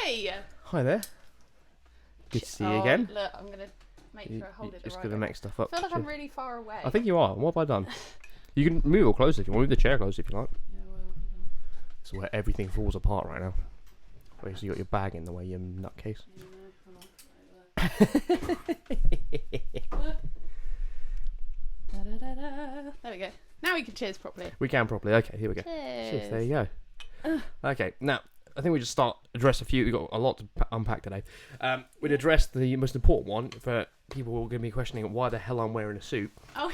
Hey! Hi there. Good to see you again. Look, I'm going to make sure I hold it the Just right going to way. make stuff up. I feel like I'm really far away. I think you are. What have I done? You can move it closer if you want. Move the chair closer if you like. Yeah, well, It's where everything falls apart right now. Wait, so you got your bag in the way, you nutcase. There we go. Now we can cheers properly. We can properly. Okay, here we go. Cheers. There you go. Okay, now I think we just address a few. We've got a lot to unpack today. We'd address the most important one for people who are going to be questioning why the hell I'm wearing a suit. Oh,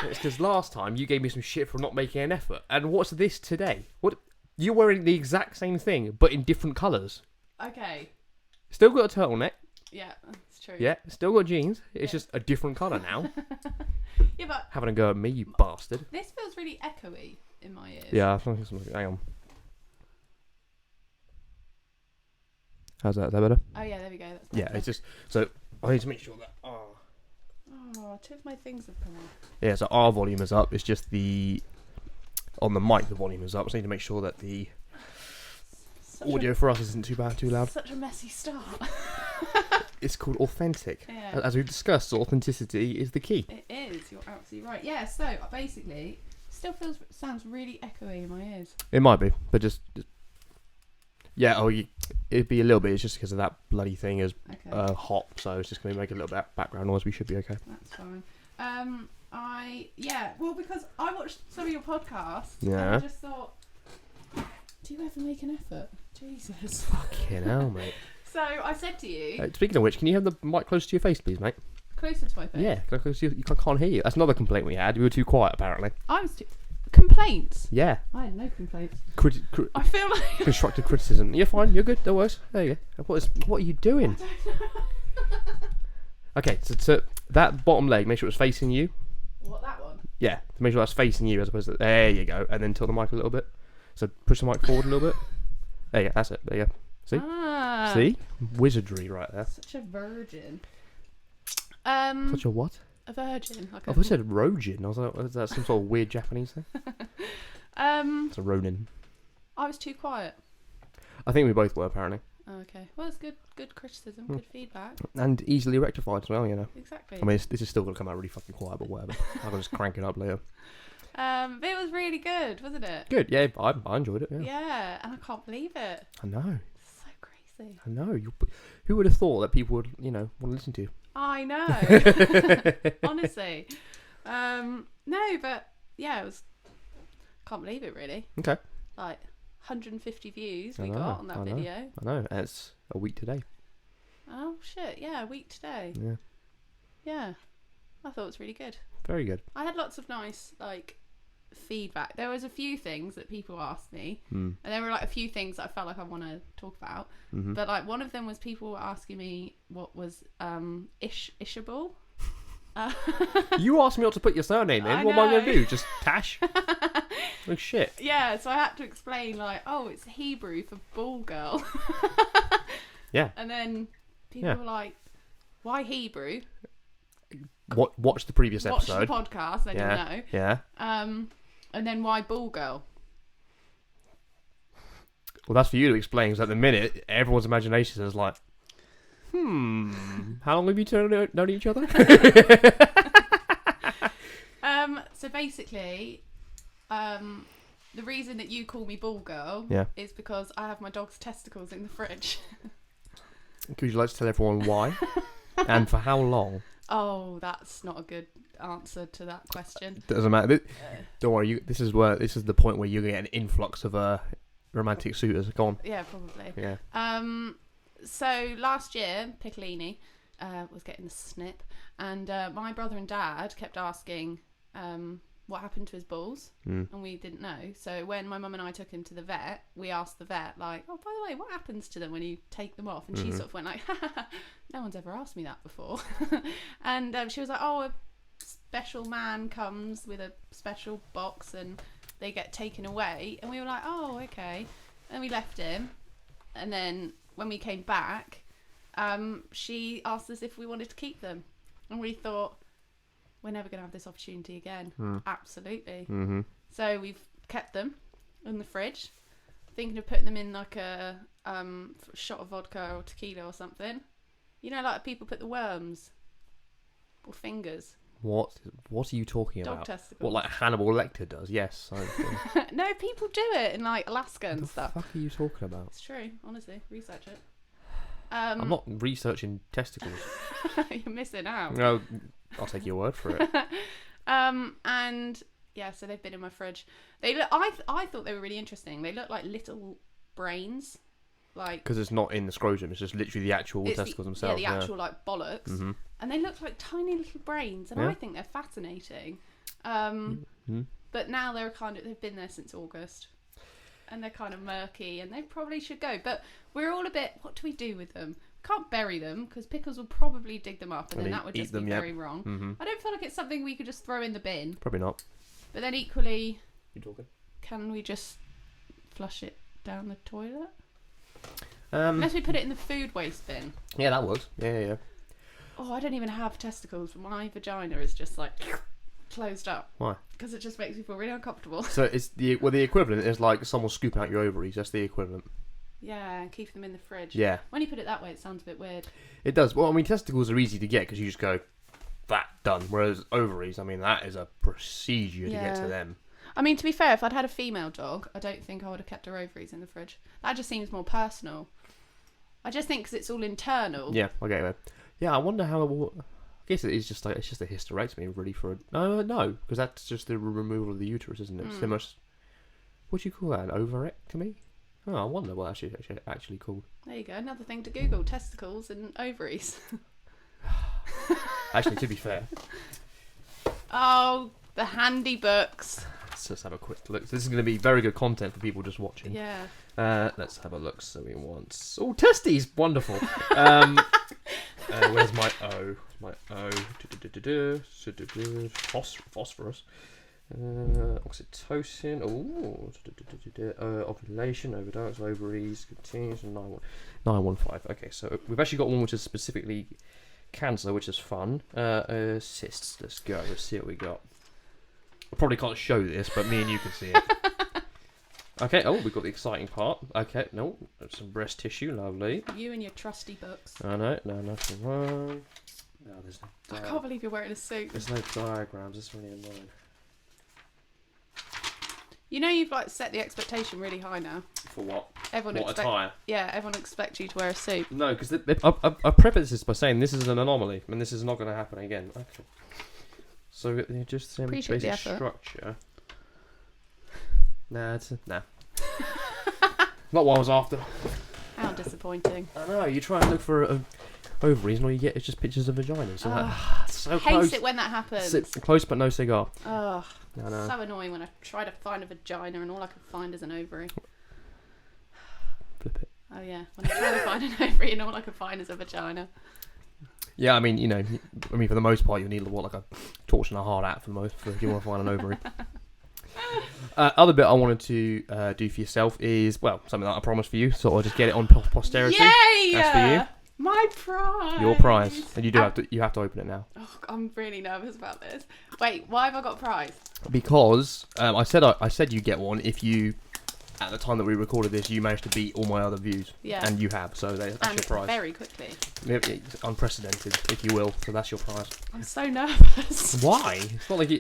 It's because last time you gave me some shit for not making an effort. And what's this today? What? You're wearing the exact same thing, but in different colours. okay. Still got a turtleneck. Yeah, that's true. Yeah, still got jeans. It's just a different colour now. Yeah, but Having a go at me, you bastard. this feels really echoey in my ears. Yeah, I think hang on. How's that? Is that better? Oh, yeah, there we go. That's Yeah, better. it's just... So, I need to make sure that... Oh, two of my things have come off. Yeah, so our volume is up. It's just the... On the mic, the volume is up. So I need to make sure that the audio for us isn't too bad, too loud. Such a messy start. It's called authentic. Yeah. As we've discussed, authenticity is the key. It is. You're absolutely right. Yeah. So basically, still sounds really echoey in my ears. It might be, but just yeah. It'd be a little bit. It's just because of that bloody thing is Okay. hot, so it's just going to make a little bit background noise. We should be okay. That's fine. Well, because I watched some of your podcasts. Yeah. And I just thought, do you ever make an effort? Jesus. Fucking hell, mate. So I said to you, Speaking of which, can you have the mic closer to your face, please, mate? closer to my face. Yeah, close to you can't hear you. That's another complaint we had. We were too quiet, apparently. I was complaints. Yeah. I had no complaints. I feel like constructive criticism. You're fine. You're good. No worries. There you go. What are you doing? Okay, so that bottom leg, make sure it's facing you. What, that one? Yeah, make sure that's facing you as opposed to... There you go. And then tilt the mic a little bit. So push the mic forward a little bit. There you go. That's it. There you go. See? Ah, See? Wizardry right there. such a virgin. Such a what? A virgin. Like I thought you said Rojin. I was like, is that some sort of weird Japanese thing? It's a Ronin. I was too quiet. I think we both were, apparently. Oh, okay. Well, it's good criticism, good feedback. And easily rectified as well, you know. Exactly. I mean, this is still going to come out really fucking quiet, but whatever. I can just crank it up later. But it was really good, wasn't it? Good, yeah. I enjoyed it, yeah. Yeah, and I can't believe it. I know. It's so crazy. I know. Who would have thought that people would, want to listen to you? I know. Honestly. No, but yeah, it was... Can't believe it, really. Okay. Like, 150 views I we know, got on that I know. video. I know. And it's a week today. Oh, shit. Yeah, a week today. Yeah. Yeah. I thought it was really good. Very good. I had lots of nice, feedback. There was a few things that people asked me, Mm. and there were a few things that I felt like I want to talk about. Mm-hmm. But one of them was people were asking me what was Ishabol. You asked me not to put your surname in. I What am I going know. to do? Just Tash? Oh shit. Yeah, so I had to explain it's Hebrew for ball girl. Yeah. And then people were like, "Why Hebrew?" Watch the previous Watch the episode. podcast. They didn't know. Yeah. And then why ball girl? Well, that's for you to explain. Because at the minute, everyone's imagination is like, how long have you known each other? So basically, the reason that you call me ball girl is because I have my dog's testicles in the fridge. Could you like to tell everyone why and for how long? Oh, that's not a good answer to that question. Doesn't matter. Don't worry. This is the point where you're gonna get an influx of romantic suitors. Go on. Yeah, probably. Yeah. So last year, Piccolini was getting the snip, and my brother and dad kept asking what happened to his balls, and we didn't know. So when my mum and I took him to the vet, we asked the vet, oh, by the way, what happens to them when you take them off? And she sort of went no one's ever asked me that before. And she was like, a special man comes with a special box and they get taken away. And we were like, oh, okay. And we left him. And then when we came back, she asked us if we wanted to keep them. And we thought, we're never going to have this opportunity again. Absolutely. Mm-hmm. So we've kept them in the fridge, thinking of putting them in a shot of vodka or tequila or something. You know, like people put the worms or fingers. What are you talking Dog about? testicles. What, like Hannibal Lecter does? Yes. No, people do it in like Alaska and stuff. What the fuck are you talking about? It's true, honestly. Research it. I'm not researching testicles. You're missing out. No, I'll take your word for it. And yeah, so they've been in my fridge. They look. I thought they were really interesting. They look like little brains, like because it's not in the scrotum. It's just literally the actual testicles themselves. Yeah, the actual like bollocks, and they look like tiny little brains, and I think they're fascinating. But now they've been there since August, and they're kind of murky, and they probably should go. But we're all a bit. What do we do with them? Can't bury them because Pickles will probably dig them up, and then that would just be very wrong. I don't feel like it's something we could just throw in the bin. Probably not. But then equally, you talking? Can we just flush it down the toilet? Unless we put it in the food waste bin. Yeah, that would. Yeah. Oh, I don't even have testicles, but my vagina is just like closed up. Why? Because it just makes me feel really uncomfortable. So it's the equivalent is like someone scooping out your ovaries. That's the equivalent. Yeah, and keep them in the fridge. Yeah. When you put it that way, it sounds a bit weird. It does. Well, I mean, testicles are easy to get because you just go, that done. Whereas ovaries, I mean, that is a procedure to get to them. I mean, to be fair, if I'd had a female dog, I don't think I would have kept her ovaries in the fridge. That just seems more personal. I just think because it's all internal. Yeah, I get it. Yeah, I wonder how. I guess it's just a hysterectomy, really. No, because that's just the removal of the uterus, isn't it? So much. What do you call that? An ovarectomy? Oh, I wonder what actually called. There you go. Another thing to Google: testicles and ovaries. Actually, to be fair. Oh, the handy books. Let's just have a quick look. This is going to be very good content for people just watching. Yeah. Let's have a look. So we want... Oh, testes! Wonderful. Where's my O? Phosphorus. Oxytocin. Ovulation, oviducts, ovaries, continues, 915. Okay, so we've actually got one which is specifically cancer, which is fun. Cysts. Let's go. Let's see what we got. I probably can't show this, but me and you can see it. Okay, we've got the exciting part. Okay, no, some breast tissue, lovely. You and your trusty books. I know, no, nothing wrong. No, there's no. I can't believe you're wearing a suit. There's no diagrams. It's really annoying. You know you've like set the expectation really high now. For what? Everyone attire? Yeah, everyone expects you to wear a suit. No, because I preface this by saying this is an anomaly, and this is not going to happen again. Okay. So you just appreciate basic the effort. Structure. Nah. Not what I was after. How disappointing. I know. You try and look for ovaries, and all you get is just pictures of vaginas. So so close. Hate it when that happens. Close but no cigar. Oh, I know. so annoying when I try to find a vagina and all I can find is an ovary. Flip it. Oh yeah, when I try to find an ovary and all I can find is a vagina. Yeah, I mean, for the most part, you'll need like a torch and a hard hat if you want to find an ovary. Other bit I wanted to do for yourself is, well, something that I promised for you, so I'll just get it on posterity. Yay! That's for you. My prize. Your prize, and you have to open it now. Oh, I'm really nervous about this. Wait, why have I got a prize? Because I said you get one if you, at the time that we recorded this, you managed to beat all my other views. Yeah. And you have, so that's your prize. Very quickly. It's unprecedented, if you will. So that's your prize. I'm so nervous. Why? It's not like you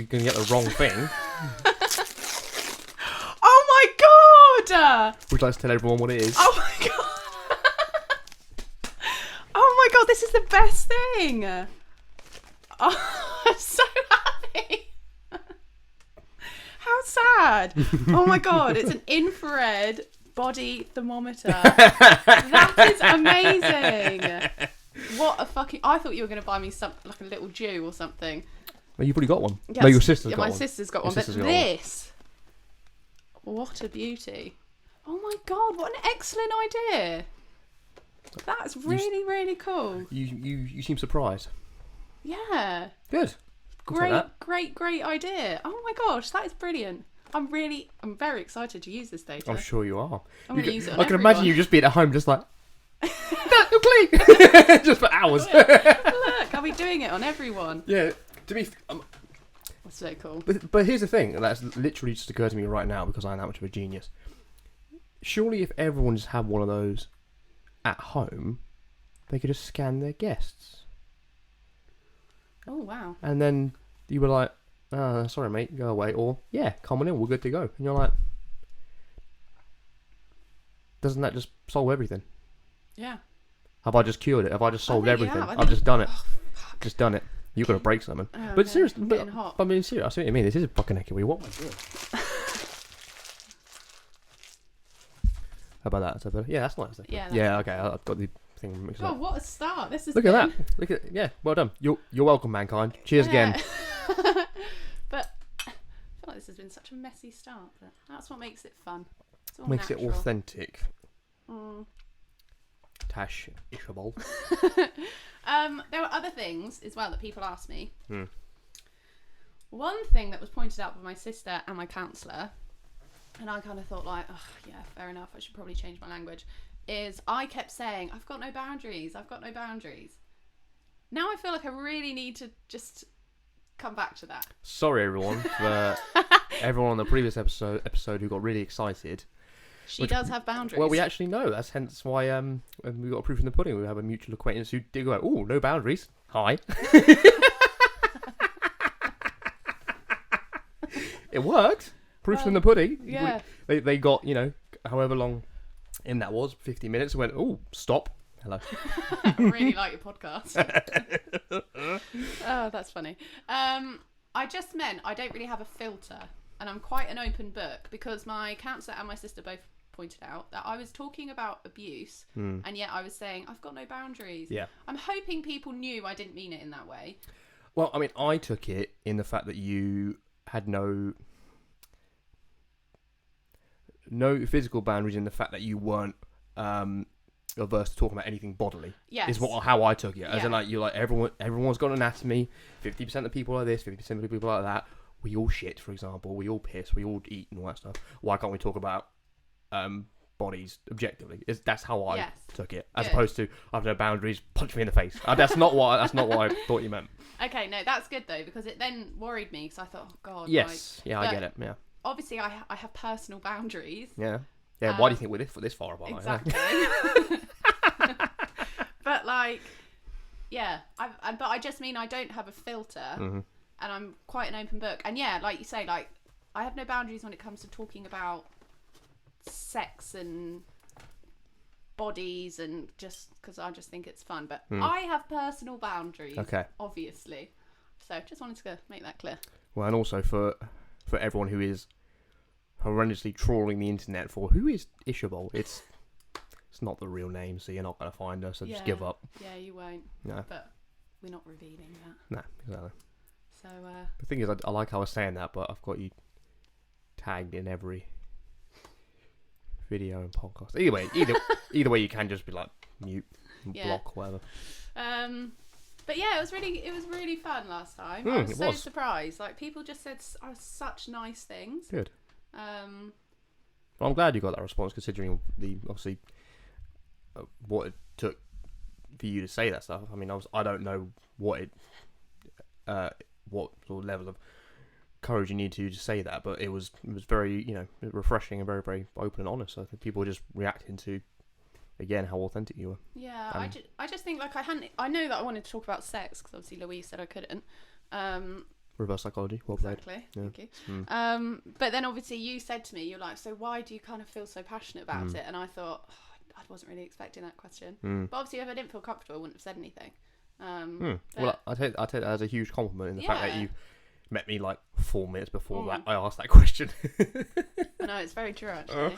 can get the wrong thing. Oh my god! Would you like to tell everyone what it is? Oh my god! Oh my god! This is the best thing. Oh, I'm so happy. How sad! Oh my god! It's an infrared body thermometer. That is amazing. What a fucking! I thought you were going to buy me something like a little Jew or something. Well, you've already got one. Yes. No, your sister's got one. My sister's got one. But this, what a beauty! Oh my god! What an excellent idea. That's really, really cool. You seem surprised. Yeah. Good. Great idea. Oh my gosh, that is brilliant. I'm very excited to use this data. I'm sure you are. I'm going to use it on I can everyone. imagine you just being at home just like, you're clean. Just for hours. Look, I'll be doing it on everyone. Yeah, to be... That's so cool. But here's the thing, that's literally just occurred to me right now because I'm that much of a genius. surely if everyone just had one of those at home, they could just scan their guests. Oh, wow. And then you were like, sorry, mate, go away. Or, yeah, come on in, we're good to go. And you're like, doesn't that just solve everything? Yeah. Have I just cured it? Have I just solved everything? I've just done it. Just done it. You've got to break something. Oh, but no, seriously, hot. I mean, seriously, I see what you mean. This is a fucking echoey. What am I doing? How about that? Is that better? Yeah, that's nice. Yeah. Yeah, okay. I've got the thing mixed up. God, what a start. This is Look at that. Look at yeah. Well done. You're welcome, mankind. Cheers again. But I feel like this has been such a messy start. But that's what makes it fun. It's all Makes natural. it authentic. Mm. Tash Ishabol. There were other things as well that people asked me. Hmm. One thing that was pointed out by my sister and my counsellor, and I kind of thought like, oh yeah, fair enough, I should probably change my language, is I kept saying, I've got no boundaries, I've got no boundaries. Now I feel like I really need to just come back to that. Sorry everyone for everyone on the previous episode who got really excited. She does have boundaries. Well, we actually know. That's hence why we got a proof in the pudding. We have a mutual acquaintance who did go, oh, no boundaries. Hi. It worked. Proof's in the pudding. Yeah. They got, however long in that was, 50 minutes, and went, oh, stop. Hello. I really like your podcast. Oh, that's funny. I just meant I don't really have a filter, and I'm quite an open book, because my counsellor and my sister both pointed out that I was talking about abuse, and yet I was saying I've got no boundaries. Yeah. I'm hoping people knew I didn't mean it in that way. Well, I mean, I took it in the fact that you had no physical boundaries, in the fact that you weren't averse to talking about anything bodily. Yes. Is how I took it. As Yeah. in, like, you're like, everyone's got anatomy. 50% of people are this, 50% of people are that. We all shit, for example. We all piss. We all eat and all that stuff. Why can't we talk about bodies objectively? That's how I took it, as opposed to I've no boundaries, punch me in the face. That's not what I thought you meant. Okay, no, that's good though, because it then worried me, because I thought, oh god. Yes, yeah, I get it. Yeah. Obviously, I have personal boundaries. Yeah. Yeah. Why do you think we're this far apart? Exactly. But like, yeah, but I just mean I don't have a filter, and I'm quite an open book. And yeah, like you say, like I have no boundaries when it comes to talking about sex and bodies, and just because I just think it's fun. But I have personal boundaries. Okay. Obviously. So just wanted to make that clear. Well, and also for everyone who is horrendously trawling the internet for who is Ishabol, it's not the real name, so you're not going to find her, so just give up. Yeah, you won't. No. But we're not revealing that. No, exactly. So, the thing is, I like how I was saying that, but I've got you tagged in every video and podcast. Either way, you can just be like mute, block, whatever. But yeah, it was really fun last time. I was so surprised. Like, people just said such nice things. Good. Well, I'm glad you got that response, considering obviously what it took for you to say that stuff. I mean, I don't know what sort of level of courage you need to say that, but it was very refreshing and very, very open and honest. I think people were just reacting to, again, how authentic you were. Yeah, I just think like I know that I wanted to talk about sex, because obviously Louise said I couldn't. Reverse psychology, well played. Exactly, thank you. But then obviously you said to me, you're like, so why do you kind of feel so passionate about it? And I thought, I wasn't really expecting that question. But obviously if I didn't feel comfortable, I wouldn't have said anything. Well, I take that as a huge compliment in the fact that you met me like 4 minutes before that I asked that question. I know, it's very true actually.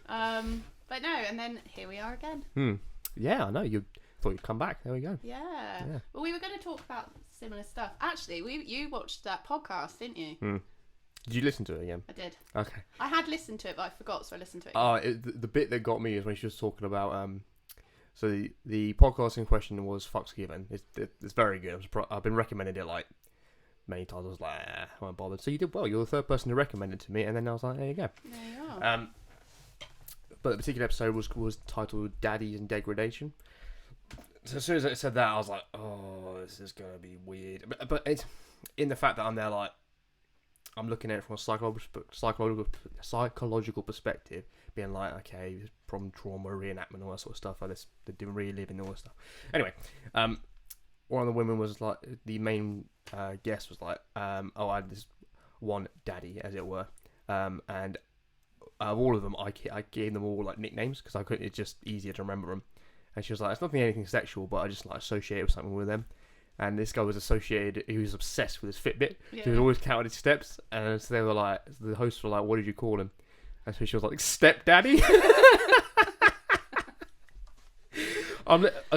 But no, and then here we are again. Yeah, I know. You thought you'd come back. There we go. Yeah. Well, we were going to talk about similar stuff. Actually, you watched that podcast, didn't you? Did you listen to it again? I did. Okay. I had listened to it, but I forgot, so I listened to it again. The bit that got me is when she was talking about so the podcast in question was Fuck's Given. It's very good. I've been recommended it like many times. I was like, I won't bother. So you did well. You're the third person to recommend it to me, and then I was like, there you go. There you are. But the particular episode was titled Daddies and Degradation. So as soon as it said that, I was like, oh, this is going to be weird. But it's in the fact that I'm there, like, I'm looking at it from a psychological perspective, being like, okay, from trauma, reenactment, all that sort of stuff. Like this, they didn't really live in all this stuff. Anyway, one of the women was like, the main guest was like, oh, I had this one daddy, as it were, and out of all of them, I gave them all like nicknames because I couldn't. It's just easier to remember them. And she was like, it's nothing anything sexual, but I just like associate it with something with them. And this guy was associated. He was obsessed with his Fitbit. Yeah. He was always counting his steps. And so they were like, the hosts were like, what did you call him? And so she was like, stepdaddy. So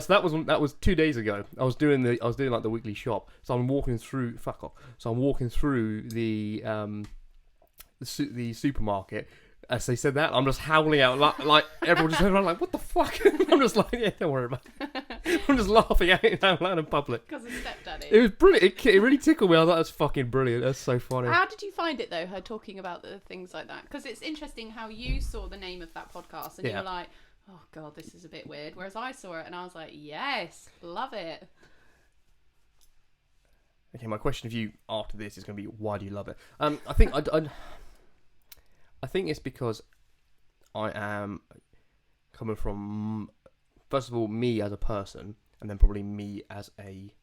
that was 2 days ago. I was doing like the weekly shop. So I'm walking through. Fuck off. So I'm walking through the supermarket. As they said that, I'm just howling out like everyone just around like, what the fuck? I'm just like, yeah, don't worry about it. I'm just laughing out loud in public. Because of stepdaddy. It was brilliant. It really tickled me. I was like, that's fucking brilliant. That's so funny. How did you find it though, her talking about the things like that? Because it's interesting how you saw the name of that podcast and you were like, oh god, this is a bit weird. Whereas I saw it and I was like, yes, love it. Okay, my question for you after this is going to be, why do you love it? I think I think it's because I am coming from, first of all, me as a person, and then probably me as a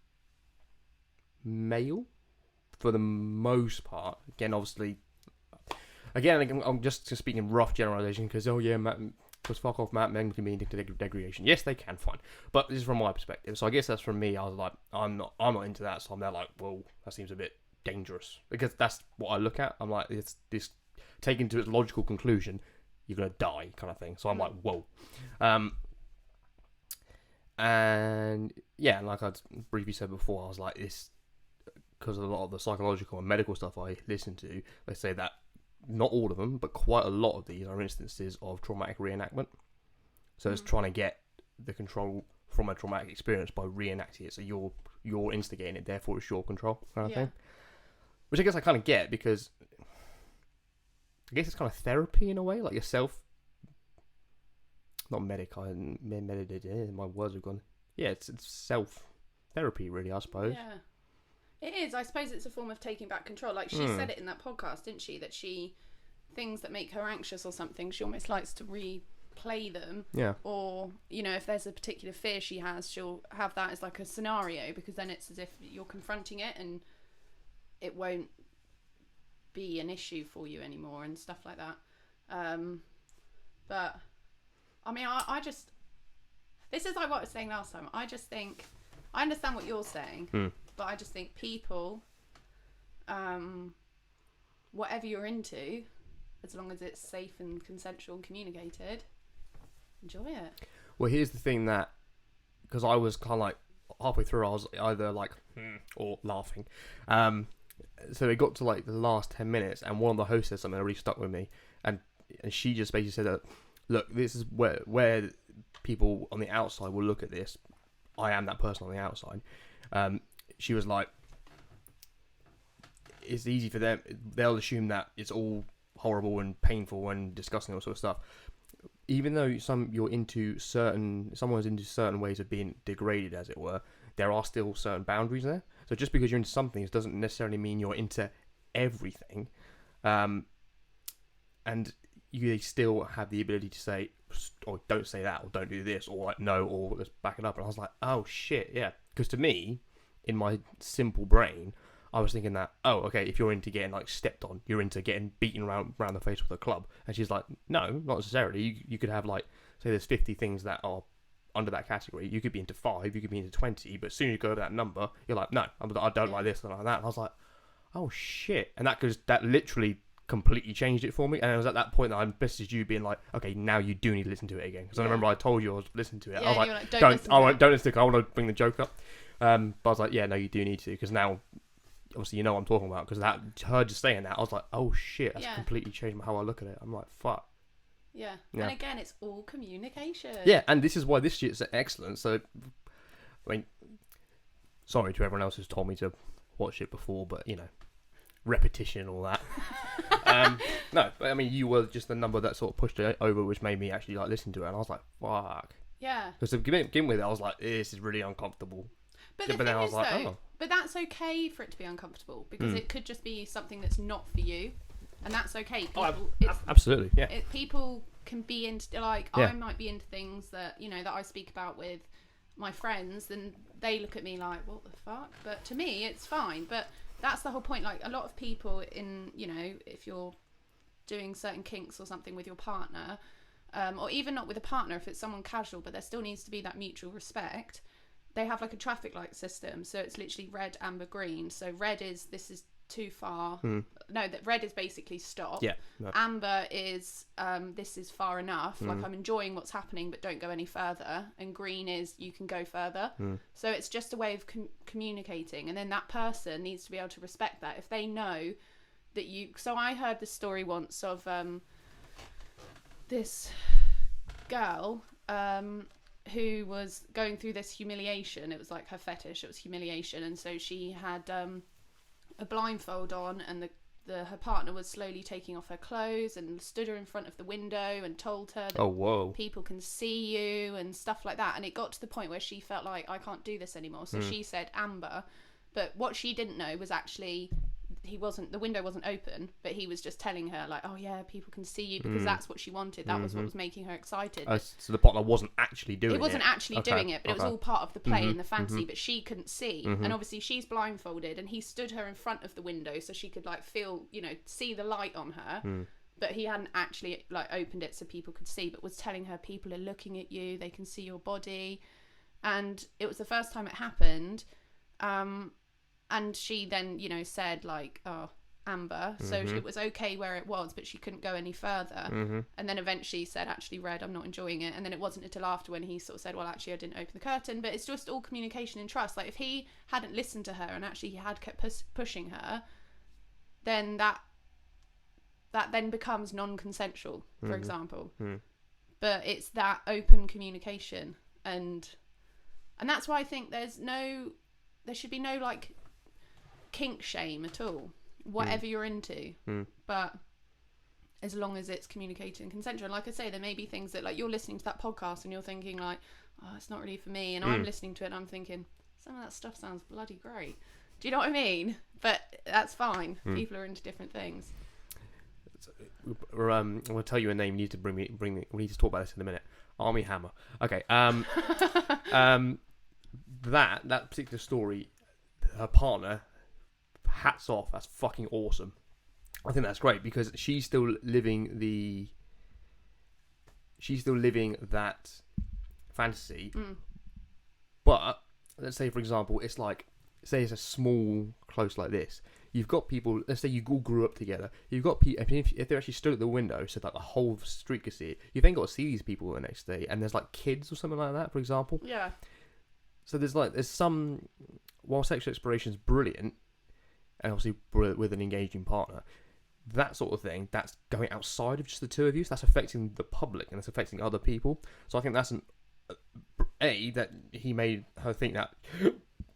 male, for the most part. Again, obviously, I'm just speaking rough generalisation, because, because fuck off, men can be into degradation. Yes, they can, fine. But this is from my perspective. So I guess that's from me. I was like, I'm not into that, so I'm there like, whoa, that seems a bit dangerous. Because that's what I look at. I'm like, it's this... taken to its logical conclusion, you're gonna die, kind of thing. So I'm like, whoa. And yeah, like I briefly said before, I was like, this, because of a lot of the psychological and medical stuff I listen to, they say that not all of them, but quite a lot of these are instances of traumatic reenactment. So it's trying to get the control from a traumatic experience by reenacting it. So you're instigating it, therefore it's your control, kind of thing. Which I guess I kind of get, because I guess it's kind of therapy in a way, like yourself. Not meditated. My words have gone. Yeah, it's self therapy, really, I suppose. Yeah, it is. I suppose it's a form of taking back control. Like she said it in that podcast, didn't she? That things that make her anxious or something, she almost likes to replay them. Yeah. Or if there's a particular fear she has, she'll have that as like a scenario, because then it's as if you're confronting it and it won't be an issue for you anymore and stuff like that. But I mean, I just, this is like what I was saying last time. I just think, I understand what you're saying, but I just think people, whatever you're into, as long as it's safe and consensual and communicated, enjoy it. Well, here's the thing, that because I was kind of like halfway through, I was either like or laughing. So it got to like the last 10 minutes, and one of the hosts said something that really stuck with me, and she just basically said that, look, this is where people on the outside will look at this. I am that person on the outside. She was like, it's easy for them. They'll assume that it's all horrible and painful and disgusting, all sort of stuff. Even though someone's into certain ways of being degraded, as it were, there are still certain boundaries there. So just because you're into something, it doesn't necessarily mean you're into everything. And you still have the ability to say, or don't say that, or don't do this, or like, no, or let's back it up. And I was like, oh shit, yeah. Because to me, in my simple brain, I was thinking that, oh, okay, if you're into getting like stepped on, you're into getting beaten around the face with a club. And she's like, no, not necessarily. You could have like, say there's 50 things that are under that category. You could be into 5, you could be into 20, but as soon as you go over that number, you're like, no, I don't like this and like that. And I was like, oh shit. And that literally completely changed it for me. And it was at that point that I messaged you being like, okay, now you do need to listen to it again. Because I remember I told you I was listening to it. I was like, don't listen to it. I want to bring the joke up. But I was like, yeah, no, you do need to, because now obviously you know what I'm talking about, because that her just saying that, I was like, oh shit, that's completely changed how I look at it. I'm like, fuck. Yeah. And again, it's all communication. Yeah, and this is why this shit's excellent. So, I mean, sorry to everyone else who's told me to watch it before, but, repetition and all that. No, but I mean, you were just the number that sort of pushed it over, which made me actually like listen to it, and I was like, fuck. Yeah. Because to begin with, I was like, this is really uncomfortable. But the thing is, but that's okay for it to be uncomfortable, because it could just be something that's not for you. And that's okay. Absolutely, yeah. People can be into, like, Yeah. I might be into things that, you know, that I speak about with my friends, then they look at me like, what the fuck? But to me, it's fine. But that's the whole point. Like, a lot of people in, you know, if you're doing certain kinks or something with your partner, or even not with a partner, if it's someone casual, but there still needs to be that mutual respect. They have like a traffic light system, so it's literally red, amber, green. So red is, this is too far. No, that red is basically stop. Yeah. No. Amber is this is far enough. Like, I'm enjoying what's happening, but don't go any further. And green is you can go further. So it's just a way of communicating, and then that person needs to be able to respect that. If they know that you. So I heard this story once of this girl. Who was going through this humiliation. It was like her fetish, it was humiliation, and so she had a blindfold on, and her partner was slowly taking off her clothes and stood her in front of the window and told her that people can see you and stuff like that. And it got to the point where she felt like, I can't do this anymore. So she said amber, but what she didn't know was actually the window wasn't open, but he was just telling her like, oh yeah, people can see you, because that's what she wanted. That was what was making her excited. So the partner wasn't actually doing it. It wasn't actually doing it, but it was all part of the play and the fantasy, but she couldn't see. And obviously she's blindfolded, and he stood her in front of the window so she could like feel, you know, see the light on her. But he hadn't actually like opened it so people could see, but was telling her, people are looking at you, they can see your body. And it was the first time it happened. And she then, you know, said like, oh, amber. So it was okay where it was, but she couldn't go any further. And then eventually said, actually, red, I'm not enjoying it. And then it wasn't until after when he sort of said, well, actually, I didn't open the curtain. But it's just all communication and trust. Like, if he hadn't listened to her and actually he had kept pushing her, then that then becomes non-consensual, for example. But it's that open communication. And that's why I think there should be no like kink shame at all, whatever you're into, but as long as it's communicated and consensual. And like I say, there may be things that, like, you're listening to that podcast and you're thinking like, oh, it's not really for me, and I'm listening to it and I'm thinking, some of that stuff sounds bloody great. Do you know what I mean? But that's fine. People are into different things. I'm gonna tell you a name. You need to bring me. We need to talk about this in a minute. Army Hammer. Okay. That particular story, her partner, hats off, that's fucking awesome. I think that's great, because she's still living that fantasy. But let's say, for example, it's like, say it's a small close like this, you've got people, let's say you all grew up together, you've got people, if they're actually stood at the window so that the whole street can see it, you've then got to see these people the next day, and there's like kids or something like that, for example. Yeah. So there's some, while sexual exploration is brilliant, and obviously with an engaging partner, that sort of thing, that's going outside of just the two of you, so that's affecting the public and that's affecting other people. So I think that's that he made her think that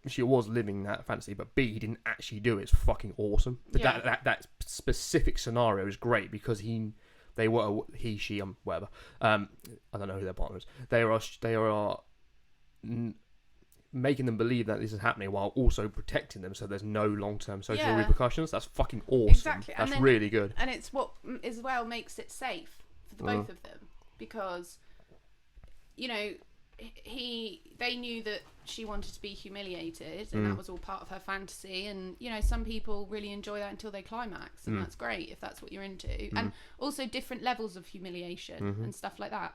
she was living that fantasy, but B, he didn't actually do it. It's fucking awesome. But yeah. that specific scenario is great, because she, whatever. I don't know who their partner is. They are making them believe that this is happening while also protecting them, so there's no long-term social repercussions. That's fucking awesome. Exactly. That's really good. And it's what as well makes it safe for the both of them, because, you know, they knew that she wanted to be humiliated, and that was all part of her fantasy. And, you know, some people really enjoy that until they climax, and that's great if that's what you're into. And also different levels of humiliation and stuff like that.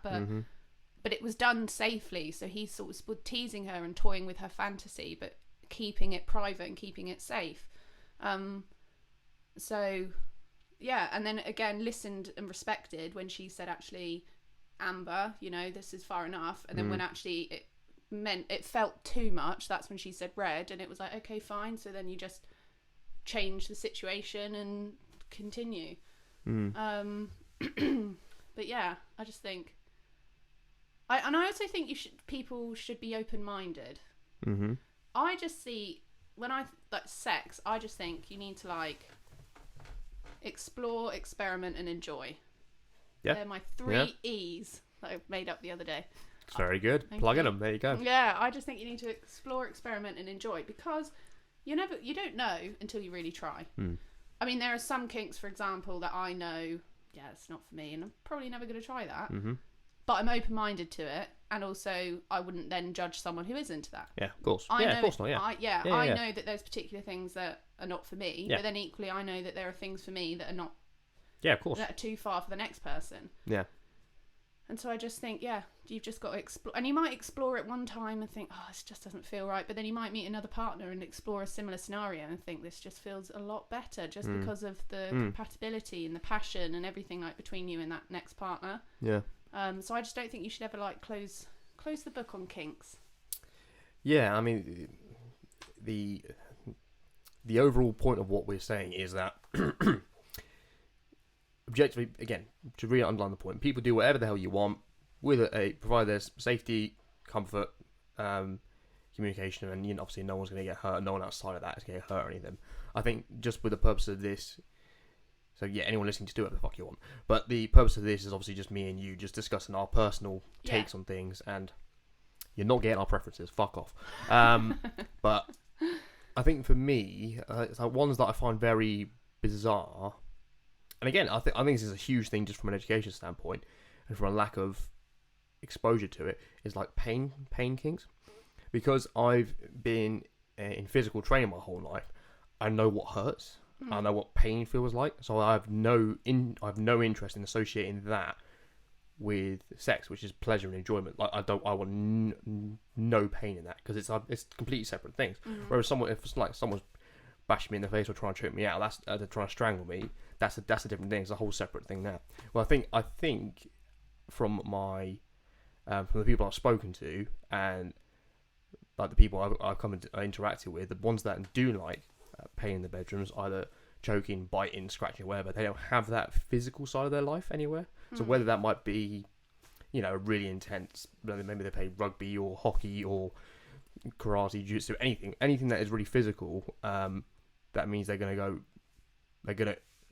But it was done safely, so he sort of was teasing her and toying with her fantasy, but keeping it private and keeping it safe. So, yeah, and then again, listened and respected when she said, actually, Amber, you know, this is far enough. And then when actually it felt too much, that's when she said red, and it was like, okay, fine. So then you just change the situation and continue. But yeah, I just think... I also think people should be open-minded. I just see, when I like sex, I just think you need to like explore, experiment, and enjoy. Yeah, they're my three E's that I made up the other day. It's very good. Plug in them. There you go. Yeah, I just think you need to explore, experiment, and enjoy, because you don't know until you really try. I mean, there are some kinks, for example, that I know yeah, it's not for me, and I'm probably never going to try that. Mm-hmm. But I'm open-minded to it, and also I wouldn't then judge someone who is into that. Yeah, of course. I know, of course not. Yeah. I know that there's particular things that are not for me, Yeah. but then equally I know that there are things for me that are not. Yeah, of course. That are too far for the next person. Yeah. And so I just think, yeah, you've just got to explore. And you might explore it one time and think, oh, this just doesn't feel right. But then you might meet another partner and explore a similar scenario and think this just feels a lot better just because of the compatibility and the passion and everything like between you and that next partner. Yeah. So I just don't think you should ever like close the book on kinks. Yeah, I mean, the overall point of what we're saying is that objectively, again, to really underline the point, people do whatever the hell you want with provided there's safety, comfort, communication, and obviously no one's going to get hurt. No one outside of that is going to get hurt or anything. I think just with the purpose of this, so yeah, anyone listening, just do whatever the fuck you want. But the purpose of this is obviously just me and you just discussing our personal takes on things, and you're not getting our preferences. Fuck off. But I think for me, ones that I find very bizarre. And again, I think this is a huge thing just from an education standpoint and from a lack of exposure to it, is like pain kinks. Because I've been in physical training my whole life, I know what hurts. I know what pain feels like. So I have no interest in associating that with sex, which is pleasure and enjoyment. Like I want no pain in that, because it's completely separate things. Whereas if it's like someone's bashing me in the face or trying to choke me out, that's they're trying to strangle me. That's a different thing. It's a whole separate thing now. Well, I think from my from the people I've spoken to and like the people I've come into interacted with, the ones that do like pain in the bedrooms, either choking, biting, scratching, whatever, they don't have that physical side of their life anywhere. So whether that might be, really intense, maybe they play rugby or hockey or karate, jiu-jitsu, anything that is really physical, that means they're gonna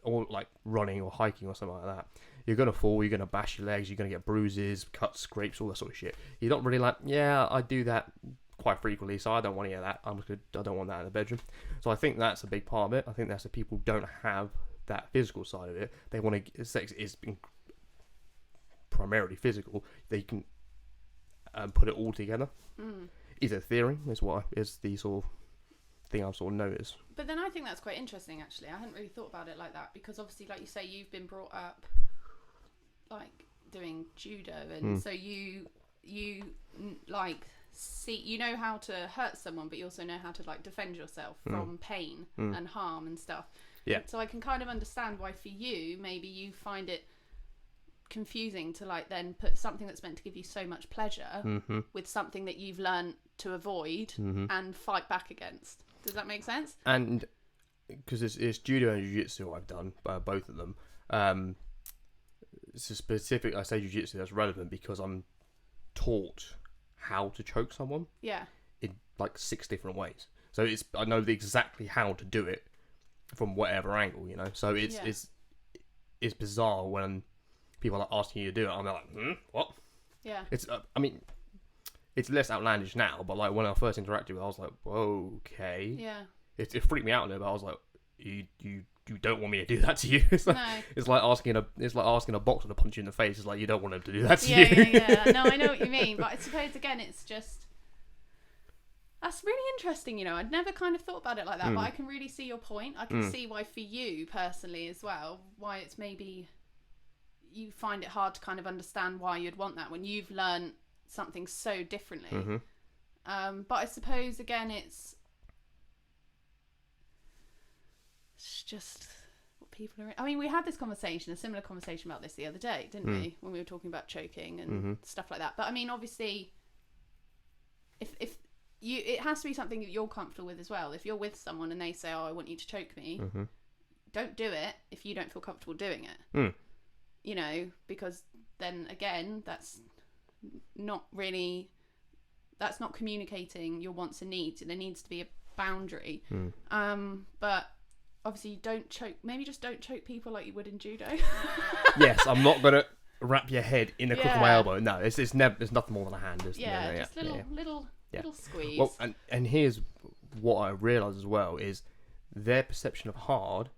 or like running or hiking or something like that. You're gonna fall, you're gonna bash your legs, you're gonna get bruises, cuts, scrapes, all that sort of shit. You're not really like, yeah, I do that quite frequently, so I don't want to hear that. I don't want that in the bedroom. So I think that's a big part of it. I think that's the people don't have that physical side of it. They want to. Sex is primarily physical. They can put it all together. Is a theory. Is the sort of thing I've sort of noticed. But then I think that's quite interesting, actually. I hadn't really thought about it like that, because obviously, like you say, you've been brought up like doing judo, and so you like see, you know how to hurt someone, but you also know how to like defend yourself from pain and harm and stuff. Yeah. So I can kind of understand why for you, maybe you find it confusing to like then put something that's meant to give you so much pleasure with something that you've learned to avoid and fight back against. Does that make sense? And because it's judo and jiu-jitsu I've done, both of them. It's a specific, I say jiu-jitsu, that's relevant because I'm taught how to choke someone. Yeah. In like 6 different ways. So I know exactly how to do it from whatever angle, So it's bizarre when people are asking you to do it. I'm like, what? Yeah. It's it's less outlandish now, but like when I first interacted with it, I was like, whoa, okay. Yeah. It freaked me out a little bit. I was like, you don't want me to do that to you. It's like, no. It's like asking a boxer to punch you in the face. It's like you don't want him to do that to you. Yeah. No, I know what you mean, but I suppose again, it's just that's really interesting. I'd never kind of thought about it like that, but I can really see your point. I can see why for you personally as well, why it's maybe you find it hard to kind of understand why you'd want that when you've learned something so differently. But I suppose again, it's just what people are. I mean, we had this conversation, a similar conversation about this the other day, didn't we? When we were talking about choking and stuff like that. But I mean, obviously, if you, it has to be something that you're comfortable with as well. If you're with someone and they say, "Oh, I want you to choke me," don't do it if you don't feel comfortable doing it. Because then again, that's not communicating your wants and needs. There needs to be a boundary. But obviously, just don't choke people like you would in judo. Yes, I'm not gonna wrap your head in the crook of my elbow. No, it's never. There's nothing more than a hand. Little squeeze. Well, and here's what I realised as well is their perception of hard,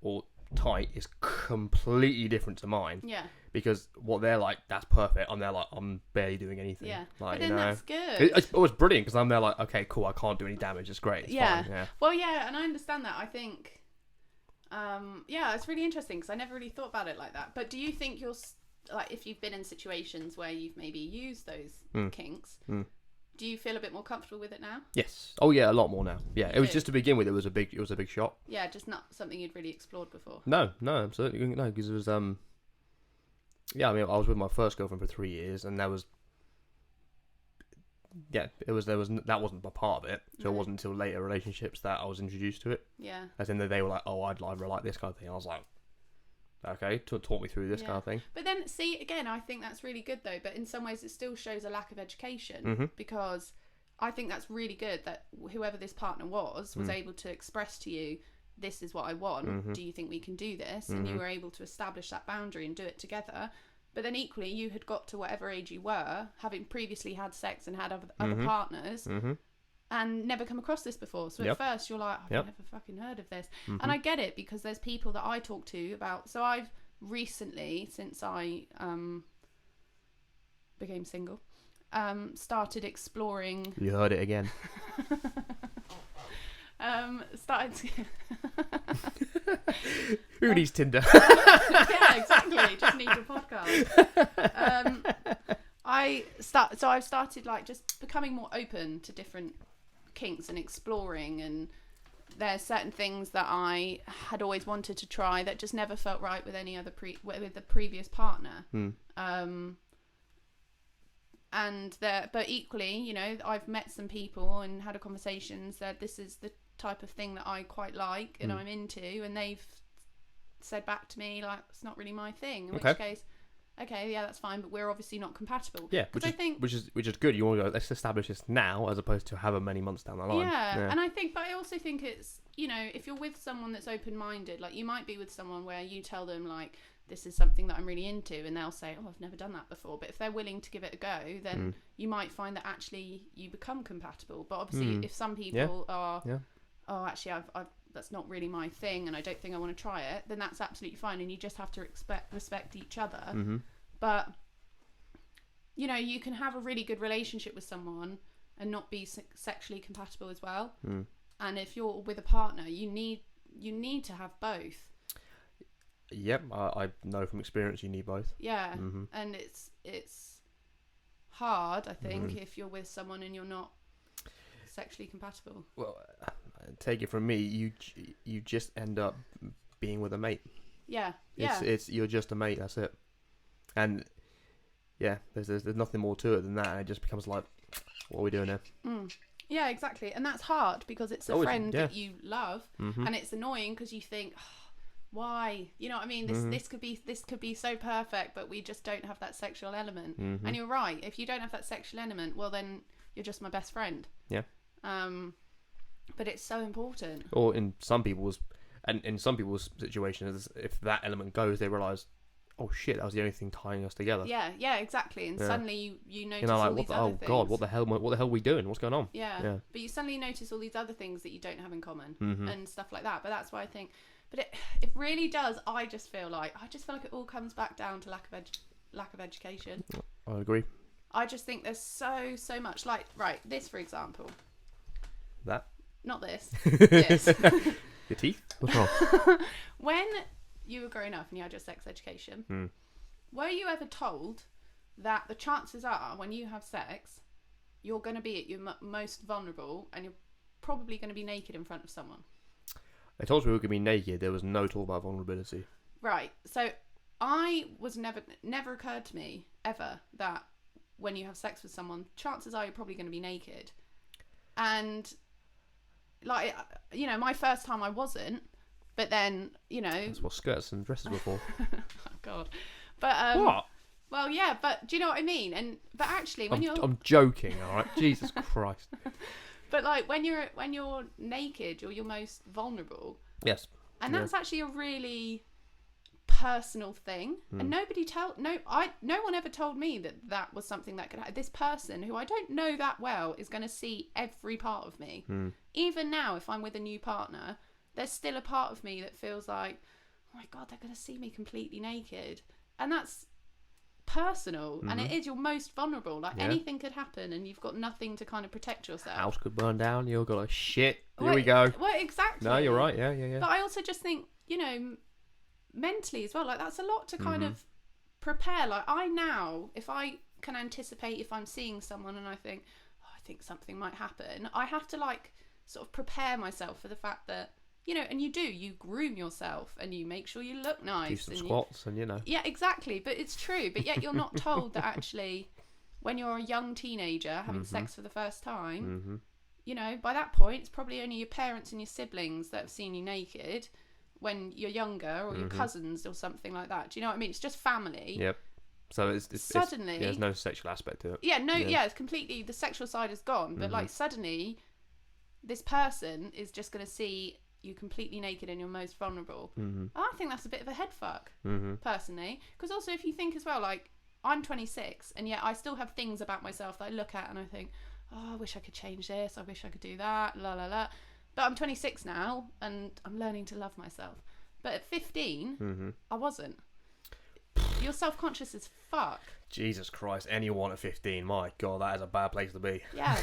or tight is completely different to mine. Yeah. Because what they're like, that's perfect. I'm there like, I'm barely doing anything. Yeah. Like, but then that's good. It was brilliant because I'm there like, okay, cool, I can't do any damage. It's great. It's fine. Yeah. Well, yeah, and I understand that. I think, it's really interesting because I never really thought about it like that. But do you think like, if you've been in situations where you've maybe used those kinks, do you feel a bit more comfortable with it now? Yes. Oh yeah, a lot more now. Yeah. You It was do? just to begin with. It was a big shock. Yeah, just not something you'd really explored before. No, absolutely no, because it was yeah. I mean, I was with my first girlfriend for 3 years, and that was that wasn't a part of it. So it wasn't until later relationships that I was introduced to it. Yeah. As in that they were like, oh, I'd rather like this kind of thing. I was like, okay, talk me through this kind of thing. But then, see, again, I think that's really good though. But in some ways, it still shows a lack of education because I think that's really good that whoever this partner was able to express to you, this is what I want. Do you think we can do this? And you were able to establish that boundary and do it together. But then equally, you had got to whatever age you were, having previously had sex and had other partners, and never come across this before. So at first you're like, I've never fucking heard of this. And I get it because there's people that I talk to about. So I've recently, since I became single, started exploring. You heard it again. Who needs Tinder? Yeah, exactly. Just need a podcast. I've started like just becoming more open to different kinks and exploring, and there's certain things that I had always wanted to try that just never felt right with any other with the previous partner. But equally, you know, I've met some people and had a conversation, said this is the type of thing that I quite like and I'm into, and they've said back to me like, it's not really my thing, in which case, okay, yeah, that's fine, but we're obviously not compatible. Yeah, which is good. You want to go, let's establish this now as opposed to however many months down the line. Yeah, and I also think it's, you know, if you're with someone that's open-minded, like you might be with someone where you tell them like, this is something that I'm really into, and they'll say, oh, I've never done that before. But if they're willing to give it a go, then you might find that actually you become compatible. But obviously, if some people are, oh, actually, I've that's not really my thing, and I don't think I want to try it, then that's absolutely fine, and you just have to respect each other. But you know, you can have a really good relationship with someone and not be sexually compatible as well. And if you're with a partner, you need to have both. Yep, I know from experience you need both. Yeah, and it's hard, I think, if you're with someone and you're not sexually compatible. Well, take it from me, you just end up being with a mate. Yeah, It's you're just a mate. That's it. And yeah, there's nothing more to it than that. And it just becomes like, what are we doing here? Yeah, exactly. And that's hard because it's a friend that you love, and it's annoying because you think, oh, why? You know what I mean? This could be so perfect, but we just don't have that sexual element. And you're right. If you don't have that sexual element, well, then you're just my best friend. Yeah. But it's so important. Or in some people's situations, if that element goes, they realise, oh shit, that was the only thing tying us together. Yeah, exactly. And suddenly you notice like, all these other things. God, what the hell are we doing? What's going on? Yeah. But you suddenly notice all these other things that you don't have in common and stuff like that. But that's why I think, but it really does. I just feel like it all comes back down to lack of education. I agree. I just think there's so much, like, right, this for example. That? Not this. This. Your teeth? What's wrong? When you were growing up and you had your sex education, were you ever told that the chances are when you have sex, you're going to be at your most vulnerable and you're probably going to be naked in front of someone? They told us we were going to be naked. There was no talk about vulnerability. Right. So I was never occurred to me ever that when you have sex with someone, chances are you're probably going to be naked. And like, you know, my first time I wasn't, but then, you know, that's what skirts and dresses were for. Oh God. But what? Well, yeah, but do you know what I mean? But actually, when I'm joking, all right. Jesus Christ. But like when you're naked, you're your most vulnerable. Yes. And that's actually a really personal thing, and no one ever told me that was something that could happen. This person who I don't know that well is going to see every part of me. Even now, if I'm with a new partner, there's still a part of me that feels like, my God, they're going to see me completely naked. And that's personal. And it is your most vulnerable. Like anything could happen and you've got nothing to kind of protect yourself. House could burn down. You've got like, shit. Here we go. Well, exactly. No, you're right. Yeah. But I also just think, you know, mentally as well, like that's a lot to kind of prepare. Like I now, if I can anticipate if I'm seeing someone and I think, oh, I think something might happen, I have to like sort of prepare myself for the fact that, you know, and you groom yourself and you make sure you look nice. Do some and squats and, you know. Yeah, exactly. But it's true. But yet you're not told that actually when you're a young teenager having sex for the first time, you know, by that point, it's probably only your parents and your siblings that have seen you naked when you're younger or your cousins or something like that. Do you know what I mean? It's just family. Yep. So it's suddenly there's no sexual aspect to it. Yeah, it's completely, the sexual side is gone. But like suddenly this person is just going to see you completely naked and you're most vulnerable. I think that's a bit of a head fuck, personally. Because also if you think as well, like I'm 26 and yet I still have things about myself that I look at and I think, oh, I wish I could change this, I wish I could do that, la la la. But I'm 26 now and I'm learning to love myself. But at 15 I wasn't. You're self-conscious as fuck. Jesus Christ, anyone at 15, my God, that is a bad place to be. Yeah.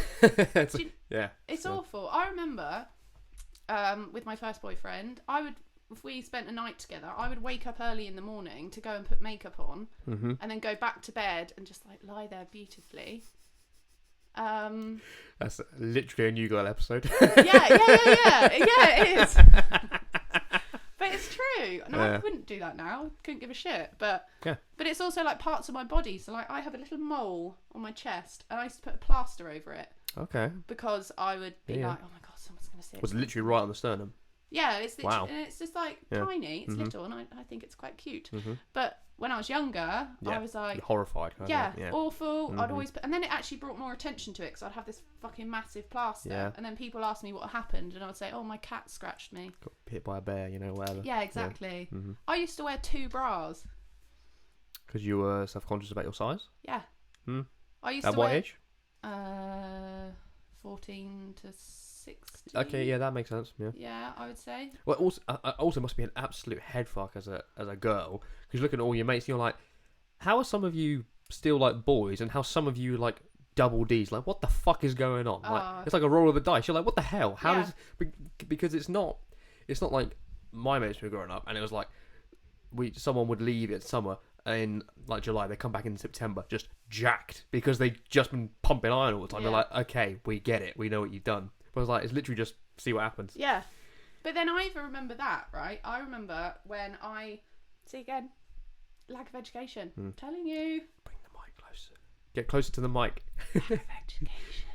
It's awful. I remember with my first boyfriend, if we spent a night together, I would wake up early in the morning to go and put makeup on and then go back to bed and just like lie there beautifully. That's literally a New Girl episode. Yeah, it is. But it's true. No, I wouldn't do that now. Couldn't give a shit. But it's also like parts of my body. So like I have a little mole on my chest and I used to put a plaster over it. Okay. Because I would be like, oh my God, someone's going to see it. Was it literally right on the sternum? Yeah, it's literally, and it's just like tiny. It's little, and I think it's quite cute. But when I was younger, I was like horrified. Awful. I'd always and then it actually brought more attention to it because I'd have this fucking massive plaster, and then people asked me what happened, and I would say, "Oh, my cat scratched me. Got hit by a bear, you know, whatever." Yeah, exactly. I used to wear 2 bras. Because you were self-conscious about your size. Yeah. I used at to what wear, age? 14 to 16. Okay, yeah, that makes sense. Yeah, I would say. Well, also must be an absolute head fuck as a girl, because you look at all your mates and you're like, how are some of you still like boys, and how some of you like double D's? Like, what the fuck is going on? Like, it's like a roll of the dice. You're like, what the hell? How does? Because it's not like my mates were growing up, and it was like someone would leave at summer. In like July, they come back in September just jacked because they just been pumping iron all the time. They're like, okay, we get it, we know what you've done. But I was like, it's literally just see what happens. Yeah, but then I even remember that, right? I remember when see again, lack of education. I'm telling you. Bring the mic closer. Get closer to the mic. Lack of education.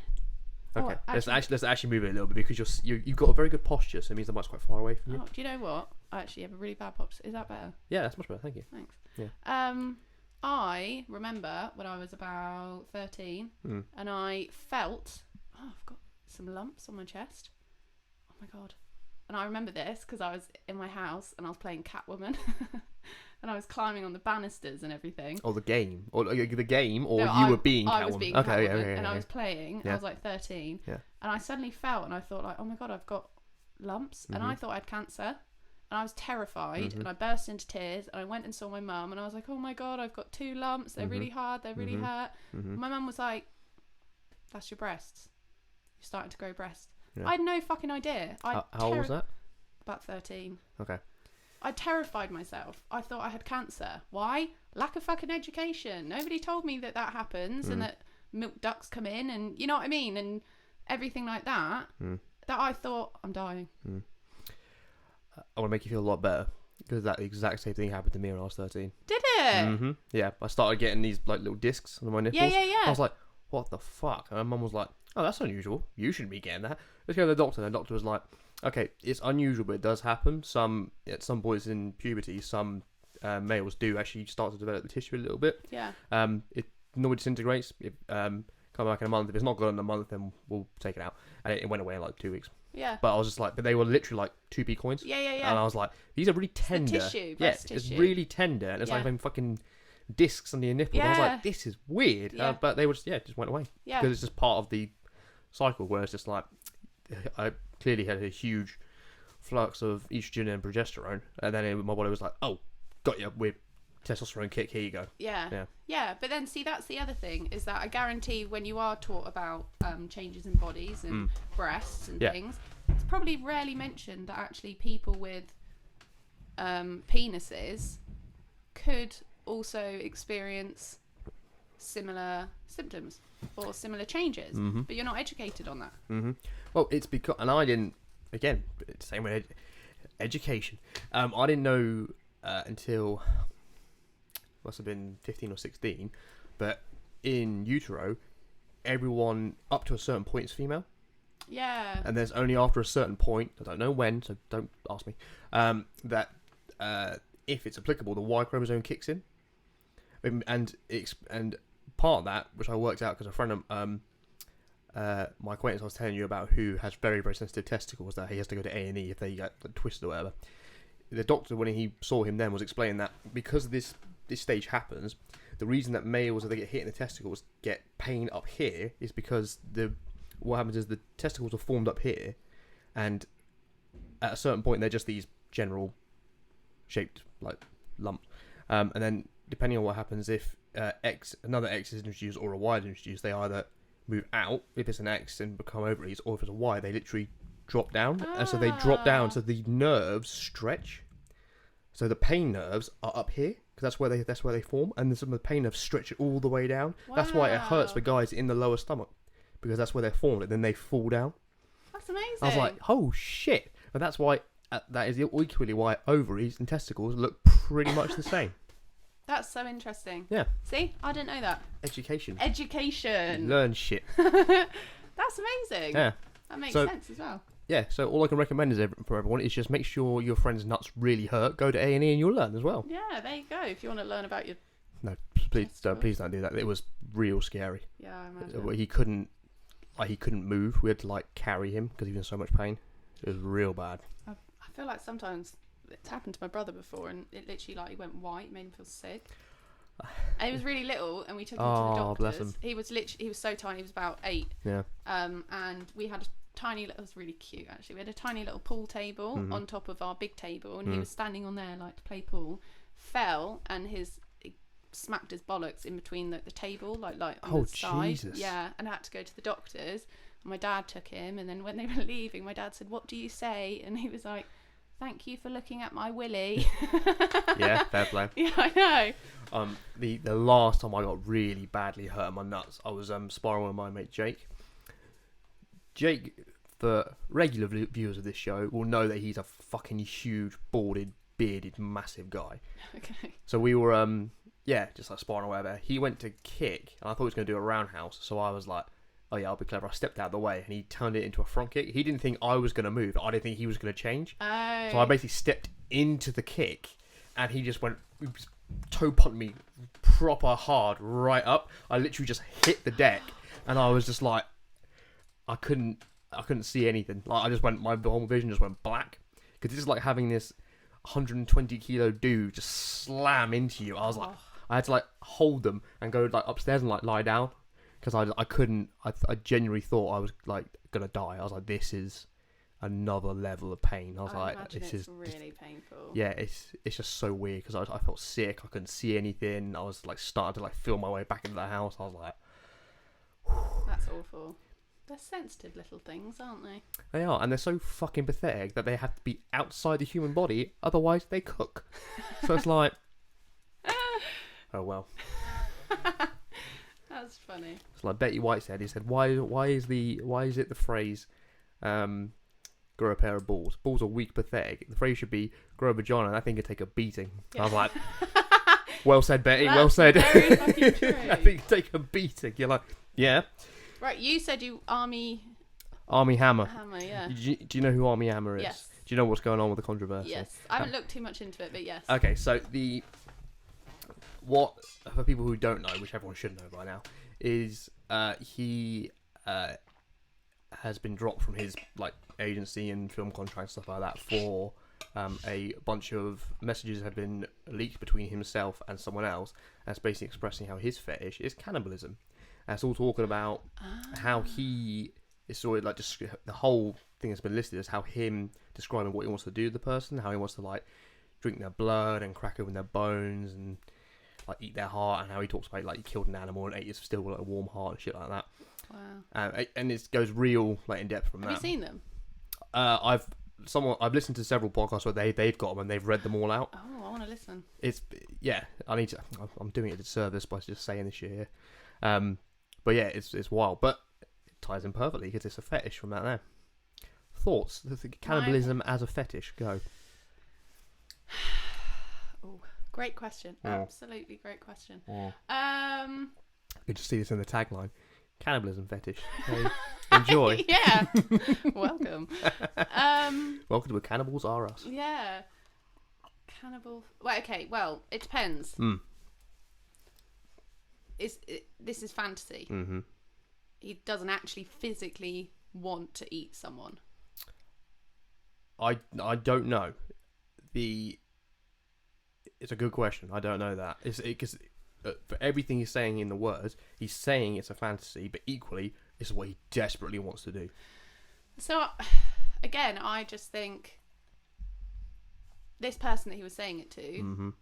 Okay, let's actually move it a little bit because you've got a very good posture, so it means the mic's quite far away from you. Oh, do you know what? I actually have a really bad posture. Is that better? Yeah, that's much better. Thank you. Thanks. Yeah. I remember when I was about 13, and I felt, I've got some lumps on my chest. Oh my God. And I remember this because I was in my house and I was playing Catwoman. And I was climbing on the banisters and everything. Oh, the game? Or the game, or no, you were being Catwoman? I was being Catwoman, and yeah. I was playing. I was like 13. Yeah. And I suddenly felt, and I thought like, oh my God, I've got lumps. And I thought I had cancer. And I was terrified, and I burst into tears, and I went and saw my mum, and I was like, oh my God, I've got 2 lumps. They're really hard. They're really hurt. My mum was like, that's your breasts. You're starting to grow breasts. Yeah. I had no fucking idea. How old was that? About 13. Okay. I terrified myself. I thought I had cancer. Why? Lack of fucking education. Nobody told me that happens and that milk ducts come in and you know what I mean and everything like that. That I thought I'm dying. I want to make you feel a lot better because that exact same thing happened to me when I was 13. Did it? Yeah. I started getting these like little discs on my nipples. Yeah. I was like, what the fuck? And my mum was like, oh, that's unusual. You shouldn't be getting that. Let's go to the doctor. And the doctor was like, okay, it's unusual, but it does happen. Some boys in puberty, some males do actually start to develop the tissue a little bit. Yeah. It normally disintegrates. It come back in a month. If it's not gone in a month, then we'll take it out. And it went away in like 2 weeks. Yeah. But I was just like, but they were literally like 2p coins. Yeah. And I was like, these are really tender. It's the tissue, tissue. It's really tender, and it's like having fucking discs under your nipples. Yeah. I was like, this is weird. Yeah. But they were just went away. Yeah. Because it's just part of the cycle where it's just like, I clearly had a huge flux of estrogen and progesterone, and then my body was like, oh, got you with testosterone kick, here you go. Yeah, but then see, that's the other thing, is that I guarantee when you are taught about changes in bodies and breasts and things, it's probably rarely mentioned that actually people with penises could also experience similar symptoms or similar changes, but you're not educated on that. Well, it's because, and I didn't, again, same with education, I didn't know until, must have been 15 or 16, but in utero, everyone up to a certain point is female. Yeah. And there's only after a certain point, I don't know when, so don't ask me, that if it's applicable, the Y chromosome kicks in. And part of that, which I worked out because a friend of my acquaintance I was telling you about, who has very, very sensitive testicles, that he has to go to A&E if they get twisted or whatever. The doctor, when he saw him then, was explaining that because this stage happens, the reason that males, if they get hit in the testicles, get pain up here is because what happens is the testicles are formed up here, and at a certain point they're just these general shaped like lumps, and then depending on what happens, if another X is introduced or a Y is introduced, they either move out if it's an X and become ovaries, or if it's a Y, they literally drop down. And so they drop down, so the nerves stretch. So the pain nerves are up here because that's where they form, and some of the pain nerves stretch it all the way down. Wow. That's why it hurts for guys in the lower stomach, because that's where they're formed, and then they fall down. That's amazing. I was like, oh shit! And that's why that is equally why ovaries and testicles look pretty much the same. That's so interesting. Yeah. See, I didn't know that. Education. You learn shit. That's amazing. Yeah. That makes sense as well. Yeah, so all I can recommend for everyone is just make sure your friend's nuts really hurt. Go to A&E and you'll learn as well. Yeah, there you go. If you want to learn about your... No, please don't do that. It was real scary. Yeah, I imagine. He couldn't move. We had to carry him because he was in so much pain. It was real bad. I feel like sometimes it's happened to my brother before, and it literally he went white, made him feel sick. And he was really little, and we took him to the doctors. Bless him. He was so tiny. He was about 8. Yeah. And we had a tiny little... It was really cute, actually. We had a tiny little pool table on top of our big table, and he was standing on there to play pool. Fell, and he smacked his bollocks in between the table, on the side. Jesus. Yeah, and I had to go to the doctors. And my dad took him, and then when they were leaving, my dad said, "What do you say?" And he was like, "Thank you for looking at my willy." Yeah, fair play. Yeah, I know. The last time I got really badly hurt in my nuts, I was sparring with my mate Jake. Jake, for regular viewers of this show, will know that he's a fucking huge, balded, bearded, massive guy. Okay. So we were just sparring or whatever. He went to kick, and I thought he was going to do a roundhouse. So I was like, oh yeah, I'll be clever. I stepped out of the way, and he turned it into a front kick. He didn't think I was going to move. I didn't think he was going to change. Oh. So I basically stepped into the kick, and he just toe pumped me proper hard right up. I literally just hit the deck, and I was just like, I couldn't see anything. I just my whole vision just went black, because it's just like having this 120 kilo dude just slam into you. I was like, I had to hold them and go upstairs and lie down, because I couldn't. I genuinely thought I was gonna die. I was like, this is another level of pain. I was like, this is really painful. Yeah, it's just so weird, because I felt sick. I couldn't see anything. I was starting to feel my way back into the house. I was like, that's awful. They're sensitive little things, aren't they? They are, and they're so fucking pathetic that they have to be outside the human body, otherwise they cook. So it's like, oh well. That's funny. It's like Betty White said. He said, why is it the phrase, grow a pair of balls? Balls are weak, pathetic. The phrase should be grow a vagina, and I think it'd take a beating. Yeah. I was like, well said, Betty. Well said. Very fucking true. I think it'd take a beating. You're like, yeah. Right, you said Army Hammer. Hammer, yeah. Do you know who Army Hammer is? Yes. Do you know what's going on with the controversy? Yes. I haven't looked too much into it, but yes. Okay, so what, for people who don't know, which everyone should know by now, is he has been dropped from his agency and film contract, stuff like that, for a bunch of messages have been leaked between himself and someone else, that's basically expressing how his fetish is cannibalism. And it's all talking about how he it's sort of like just the whole thing that's been listed is how him describing what he wants to do to the person, how he wants to like drink their blood and crack open their bones and like eat their heart, and how he talks about like he killed an animal and ate it still with like, a warm heart and shit like that. Wow. And it goes real like in depth from that. Have you seen them? I've listened to several podcasts where they've got them and they've read them all out. Oh, I want to listen. It's I need to. I'm doing it a disservice by just saying this shit here. But yeah, it's wild, but it ties in perfectly because it's a fetish from that there. Thoughts? Cannibalism as a fetish. Go. Oh, great question. Absolutely great question. You just see this in the tagline. Cannibalism fetish. Okay. Enjoy. Yeah. Welcome. Welcome to Cannibals Are Us. Yeah. Cannibal. Well, okay. Well, it depends. This is fantasy. Mm-hmm. He doesn't actually physically want to eat someone. I don't know. It's a good question. I don't know that. It's because for everything he's saying in the words, he's saying it's a fantasy, but equally, it's what he desperately wants to do. So, again, I just think this person that he was saying it to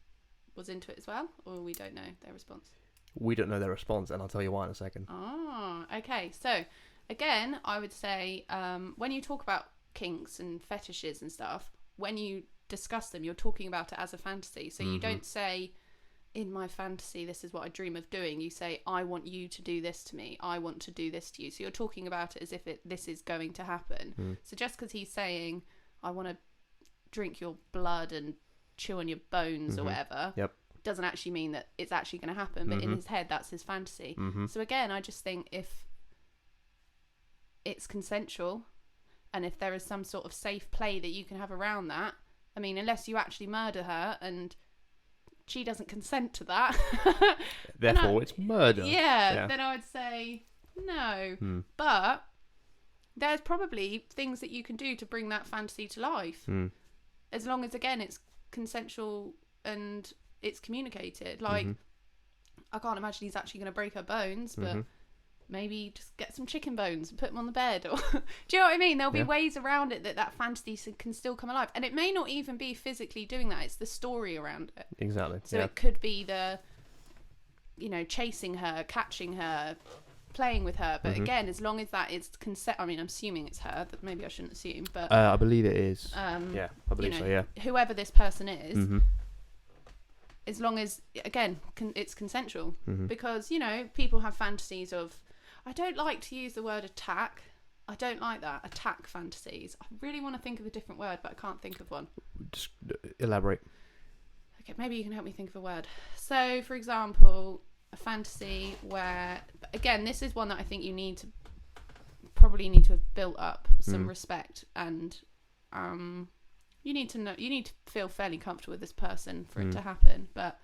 was into it as well, or we don't know their response. We don't know their response, and I'll tell you why in a second. Oh, okay. So, again, I would say when you talk about kinks and fetishes and stuff, when you discuss them, you're talking about it as a fantasy. So you don't say, in my fantasy, this is what I dream of doing. You say, I want you to do this to me. I want to do this to you. So you're talking about it as if this is going to happen. So just because he's saying, I want to drink your blood and chew on your bones or whatever, doesn't actually mean that it's actually going to happen. But in his head, that's his fantasy. So again, I just think if it's consensual and if there is some sort of safe play that you can have around that, I mean, unless you actually murder her and she doesn't consent to that. Therefore, it's murder. Yeah, then I would say no. But there's probably things that you can do to bring that fantasy to life. As long as, again, it's consensual and it's communicated. Like, I can't imagine he's actually going to break her bones, but maybe just get some chicken bones and put them on the bed. Or do you know what I mean? There'll be ways around it that fantasy can still come alive. And it may not even be physically doing that. It's the story around it. Exactly. So it could be the, chasing her, catching her, playing with her. But again, as long as that is consent, I mean, I'm assuming it's her. That maybe I shouldn't assume, but I believe it is. Yeah, I believe so. Yeah. Whoever this person is, as long as again it's consensual, because people have fantasies of. I don't like to use the word attack. I don't like that. Attack fantasies. I really want to think of a different word, but I can't think of one. Just elaborate. Okay, maybe you can help me think of a word. So, for example, a fantasy where, again, this is one that I think you probably need to have built up some respect, and you need to feel fairly comfortable with this person for it to happen. But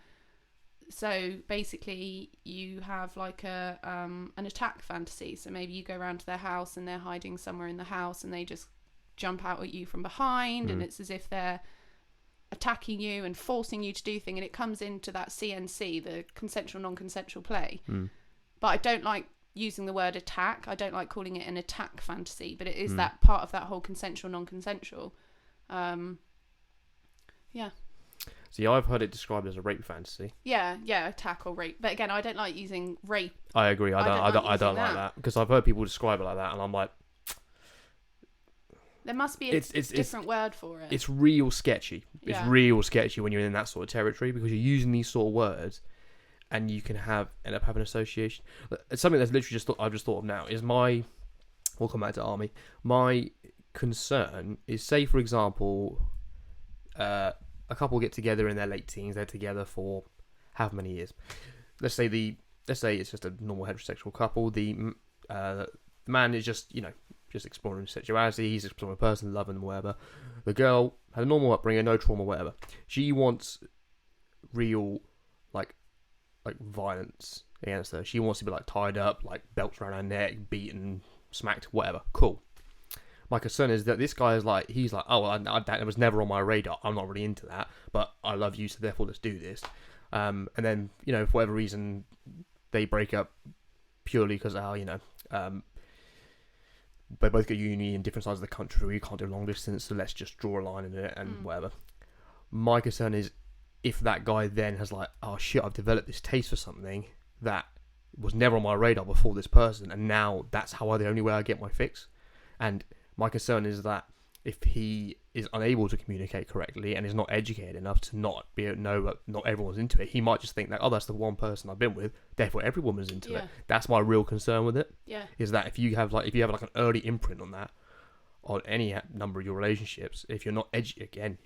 so basically, you have like an attack fantasy. So maybe you go around to their house and they're hiding somewhere in the house, and they just jump out at you from behind, and it's as if they're attacking you and forcing you to do things, and it comes into that CNC, the consensual non-consensual play. But I don't like using the word attack. I don't like calling it an attack fantasy, but it is that part of that whole consensual non-consensual. See, I've heard it described as a rape fantasy. Yeah, attack or rape. But again, I don't like using rape. I agree. I don't like that because I've heard people describe it like that, and I'm like, there must be a different word for it. It's real sketchy. It's real sketchy when you're in that sort of territory, because you're using these sort of words, and you can end up having association. Something that's literally I've just thought of now is we'll come back to Army. My concern is, say for example, a couple get together in their late teens. They're together for however many years. Let's say it's just a normal heterosexual couple. The man is just exploring sexuality. He's exploring a person, loving them, whatever. The girl had a normal upbringing, no trauma, whatever. She wants real like violence against her. She wants to be like tied up, like belts around her neck, beaten, smacked, whatever. Cool. My concern is that this guy is like, he's like, oh, that was never on my radar. I'm not really into that, but I love you, so therefore let's do this. And then, for whatever reason, they break up purely because they both go uni in different sides of the country, we can't do long distance, so let's just draw a line in it and whatever. My concern is if that guy then has like, oh shit, I've developed this taste for something that was never on my radar before this person, and now that's the only way I get my fix. And my concern is that if he is unable to communicate correctly and is not educated enough to know that not everyone's into it, he might just think that, oh, that's the one person I've been with, therefore every woman's into it. That's my real concern with it. Yeah. Is that if you have like an early imprint on that, on any number of your relationships, if you're not educated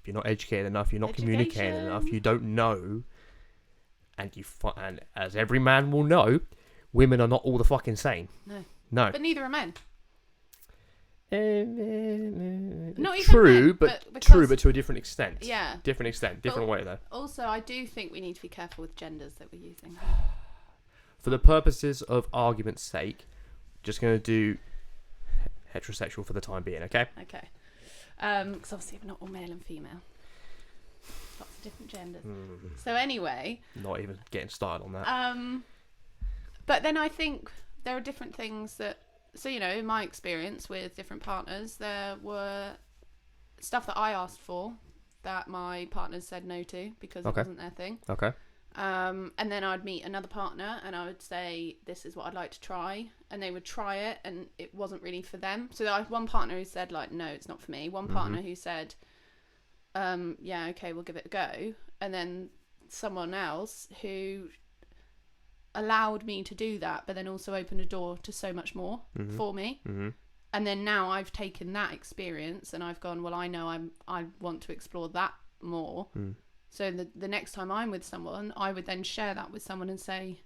enough, you're not communicating enough, you don't know, and and as every man will know, women are not all the fucking same. No. But neither are men. Not true, men, but to a different extent. Yeah. Different way though. Also, I do think we need to be careful with genders that we're using. For the purposes of argument's sake, just going to do heterosexual for the time being, okay? Okay. Because obviously we're not all male and female. Lots of different genders. So anyway. Not even getting started on that. But then I think there are different things that... So, you know, in my experience with different partners, there were stuff that I asked for that my partners said no to because it wasn't their thing. Okay. And then I'd meet another partner and I would say, this is what I'd like to try. And they would try it and it wasn't really for them. So I had one partner who said, like, no, it's not for me. One partner who said, yeah, okay, we'll give it a go. And then someone else who allowed me to do that, but then also opened a door to so much more for me. And then now I've taken that experience and I've gone, well, I know I want to explore that more. So the next time I'm with someone, I would then share that with someone and say,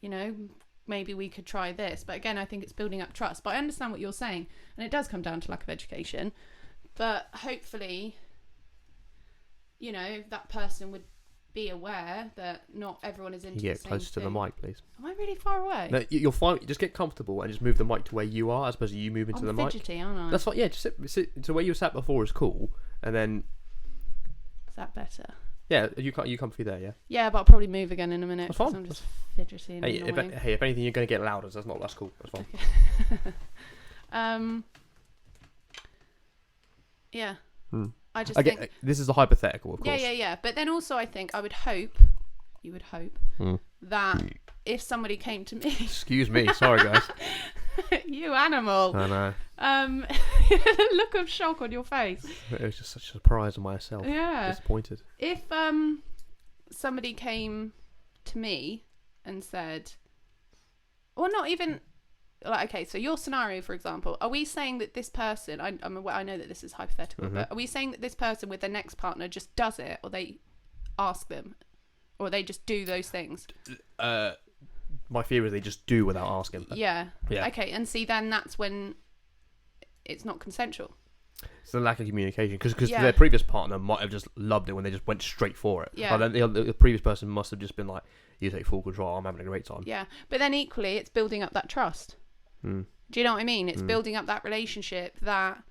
you know, maybe we could try this. But again, I think it's building up trust. But I understand what you're saying, and it does come down to lack of education. But hopefully, you know, that person would be aware that not everyone is into the same thing. Get closer to the mic, please. Am I really far away? No, you're fine. Just get comfortable and just move the mic to where you are, as opposed to you moving to the mic. I'm fidgety, aren't I? That's fine. Yeah, just sit to where you sat before is cool, and then. Is that better? Yeah, you comfy there, yeah. Yeah, but I'll probably move again in a minute. That's fine. I'm just fidgety and annoying. If anything, you're going to get louder. So that's cool. That's fine. Okay. Yeah. I just think this is a hypothetical, of course. Yeah. But then also, I think you would hope that if somebody came to me. Excuse me, sorry guys. You animal. I know. Look of shock on your face. It was just such a surprise on myself. Yeah. Disappointed. If somebody came to me and said, or not even. Like, okay, so your scenario, for example, are we saying that this person, I know that this is hypothetical, but are we saying that this person with their next partner just does it, or they ask them, or they just do those things? My fear is they just do without asking. Yeah. Okay, and see, then that's when it's not consensual. It's the lack of communication, because their previous partner might have just loved it when they just went straight for it. Yeah. Like the previous person must have just been like, you take full control, I'm having a great time. Yeah, but then equally, it's building up that trust. Do you know what I mean? It's building up that relationship, that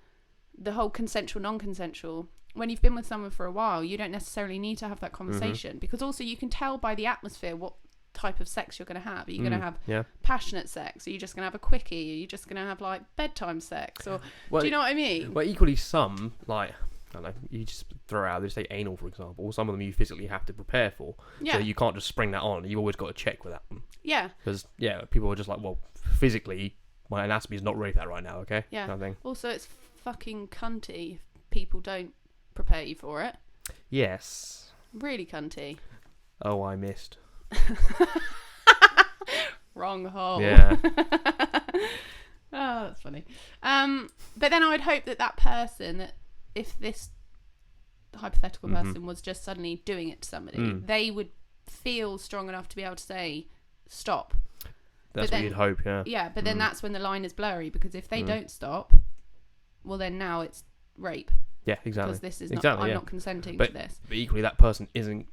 the whole consensual, non-consensual. When you've been with someone for a while, you don't necessarily need to have that conversation, because also you can tell by the atmosphere what type of sex you're going to have. Are you going to have passionate sex? Are you just going to have a quickie? Are you just going to have like bedtime sex? Or do you know what I mean? Well, equally some, like, I don't know, you just throw out, they say anal, for example. Some of them you physically have to prepare for. Yeah. So you can't just spring that on. You've always got to check with that one. Yeah. Because, people are just like, well, physically, my anatomy is not ready for that right now, okay? Yeah. Kind of thing. Also, it's fucking cunty if people don't prepare you for it. Yes. Really cunty. Oh, I missed. Wrong hole. Yeah. Oh, that's funny. But then I would hope that person, that if this hypothetical person was just suddenly doing it to somebody, they would feel strong enough to be able to say, stop. That's what you'd hope, yeah. Yeah, but then that's when the line is blurry, because if they don't stop, well, then now it's rape. Yeah, exactly. Because this is not, I'm not consenting to this. But equally, that person isn't.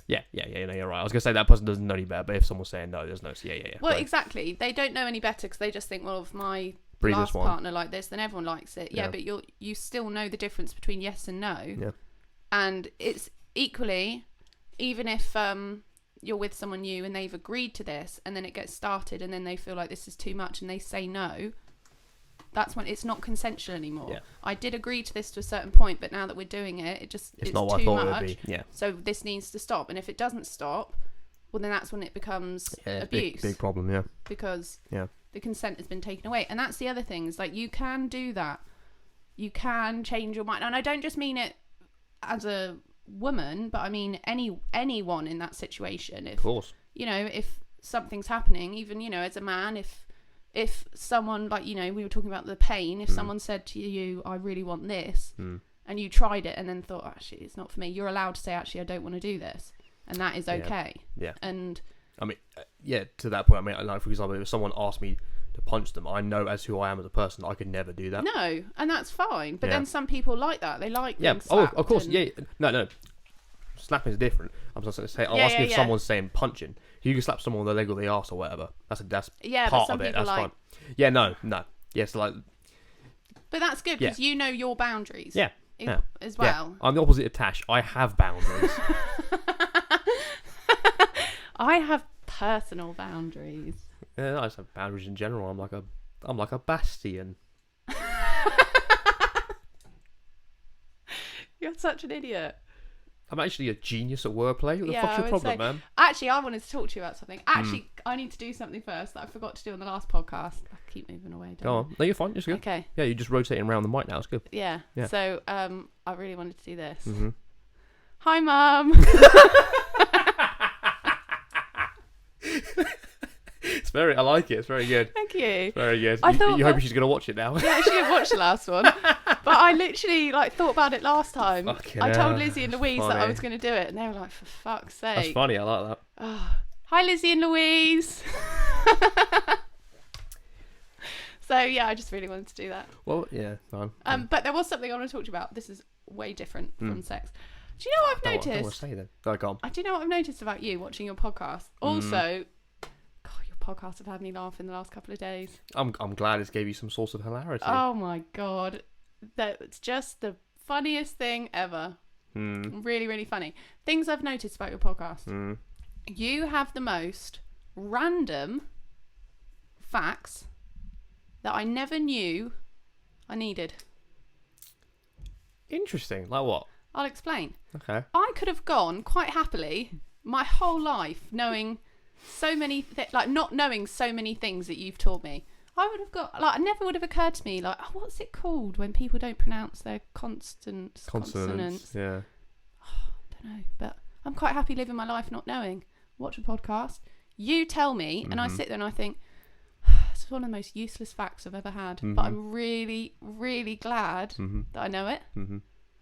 Yeah, you're right. I was going to say that person doesn't know any better, but if someone's saying no, there's no. Yeah. Well, exactly. They don't know any better because they just think, well, if my last partner like this, then everyone likes it. Yeah, but you still know the difference between yes and no. Yeah. And it's equally, even if you're with someone new and they've agreed to this, and then it gets started, and then they feel like this is too much, and they say no. That's when it's not consensual anymore. Yeah. I did agree to this to a certain point, but now that we're doing it, it's not what I too thought much. it would be. Yeah. So this needs to stop. And if it doesn't stop, well, then that's when it becomes abuse. Big problem. Yeah. Because Yeah. the consent has been taken away. And that's the other thing, is like, you can do that. You can change your mind. And I don't just mean it as a woman, but I mean anyone in that situation. If, of course. You know, if something's happening, even, you know, as a man, if someone, like, you know, we were talking about the pain, if someone said to you, I really want this, and you tried it and then thought, actually, it's not for me, you're allowed to say, actually, I don't want to do this. And that is okay. Yeah. And I mean, to that point, I mean, like, for example, if someone asked me to punch them, I know as who I am as a person, I could never do that. no, and that's fine. But then some people like that. They like being Oh, slapped of course. and... Yeah. No. Slapping is different. I'm just going to say, I'm asking if someone's saying punching. You can slap someone on the leg or the arse or whatever. That's part of it. That's fine. Yeah, no. Yes, like. But that's good, because you know your boundaries. Yeah. As well. Yeah. I'm the opposite of Tash. I have boundaries. I have personal boundaries. Yeah, I just have boundaries in general. I'm like a bastion. You're such an idiot. I'm actually a genius at wordplay. What the fuck's your problem, man? Actually, I wanted to talk to you about something. Actually, I need to do something first that I forgot to do on the last podcast. I keep moving away. Go on. No, you're fine. It's good. Okay. Yeah, you're just rotating around the mic now. It's good. Yeah. So, I really wanted to do this. Mm-hmm. Hi, Mum. I like it. It's very good. Thank you. Very good. I You thought hope she's going to watch it now. Yeah, she didn't watch the last one. But I literally thought about it last time. Fucking I hell. told Lizzie and Louise that I Funny. was going to do it, and they were like, for fuck's sake. That's funny. I like that. Oh. Hi, Lizzie and Louise. So, yeah, I just really wanted to do that. Well, yeah. Fine. But there was something I want to talk to you about. This is way different from sex. Do you know what I've noticed? I don't want to say then. Go on. Do you know what I've noticed about you watching your podcast? Also, God, your podcasts have had me laugh in the last couple of days. I'm glad it gave you some source of hilarity. Oh my God. That's just the funniest thing ever. Really, really funny. Things I've noticed about your podcast. You have the most random facts that I never knew I needed. Interesting. Like what? I'll explain. Okay. I could have gone quite happily my whole life knowing so many not knowing so many things that you've taught me. I would have got it never would have occurred to me what's it called when people don't pronounce their consonants? Yeah. I don't know, but I'm quite happy living my life not knowing. Watch a podcast, you tell me, and I sit there and I think, this is one of the most useless facts I've ever had, but I'm really, really glad that I know it.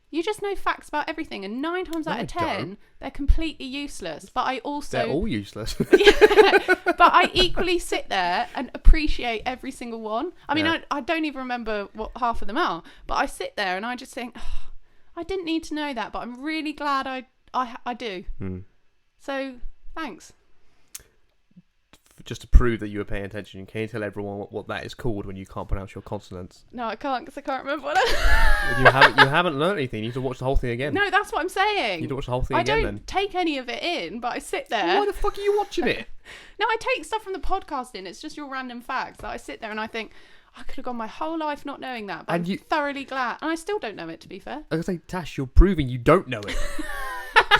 You just know facts about everything, and 9 times out of 10, they're completely useless. But I also... They're all useless. Yeah, but I equally sit there and appreciate every single one. I mean, I don't even remember what half of them are, but I sit there and I just think, I didn't need to know that, but I'm really glad I do. So, thanks. Just to prove that you were paying attention, can you tell everyone what that is called when you can't pronounce your consonants? No, I can't, because I can't remember what I... You haven't learned anything. You need to watch the whole thing again. No, that's what I'm saying. You need to watch the whole thing again then. I don't take any of it in, but I sit there... Well, why the fuck are you watching it? No, I take stuff from the podcast in. It's just your random facts that I sit there and I think, I could have gone my whole life not knowing that, but I'm thoroughly glad. And I still don't know it, to be fair. I was going to say, Tash, you're proving you don't know it.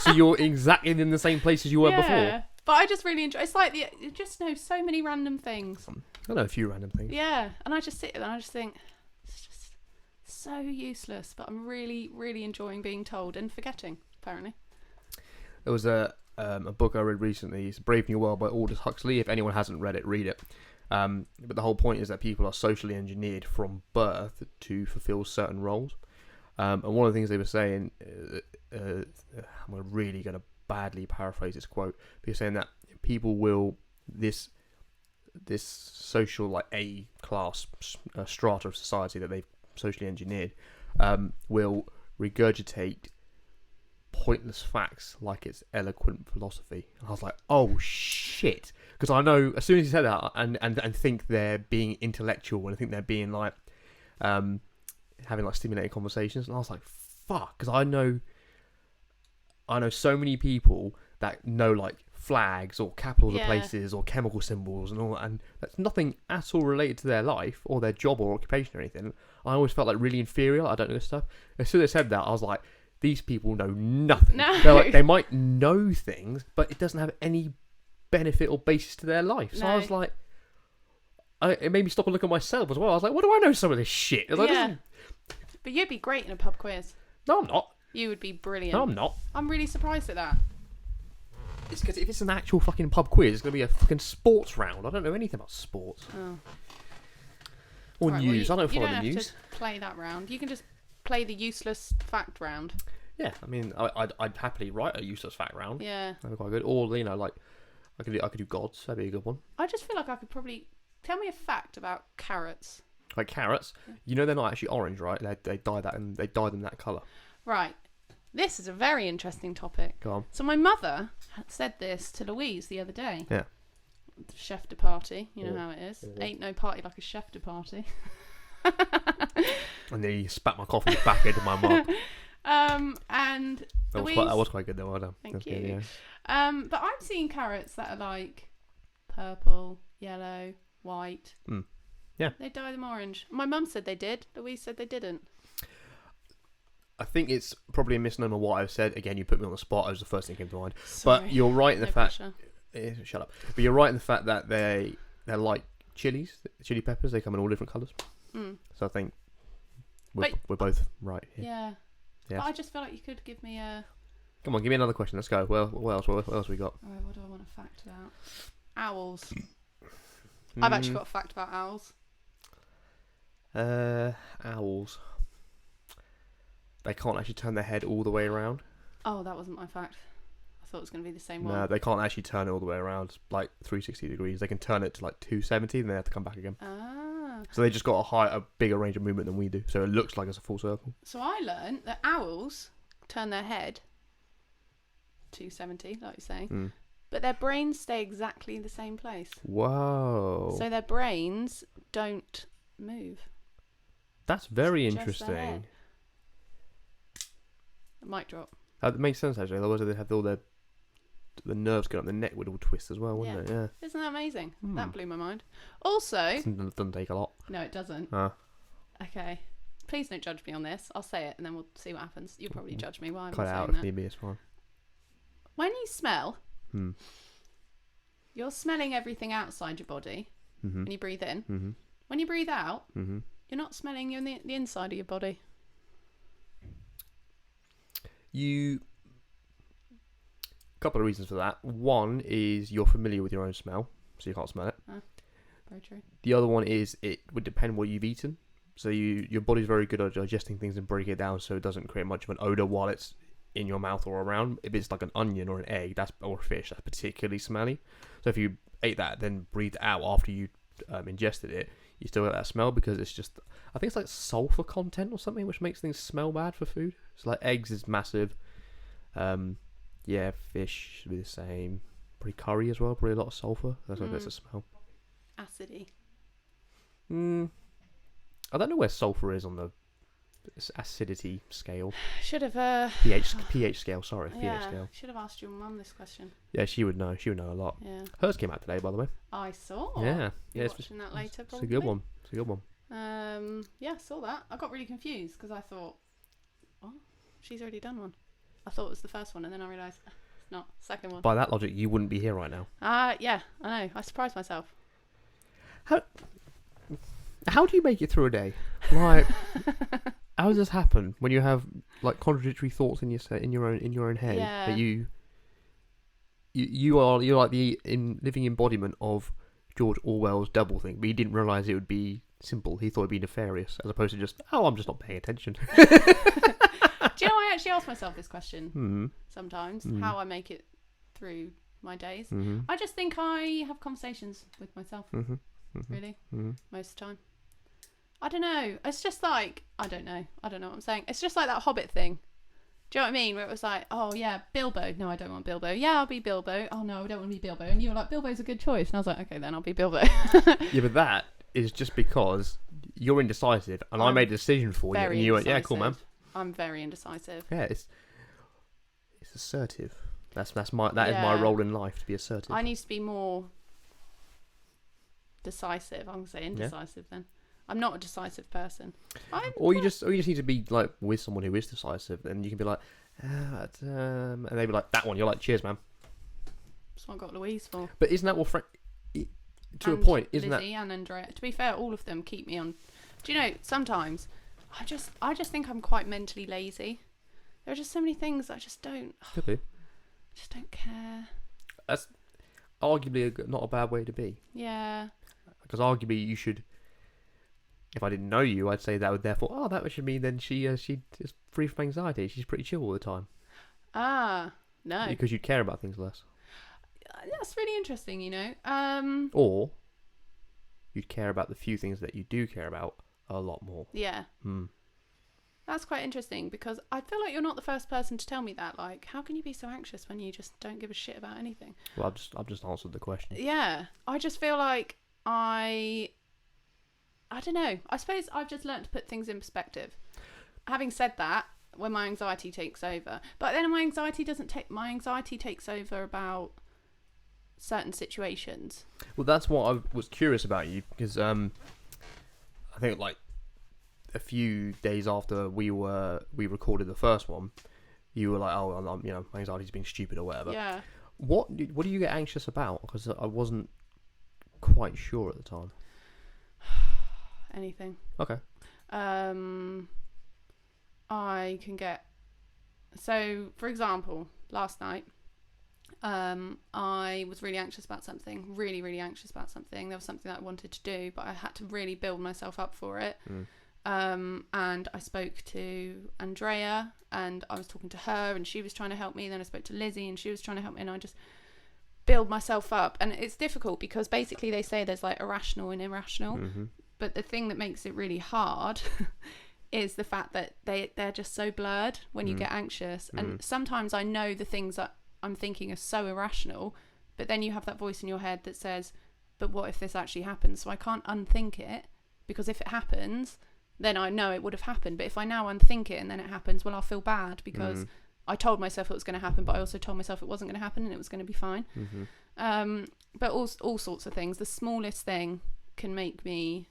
So you're exactly in the same place as you were before. But I just really enjoy. It's like you just know so many random things. I know a few random things. Yeah, and I just sit there and I just think it's just so useless. But I'm really, really enjoying being told and forgetting. Apparently, there was a book I read recently. It's Brave New World by Aldous Huxley. If anyone hasn't read it, read it. But the whole point is that people are socially engineered from birth to fulfill certain roles. And one of the things they were saying, I'm really going to badly paraphrase this quote, but you're saying that people will this social like A class strata of society that they've socially engineered will regurgitate pointless facts like it's eloquent philosophy. And I was like, oh shit, because I know as soon as you said that and think they're being intellectual and I think they're being like having like stimulating conversations, and I was like, fuck, because I know so many people that know like flags or capitals of Yeah. places or chemical symbols and all that, and that's nothing at all related to their life or their job or occupation or anything. I always felt like really inferior. I don't know this stuff. As soon as I said that, I was like, these people know nothing. No. They're like, they might know things, but it doesn't have any benefit or basis to their life. So I No. was like, it made me stop and look at myself as well. I was like, what do I know some of this shit? It's like, Yeah. But you'd be great in a pub quiz. no, I'm not. You would be brilliant. No, I'm not. I'm really surprised at that. It's because if it's an actual fucking pub quiz, it's going to be a fucking sports round. I don't know anything about sports. Oh. Or Right, news. well, I don't follow the You don't news. have to play that round. You can just play the useless fact round. Yeah, I mean, I'd happily write a useless fact round. Yeah. That'd be quite good. Or, you know, like, I could do gods. That'd be a good one. I just feel like I could probably... Tell me a fact about carrots. Like carrots. Yeah. You know they're not actually orange, right? They dye that and they dye them that colour. Right. This is a very interesting topic. Go on. So my mother said this to Louise the other day. Yeah. Chef de party. You know Yeah. how it is. Yeah. Ain't no party like a chef de party. And then you spat my coffee back into my mug. And That Louise... was quite good though. Well done. Thank That's you. good, yeah. But I'm seeing carrots that are like purple, yellow, white. Mm. Yeah. They dye them orange. My mum said they did. Louise said they didn't. I think it's probably a misnomer what I've said. Again, you put me on the spot. It was the first thing that came to mind. Sorry. But you're right in the No fact. pressure. Shut up. But you're right in the fact that they're like chilies, chili peppers. They come in all different colours. Mm. So I think Wait. we're both right here. Yeah. Yes. But I just feel like you could give me a... Come on, give me another question. Let's go. Well, what else? What else we got? Alright, what do I want to fact about? Owls. I've actually got a fact about owls. Owls. They can't actually turn their head all the way around. Oh, that wasn't my fact. I thought it was going to be the same one. No, they can't actually turn it all the way around, like 360 degrees. They can turn it to like 270, and they have to come back again. Ah. So they just got a bigger range of movement than we do. So it looks like it's a full circle. So I learned that owls turn their head 270, like you're saying, Mm. but their brains stay exactly the same place. Whoa. So their brains don't move. That's very It's just their interesting. head. Mic drop. That makes sense actually. Otherwise, they'd have all the nerves going up the neck would all twist as well, wouldn't it? Yeah. Isn't that amazing? Hmm. That blew my mind. Also, Doesn't take a lot. no, it doesn't. Okay. Please don't judge me on this. I'll say it and then we'll see what happens. You'll probably judge me. Why am I Cut it saying out if that? need be. It's fine. When you smell, Hmm. you're smelling everything outside your body Mhm. when you breathe in. Mhm. When you breathe out, Mhm. you're not smelling the inside of your body. Couple of reasons for that. One is you're familiar with your own smell, so you can't smell it. Very true. The other one is it would depend what you've eaten. So your body's very good at digesting things and breaking it down, so it doesn't create much of an odor while it's in your mouth or around. If it's like an onion or an egg, or a fish, that's particularly smelly. So if you ate that, then breathed out after you ingested it, you still get that smell because it's just, I think it's like sulfur content or something, which makes things smell bad for food. So like eggs is massive. Yeah, fish should be the same. Probably curry as well. Probably a lot of sulfur. That's what gets the smell. Acidy. I don't know where sulfur is on the acidity scale. Should have. pH scale. Sorry, pH Yeah. scale. Should have asked your mum this question. Yeah, she would know. She would know a lot. Yeah. Hers came out today, by the way. I saw. Yeah, You're yeah. watching that later, It's probably. a good one. It's a good one. Yeah, I saw that. I got really confused because I thought, oh, she's already done one. I thought it was the first one, and then I realised it's not. Second one. By that logic, you wouldn't be here right now. Yeah, I know. I surprised myself. How do you make it through a day? Like, how does this happen when you have like contradictory thoughts in your own head? Yeah. That you're like the living embodiment of George Orwell's double thing, but he didn't realise it would be simple. He thought it'd be nefarious, as opposed to just, I'm just not paying attention. Do you know, I actually ask myself this question sometimes, Mm. how I make it through my days. Mm-hmm. I just think I have conversations with myself, Mm-hmm. Mm-hmm. really, Mm-hmm. most of the time. I don't know. It's just like, I don't know what I'm saying. It's just like that Hobbit thing. Do you know what I mean? Where it was like, oh yeah, Bilbo. No, I don't want Bilbo. Yeah, I'll be Bilbo. Oh no, I don't want to be Bilbo. And you were like, Bilbo's a good choice. And I was like, okay, then I'll be Bilbo. Yeah, but that is just because you're indecisive, and I I'm made a decision for you, and you went, yeah, cool, man. I'm very indecisive. Yeah, it's assertive. That is my role in life, to be assertive. I need to be more decisive. I'm gonna say indecisive then. I'm not a decisive person. Or you just need to be like with someone who is decisive, and you can be like, and they be like, that one. You're like, cheers, man. That's what I got Louise for. But isn't that what to a point? Isn't Lizzie and Andrea. To be fair, all of them keep me on. Do you know? Sometimes I just think I'm quite mentally lazy. There are just so many things I just don't. Could be. Just don't care. That's arguably not a bad way to be. Yeah. Because arguably you should. If I didn't know you, I'd say that would therefore. That should mean then she is free from anxiety. She's pretty chill all the time. No. Because you care about things less. That's really interesting, you know. Or you'd care about the few things that you do care about a lot more. Yeah. That's quite interesting because I feel like you're not the first person to tell me that. Like, how can you be so anxious when you just don't give a shit about anything? Well, I've just answered the question. Yeah. I just feel like I don't know. I suppose I've just learnt to put things in perspective. Having said that, when my anxiety takes over, but then my anxiety takes over about certain situations. Well, that's what I was curious about you because I think like a few days after we recorded the first one, you were like, "Oh, my anxiety's being stupid or whatever." Yeah. What do you get anxious about? Because I wasn't quite sure at the time. Anything. Okay. I can get. So, for example, last night, I was really anxious about something. Really, really anxious about something. There was something that I wanted to do, but I had to really build myself up for it. And I spoke to Andrea, and I was talking to her, and she was trying to help me. Then I spoke to Lizzie, and she was trying to help me, and I just build myself up. And it's difficult because basically they say there's like irrational and irrational. Mm-hmm. But the thing that makes it really hard is the fact that they're just so blurred when you get anxious. And sometimes I know the things that I'm thinking are so irrational, but then you have that voice in your head that says, but what if this actually happens? So I can't unthink it, because if it happens, then I know it would have happened. But if I now unthink it and then it happens, well, I'll feel bad because I told myself it was going to happen, but I also told myself it wasn't going to happen and it was going to be fine. But all sorts of things. The smallest thing can make me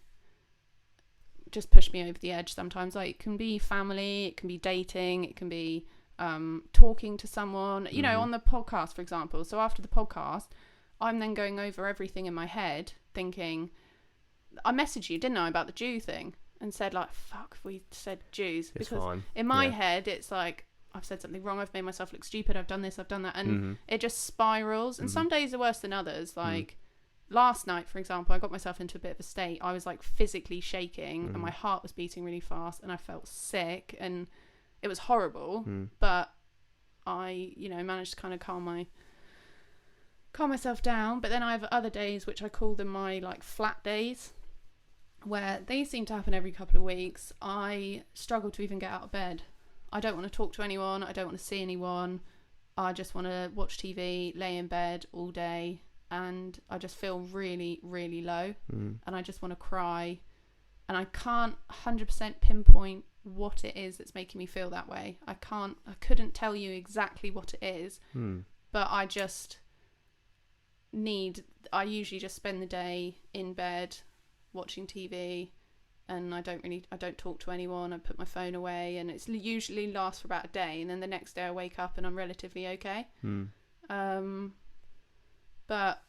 just push me over the edge sometimes. Like, it can be family, it can be dating, it can be talking to someone, you know, on the podcast, for example. So after the podcast, I'm then going over everything in my head thinking, I messaged you, didn't I, about the Jew thing, and said like, fuck, we said Jews. It's because fine. In my head, it's like, I've said something wrong, I've made myself look stupid, I've done this, I've done that, and it just spirals. And some days are worse than others. Like last night, for example, I got myself into a bit of a state. I was like physically shaking and my heart was beating really fast and I felt sick and it was horrible. But I, managed to kind of calm myself down. But then I have other days, which I call them my like flat days, where they seem to happen every couple of weeks. I struggle to even get out of bed. I don't want to talk to anyone. I don't want to see anyone. I just want to watch TV, lay in bed all day, and I just feel really, really low. And I just want to cry. And I can't 100% pinpoint what it is that's making me feel that way. I couldn't tell you exactly what it is, but I usually just spend the day in bed watching TV, and I don't talk to anyone. I put my phone away, and it's usually lasts for about a day, and then the next day I wake up and I'm relatively okay. But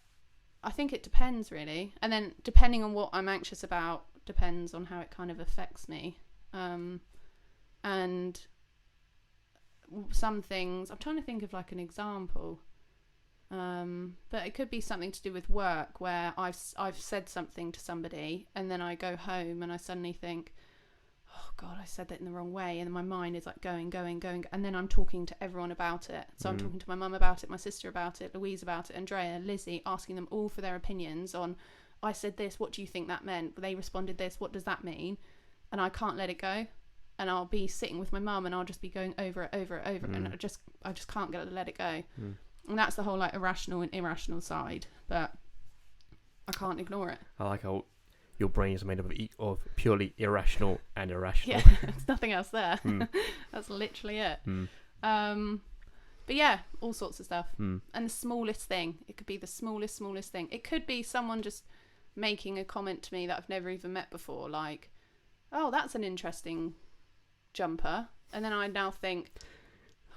I think it depends really, and then depending on what I'm anxious about depends on how it kind of affects me. And some things, I'm trying to think of like an example, but it could be something to do with work, where I've said something to somebody and then I go home and I suddenly think, oh God, I said that in the wrong way, and my mind is like going, and then I'm talking to everyone about it. So I'm talking to my mum about it, my sister about it, Louise about it, Andrea, Lizzie, asking them all for their opinions on, I said this, what do you think that meant? They responded this, what does that mean? And I can't let it go. And I'll be sitting with my mum and I'll just be going over it, and I just can't let it go. And that's the whole like irrational and irrational side, but I can't ignore it. I like how your brain is made up of purely irrational and irrational. Yeah, there's nothing else there. That's literally it. But yeah, all sorts of stuff. And the smallest thing. It could be the smallest thing. It could be someone just making a comment to me that I've never even met before, like, oh, that's an interesting jumper. And then I now think,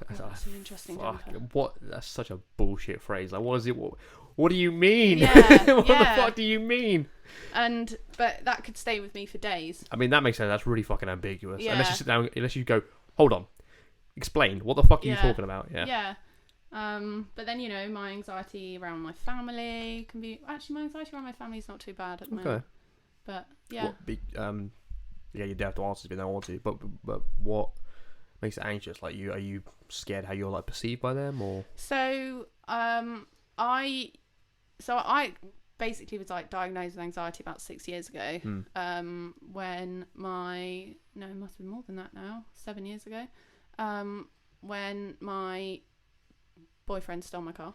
oh, God, that's an interesting jumper. What? That's such a bullshit phrase. Like, what is it? What do you mean? Yeah, What the fuck do you mean? But that could stay with me for days. I mean, that makes sense. That's really fucking ambiguous. Yeah. Unless you sit down, unless you go, hold on, explain. What the fuck are you talking about? Yeah. Yeah. But then, you know, my anxiety around my family can be... Actually, my anxiety around my family is not too bad at the moment. But, yeah. Yeah, you do have to answer if you don't want to. But what makes it anxious? Like, are you scared how you're, like, perceived by them, or...? So, I basically was, like, diagnosed with anxiety about 6 years ago. When my... No, it must have been more than that now. 7 years ago. When my boyfriend stole my car.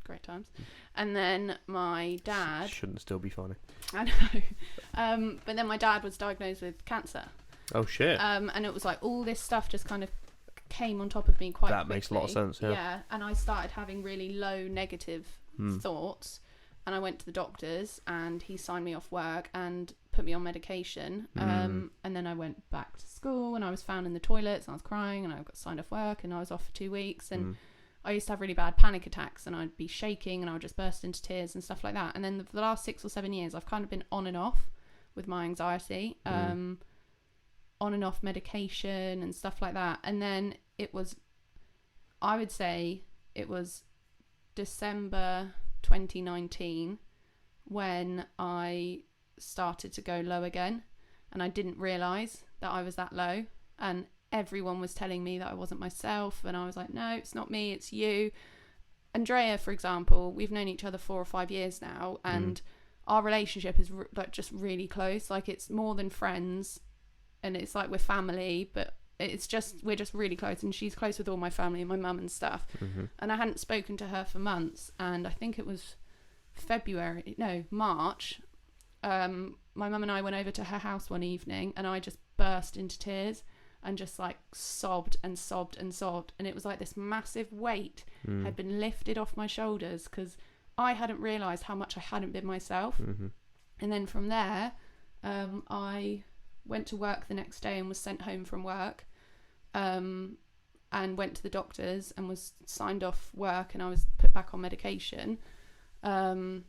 Great times. And then my dad... Shouldn't still be funny. I know. But then my dad was diagnosed with cancer. Oh, shit. And it was like all this stuff just kind of came on top of me quite quickly. That makes a lot of sense, yeah. Yeah, and I started having really low negative thoughts. And I went to the doctors and he signed me off work and put me on medication. And then I went back to school and I was found in the toilets and I was crying and I got signed off work and I was off for 2 weeks. And I used to have really bad panic attacks and I'd be shaking and I would just burst into tears and stuff like that. And then for the last 6 or 7 years, I've kind of been on and off with my anxiety, on and off medication and stuff like that. And then I would say it was December 2019 when I started to go low again, and I didn't realise that I was that low, and everyone was telling me that I wasn't myself, and I was like, no, it's not me, it's you. Andrea, for example, we've known each other 4 or 5 years now, and our relationship is like just really close. Like, it's more than friends, and it's like we're family, but we're just really close, and she's close with all my family and my mum and stuff. And I hadn't spoken to her for months, and I think it was March. My mum and I went over to her house one evening, and I just burst into tears and just like sobbed and sobbed and sobbed, and it was like this massive weight had been lifted off my shoulders because I hadn't realised how much I hadn't been myself. And then from there, I went to work the next day and was sent home from work, and went to the doctors and was signed off work, and I was put back on medication. And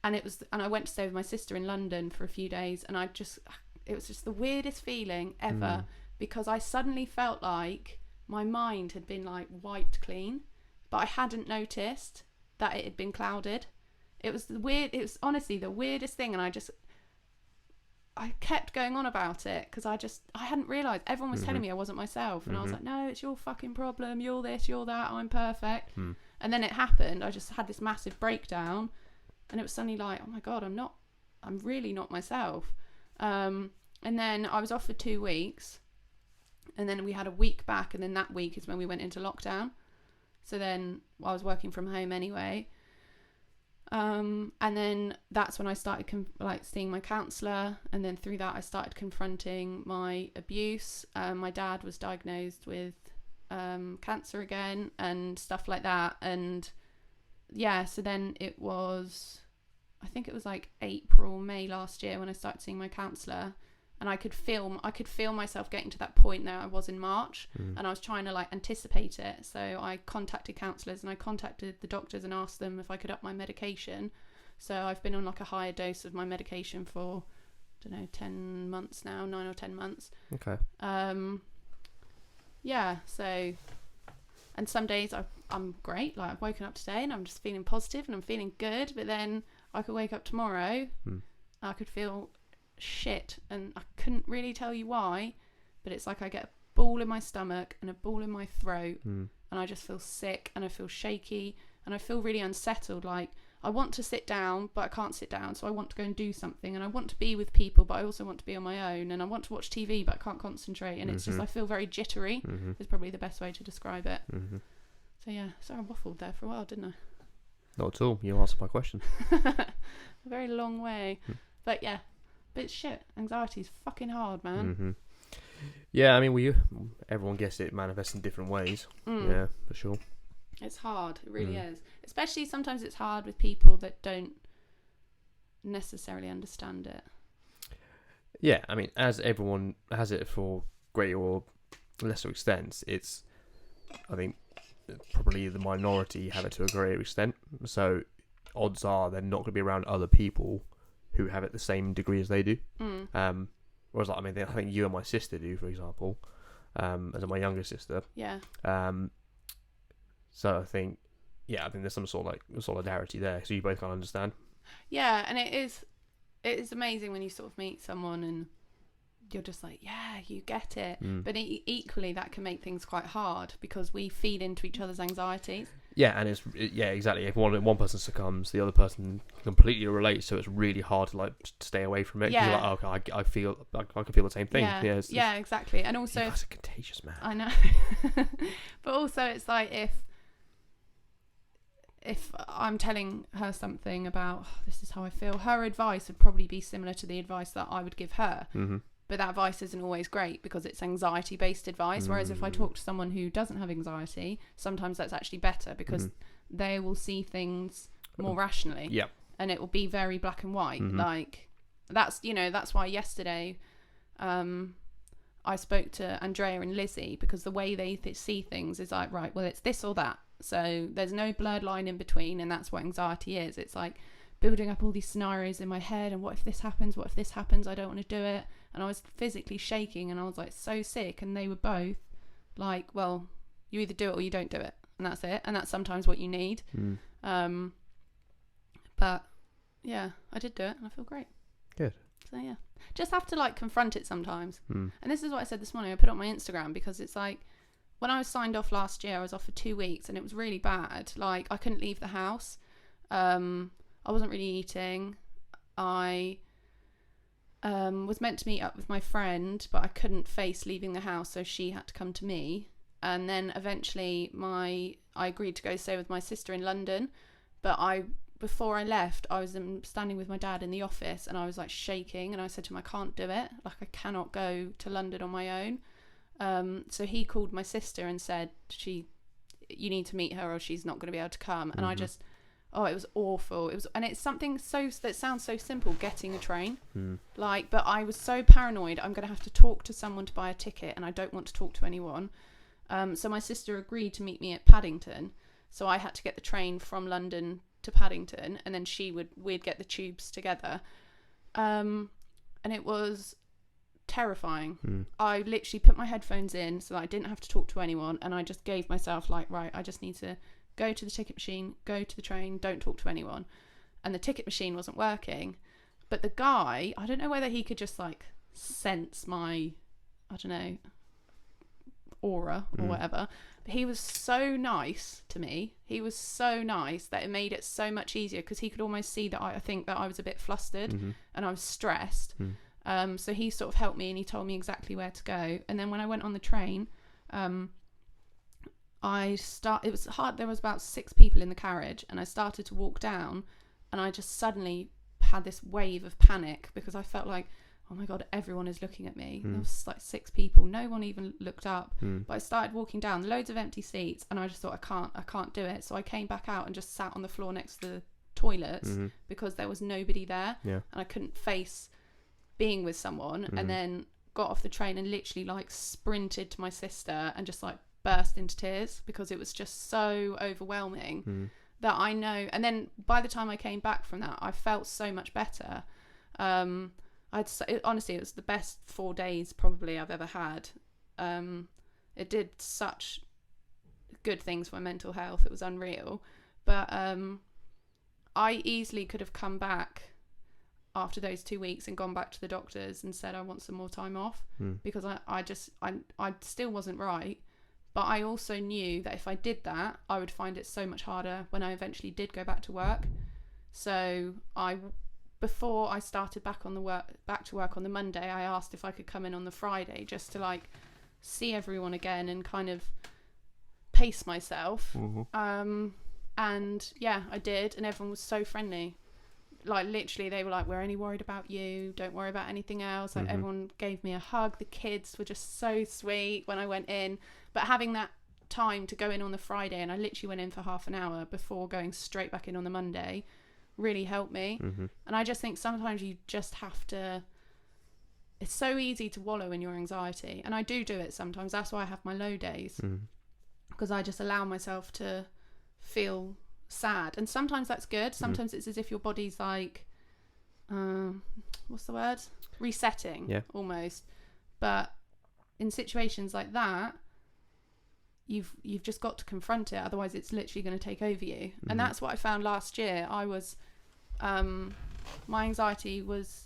I went to stay with my sister in London for a few days, and it was just the weirdest feeling ever, because I suddenly felt like my mind had been like wiped clean, but I hadn't noticed that it had been clouded. It was honestly the weirdest thing, and I kept going on about it because I hadn't realised. Everyone was telling me I wasn't myself, and I was like, no, it's your fucking problem, you're this, you're that, I'm perfect. And then it happened. I just had this massive breakdown, and it was suddenly like, oh my God, I'm really not myself. And then I was off for 2 weeks, and then we had a week back, and then that week is when we went into lockdown. So then I was working from home anyway. And then that's when I started seeing my counsellor, and then through that I started confronting my abuse. My dad was diagnosed with cancer again and stuff like that, and yeah, so then I think it was like April, May last year when I started seeing my counsellor, and I could feel myself getting to that point now. I was in March, and I was trying to like anticipate it. So I contacted counsellors and I contacted the doctors and asked them if I could up my medication. So I've been on like a higher dose of my medication for, I don't know, 10 months now, 9 or 10 months. Okay. Yeah, so, and some days I'm great, like I've woken up today and I'm just feeling positive and I'm feeling good, but then I could wake up tomorrow, I could feel shit, and I couldn't really tell you why, but it's like I get a ball in my stomach and a ball in my throat, and I just feel sick and I feel shaky and I feel really unsettled. Like, I want to sit down, but I can't sit down, so I want to go and do something, and I want to be with people, but I also want to be on my own, and I want to watch TV, but I can't concentrate, and it's just, I feel very jittery, is probably the best way to describe it. So yeah, so I waffled there for a while, didn't I? Not at all. You answered my question. A very long way. But yeah, but shit, anxiety's fucking hard, man. Yeah, I mean, everyone gets it manifests in different ways. Yeah, for sure. It's hard. It really is. Especially sometimes it's hard with people that don't necessarily understand it. Yeah, I mean, as everyone has it for greater or lesser extents, it's, I think, probably the minority have it to a greater extent. So odds are they're not going to be around other people who have it the same degree as they do. Whereas, like, I mean, I think you and my sister do, for example, as my younger sister. Yeah. So I think there's some sort of like solidarity there. So you both can't understand. Yeah, and it is amazing when you sort of meet someone and you're just like, yeah, you get it. But equally, that can make things quite hard because we feed into each other's anxieties. Yeah, and exactly. If one person succumbs, the other person completely relates, so it's really hard to like stay away from it. Yeah. You're like, oh, okay, I can feel the same thing. Yeah, yeah, exactly. And also, that's a contagious, man. I know. But also, it's like if I'm telling her something about this is how I feel, her advice would probably be similar to the advice that I would give her. But that advice isn't always great because it's anxiety-based advice. Whereas if I talk to someone who doesn't have anxiety, sometimes that's actually better because they will see things more rationally. Yeah. And it will be very black and white. Like that's why yesterday I spoke to Andrea and Lizzie because the way they see things is like, right, well, it's this or that. So there's no blurred line in between, and that's what anxiety is. It's like building up all these scenarios in my head, and what if this happens? What if this happens? I don't want to do it. And I was physically shaking, and I was like so sick, and they were both like, well, you either do it or you don't do it, and that's it. And that's sometimes what you need. But yeah, I did do it, and I feel great. Good. So yeah, just have to like confront it sometimes. And this is what I said this morning. I put it on my Instagram because it's like, when I was signed off last year, I was off for 2 weeks and it was really bad. Like, I couldn't leave the house. I wasn't really eating. I was meant to meet up with my friend, but I couldn't face leaving the house, so she had to come to me. And then eventually I agreed to go stay with my sister in London. But before I left, I was standing with my dad in the office and I was like shaking. And I said to him, I can't do it. Like, I cannot go to London on my own. So he called my sister and said, you need to meet her or she's not going to be able to come. And I just, it was awful. And it's something that sounds so simple, getting a train. But I was so paranoid. I'm going to have to talk to someone to buy a ticket and I don't want to talk to anyone. So my sister agreed to meet me at Paddington. So I had to get the train from London to Paddington and then we'd get the tubes together. And it was terrifying. I literally put my headphones in so that I didn't have to talk to anyone, and I just gave myself like, right, I just need to go to the ticket machine, go to the train, don't talk to anyone. And the ticket machine wasn't working, but the guy, I don't know whether he could just like sense my, I don't know, aura or whatever, but he was so nice to me. He was so nice that it made it so much easier because he could almost see that I think that I was a bit flustered and I was stressed. So he sort of helped me and he told me exactly where to go. And then when I went on the train, it was hard. There was about 6 people in the carriage and I started to walk down and I just suddenly had this wave of panic because I felt like, oh my God, everyone is looking at me. There was like 6 people. No one even looked up. But I started walking down, loads of empty seats, and I just thought, I can't do it. So I came back out and just sat on the floor next to the toilets because there was nobody there. And I couldn't face being with someone. And then got off the train and literally like sprinted to my sister and just like burst into tears because it was just so overwhelming that I know. And then by the time I came back from that, I felt so much better. Honestly, it was the best 4 days probably I've ever had. It did such good things for my mental health. It was unreal. But I easily could have come back after those 2 weeks and gone back to the doctors and said I want some more time off because I still wasn't right. But I also knew that if I did that, I would find it so much harder when I eventually did go back to work. So before I started back to work on the Monday, I asked if I could come in on the Friday just to like see everyone again and kind of pace myself. And yeah, I did, and everyone was so friendly. like literally they were like, we're only worried about you, don't worry about anything else. Like everyone gave me a hug. The kids were just so sweet when I went in. But having that time to go in on the Friday, and I literally went in for half an hour before going straight back in on the Monday, really helped me. And I just think sometimes you just have to, it's so easy to wallow in your anxiety, and I do it sometimes. That's why I have my low days, because I just allow myself to feel sad. And sometimes that's good. Sometimes it's as if your body's like what's the word, resetting, almost. But in situations like that, you've just got to confront it, otherwise it's literally going to take over you. And that's what I found last year. I was my anxiety was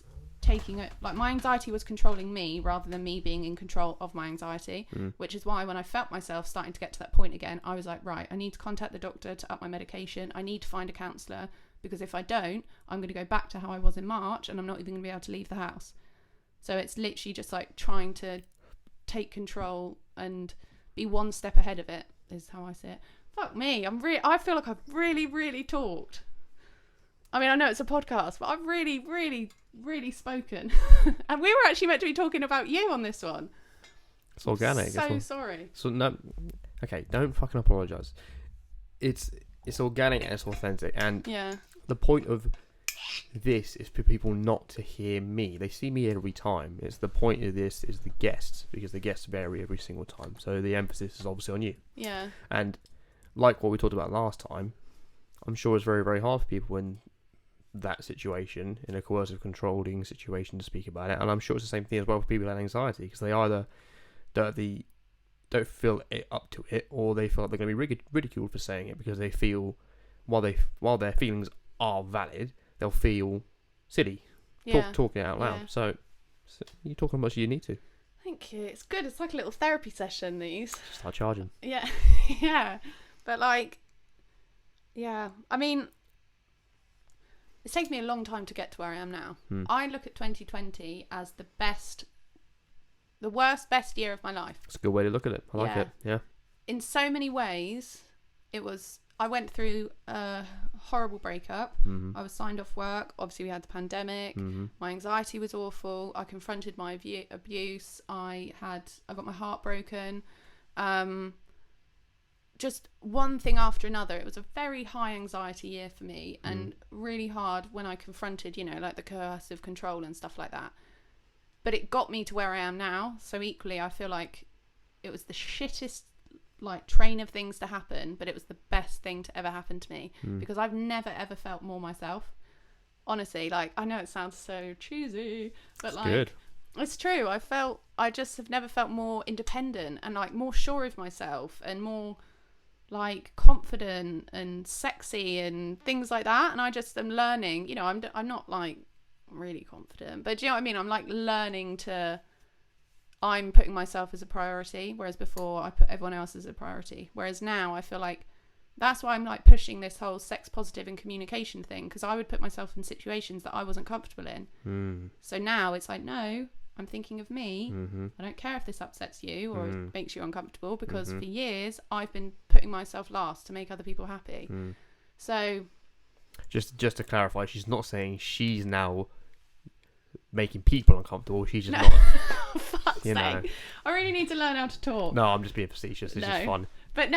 my anxiety was controlling me rather than me being in control of my anxiety, which is why when I felt myself starting to get to that point again, I was like, right, I need to contact the doctor to up my medication. I need to find a counsellor, because if I don't, I'm going to go back to how I was in March, and I'm not even going to be able to leave the house. So it's literally just like trying to take control and be one step ahead of it, is how I see it. Fuck me, I feel like I've really talked. I mean, I know it's a podcast, but I've really spoken. And we were actually meant to be talking about you on this one. It's organic. I'm so sorry. So no, okay, don't fucking apologise. It's organic and it's authentic, and the point of this is for people not to hear me. They see me every time. It's the point of this is the guests, because the guests vary every single time. So the emphasis is obviously on you. Yeah. And like what we talked about last time, I'm sure it's very, very hard for people in that situation, in a coercive controlling situation, to speak about it. And I'm sure it's the same thing as well for people with anxiety, because they either don't feel it up to it, or they feel like they're going to be ridiculed for saying it, because they feel while their feelings are valid, they'll feel silly talking it out loud. Yeah. So you're talking as much as you need to. Thank you. It's good. It's like a little therapy session, these. Just start charging. Yeah. Yeah. But like, yeah. I mean, it's taken me a long time to get to where I am now. I look at 2020 as the best year of my life. It's a good way to look at it. I like it. Yeah. In so many ways, I went through a horrible breakup. I was signed off work. Obviously, we had the pandemic. My anxiety was awful. I confronted my abuse. I got my heart broken. Just one thing after another. It was a very high anxiety year for me, and really hard when I confronted, like the coercive control and stuff like that. But it got me to where I am now. So equally, I feel like it was the shittest train of things to happen, but it was the best thing to ever happen to me, because I've never ever felt more myself. Honestly, I know it sounds so cheesy, but good. It's true. I just have never felt more independent and more sure of myself and more confident and sexy and things like that. And I just am learning, I'm not really confident, but do you know what I mean? I'm learning I'm putting myself as a priority, whereas before I put everyone else as a priority. Whereas now I feel like that's why I'm pushing this whole sex positive and communication thing, because I would put myself in situations that I wasn't comfortable in. So now it's no, I'm thinking of me. I don't care if this upsets you or it makes you uncomfortable, because for years I've been putting myself last to make other people happy. So just to clarify, she's not saying she's now making people uncomfortable. She's just not. Fuck's sake. I really need to learn how to talk. No, I'm just being facetious. It's just fun. But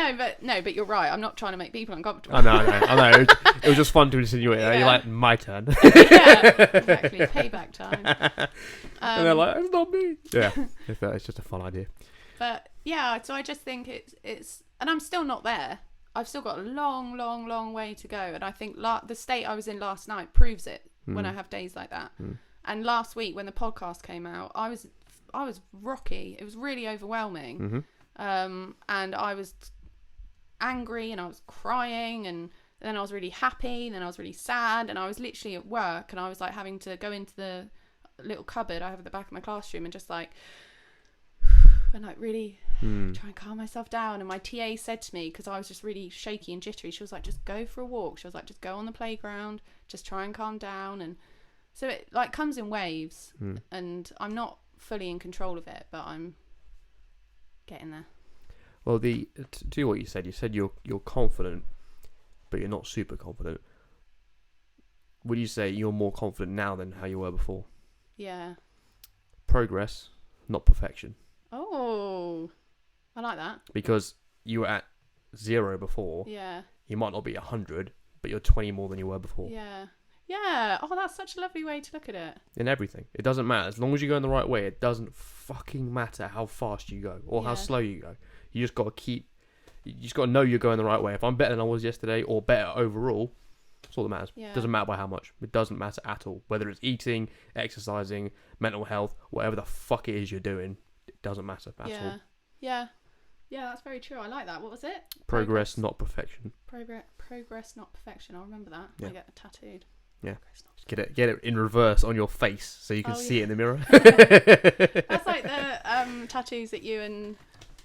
you're right. I'm not trying to make people uncomfortable. I know. It was just fun to insinuate that. You're my turn. Yeah, exactly. Payback time. And they're like, it's not me. Yeah, it's just a fun idea. But yeah, so I just think it's, and I'm still not there. I've still got a long way to go. And I think the state I was in last night proves it when I have days like that. And last week when the podcast came out, I was rocky. It was really overwhelming. And I was angry and I was crying, and then I was really happy, and then I was really sad, and I was literally at work and I was having to go into the little cupboard I have at the back of my classroom and just and really try and calm myself down. And my TA said to me, because I was just really shaky and jittery, she was like, just go for a walk. She was like, just go on the playground, just try and calm down. And so it comes in waves, and I'm not fully in control of it, but I'm getting there. Well, to what you said you're confident, but you're not super confident. would you say you're more confident now than how you were before? Yeah. Progress, not perfection. Oh, I like that. Because you were at 0 before. Yeah. You might not be 100, but you're 20 more than you were before. Yeah. Yeah. Oh, that's such a lovely way to look at it. In everything. It doesn't matter. As long as you go in the right way, it doesn't fucking matter how fast you go or how slow you go. You just got to know you're going the right way. If I'm better than I was yesterday or better overall, that's all that matters. Yeah. It doesn't matter by how much. It doesn't matter at all. Whether it's eating, exercising, mental health, whatever the fuck it is you're doing, it doesn't matter at all. Yeah. Yeah, that's very true. I like that. What was it? Progress, not perfection. Progress, not perfection. I'll remember that. Yeah. I get it tattooed. Yeah. Progress, Get it in reverse on your face so you can see it in the mirror. That's like the tattoos that you and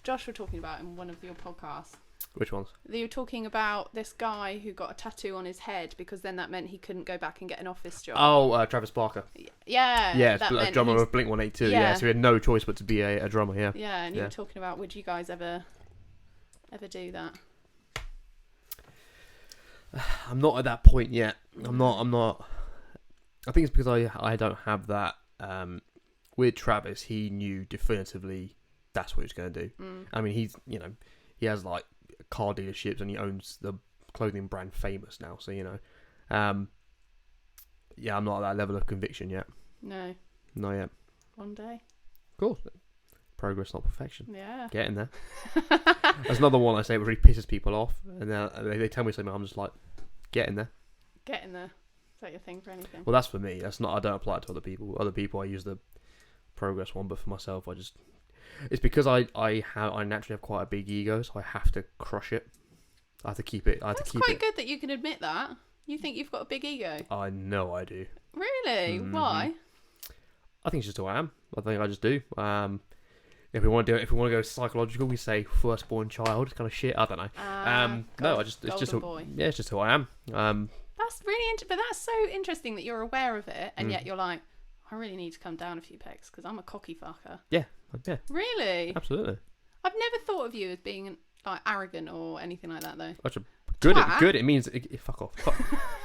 Josh were talking about in one of your podcasts. Which ones? You were talking about this guy who got a tattoo on his head because then that meant he couldn't go back and get an office job. Oh, Travis Barker. Yeah. Yeah, a drummer of Blink-182. Yeah, so he had no choice but to be a drummer, yeah. Yeah, and you were talking about, would you guys ever do that? I'm not at that point yet. I'm not. I think it's because I don't have that. With Travis, he knew definitively that's what he was going to do. I mean, he has like car dealerships and he owns the clothing brand Famous now. So I'm not at that level of conviction yet. No. Not yet. One day. Cool. Progress, not perfection. Yeah. Getting there. There's another one I say which really pisses people off, and they tell me something. I'm just like, getting there. Getting there. Is that your thing for anything? Well, that's for me. That's not. I don't apply it to other people. Other people, I use the progress one, but for myself, it's because I naturally have quite a big ego, so I have to crush it. I have to keep it. That's quite good that you can admit that. You think you've got a big ego? I know I do. Really? Mm-hmm. Why? I think it's just who I am. I think I just do. If we want to go psychological, we say firstborn child kind of shit. I don't know. No, it's just boy. Yeah, it's just who I am. That's really but that's so interesting that you're aware of it, and yet you're like, I really need to come down a few pegs because I'm a cocky fucker. Yeah. Really? Absolutely. I've never thought of you as being like arrogant or anything like that though. That's good. It means fuck off.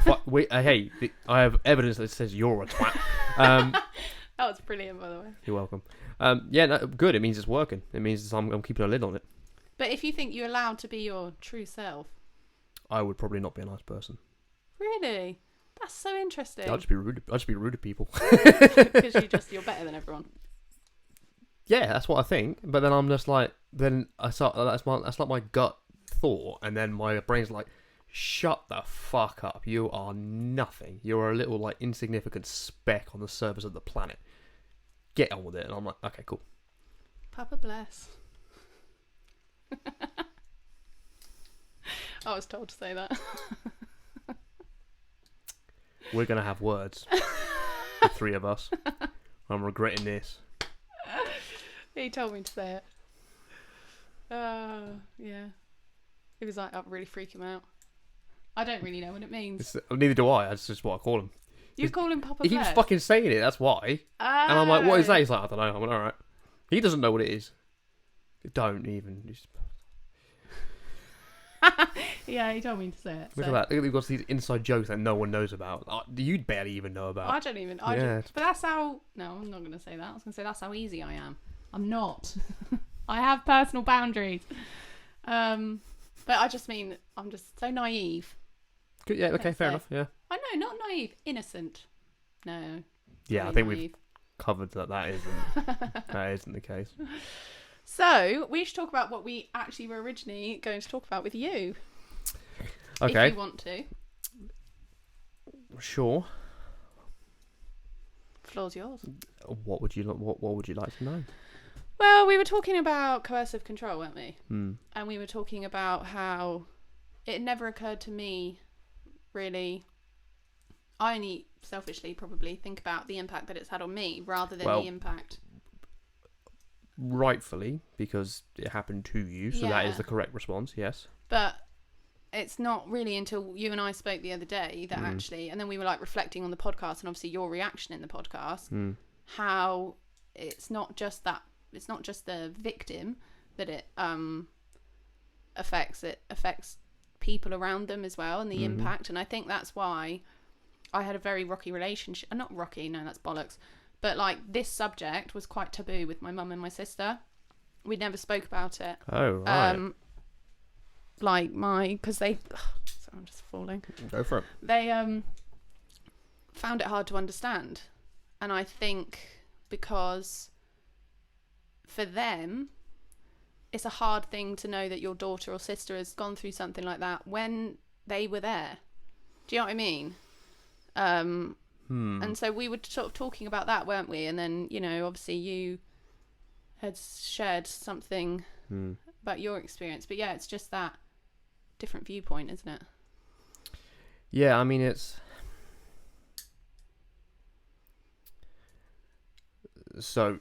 Fuck, wait, hey, I have evidence that says you're a twat. That was brilliant, by the way. You're welcome. Good. It means it's working. It means I'm keeping a lid on it. But if you think you're allowed to be your true self, I would probably not be a nice person. Really? That's so interesting. I'd just be rude. I'd just be rude to people. Because you're better than everyone. Yeah, that's what I think. But then I'm just like, that's like my gut thought, and then my brain's like, shut the fuck up. You are nothing. You're a little like insignificant speck on the surface of the planet. Get on with it. And I'm like, okay, cool. Papa bless. I was told to say that. We're going to have words. The three of us. I'm regretting this. He told me to say it. Yeah. It was like, that really freak him out. I don't really know what it means. Neither do I. That's just what I call him. You call him Papa He bless? keeps fucking saying it, that's why. And I'm like, what is that? He's like, I don't know. I'm like, alright. He doesn't know what it is. Don't even. Yeah, he told me to say it. Look at that. Look at these these inside jokes that no one knows about. You barely even know about. I don't even. But that's how. No, I'm not going to say that. I was going to say that's how easy I am. I'm not. I have personal boundaries. But I just mean I'm just so naive. Good. Yeah. Okay. Fair enough. Yeah. I know, not naive, innocent. No. Yeah, I think we've covered that isn't the case. So we should talk about what we actually were originally going to talk about with you. Okay. If you want to. Sure. Floor's yours. What would you like to know? Well, we were talking about coercive control, weren't we? Hmm. And we were talking about how it never occurred to me, really. I only selfishly probably think about the impact that it's had on me rather than the impact. Rightfully, because it happened to you, so that is the correct response, yes. But it's not really until you and I spoke the other day that actually, and then we were like reflecting on the podcast and obviously your reaction in the podcast, how it's not just the victim that it affects people around them as well, and the impact. And I think that's why I had a very rocky relationship. Not rocky, no, that's bollocks. But like this subject was quite taboo with my mum and my sister. We never spoke about it. Oh, right. Because they, so I'm just falling. Go for it. They found it hard to understand, and I think because for them, it's a hard thing to know that your daughter or sister has gone through something like that when they were there. Do you know what I mean? And so we were sort of talking about that, weren't we? And then, you know, obviously you had shared something about your experience. But yeah, it's just that different viewpoint, isn't it? Yeah, I mean, it's... So,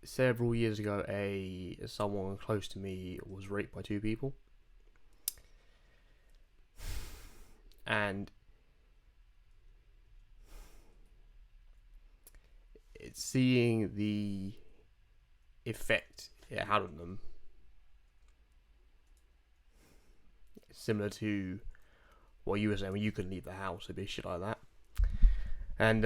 several years ago, someone close to me was raped by 2 people. And it's seeing the effect it had on them, similar to what you were saying when you couldn't leave the house, it'd be shit like that. And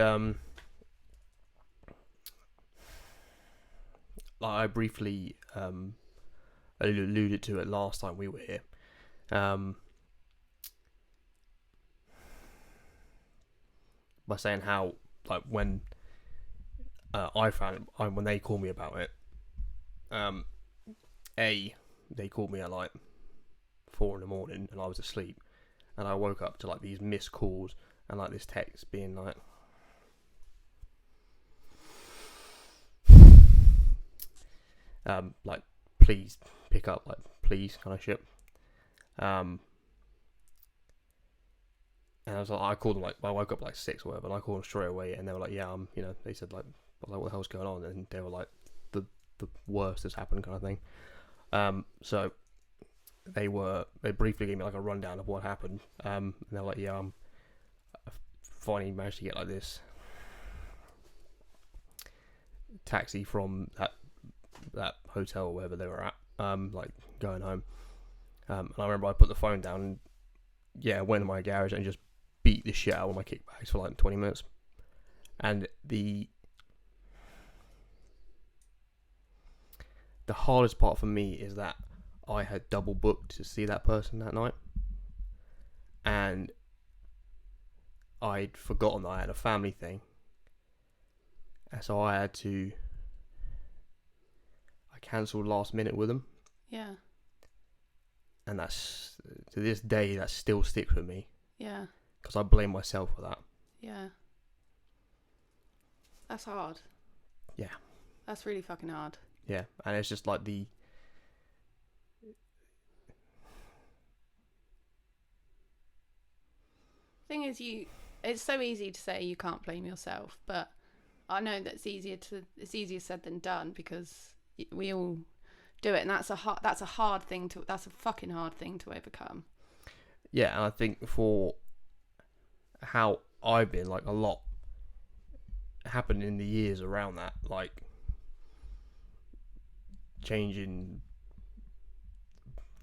like I briefly alluded to it last time we were here. By saying how, like, when I found it, when they called me about it, they called me at like 4 a.m. and I was asleep, and I woke up to like these missed calls and like this text being like, like, please pick up, like, please, kind of shit. And I was like, I called them, like, I woke up like 6 or whatever, and I called them straight away, and they were like, yeah, you know, they said, like, I was like, what the hell's going on? And they were like, the worst has happened, kind of thing. So they briefly gave me like a rundown of what happened. And they were like, yeah, I finally managed to get like this taxi from that hotel or wherever they were at, like going home. And I remember I put the phone down and went in my garage and just beat the shit out of my kickbacks for like 20 minutes. And the hardest part for me is that I had double booked to see that person that night, and I'd forgotten that I had a family thing, and so I cancelled last minute with them. Yeah. And that's, to this day, that still sticks with me. Yeah. Because I blame myself for that. Yeah. That's hard. Yeah. That's really fucking hard. Yeah, and it's just like the... Thing is, it's so easy to say you can't blame yourself, but I know it's easier said than done, because we all do it, and that's a fucking hard thing to overcome. Yeah, and I think for how I've been, like, a lot happened in the years around that, like changing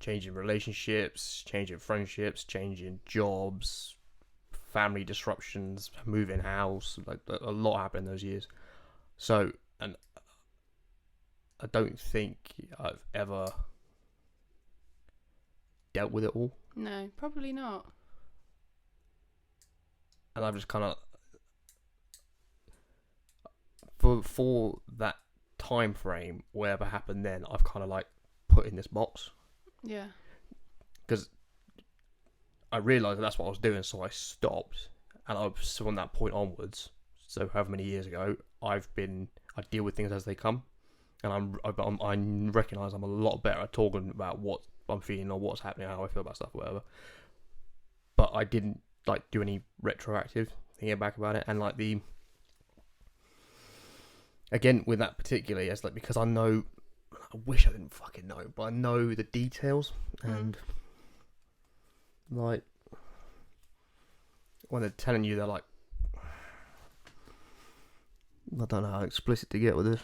relationships, changing friendships, changing jobs, family disruptions, moving house, like a lot happened in those years. So, and I don't think I've ever dealt with it all. No, probably not. And I've just kind of, for that time frame, whatever happened then, I've kind of like put in this box. Yeah. Because I realised that's what I was doing, so I stopped. And from that point onwards, so however many years ago, I deal with things as they come. And I recognise I'm a lot better at talking about what I'm feeling or what's happening, how I feel about stuff, or whatever. But I didn't like do any retroactive thinking back about it. And like again with that particularly, it's like, because I wish I didn't fucking know, but I know the details. And like when they're telling you, they're like, I don't know how explicit to get with this.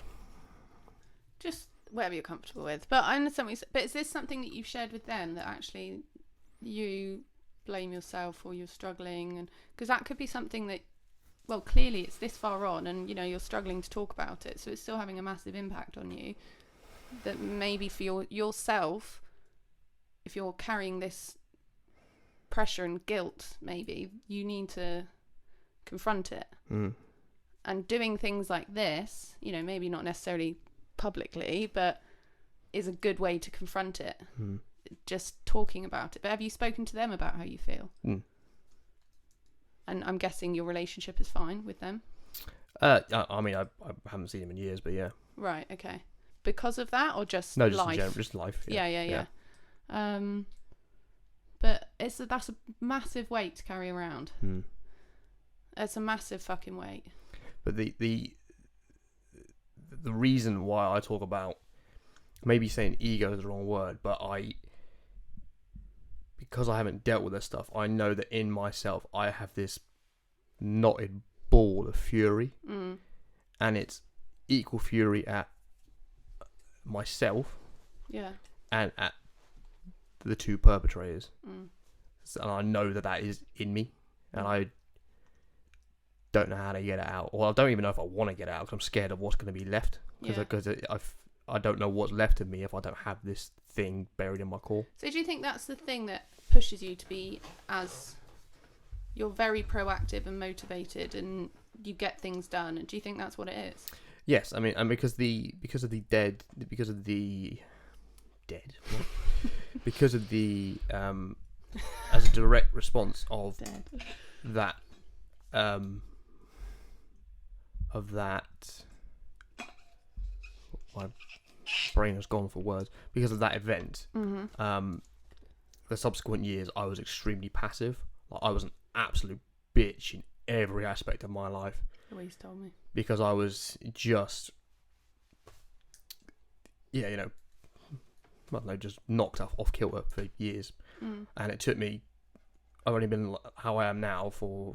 Just whatever you're comfortable with. But I understand what you said. But is this something that you've shared with them, that actually you blame yourself or you're struggling, and because that could be something that, well, clearly it's this far on, and you know you're struggling to talk about it, so it's still having a massive impact on you. That maybe for yourself, if you're carrying this pressure and guilt, maybe you need to confront it. And doing things like this, you know, maybe not necessarily publicly, but is a good way to confront it. Just talking about it. But have you spoken to them about how you feel? And I'm guessing your relationship is fine with them. I mean, I haven't seen him in years, but yeah. Right. Okay. Because of that, or just no, life? Just life. Yeah. But that's a massive weight to carry around. It's a massive fucking weight. But the reason why I talk about, maybe saying ego is the wrong word, but because I haven't dealt with this stuff, I know that in myself I have this knotted ball of fury, and it's equal fury at myself, and at the two perpetrators. And I know that is in me, and I don't know how to get it out, or I don't even know if I want to get it out, because I'm scared of what's going to be left, because I don't know what's left of me if I don't have this thing buried in my core. So do you think that's the thing that pushes you to be, as you're very proactive and motivated and you get things done, and do you think that's what it is? Yes, I mean, and because of the as a direct response of that my brain has gone for words, because of that event. The subsequent years I was extremely passive. Like, I was an absolute bitch in every aspect of my life. The way you told me. Because I was just, I don't know, just knocked off kilter for years. And it took me, I've only been how I am now for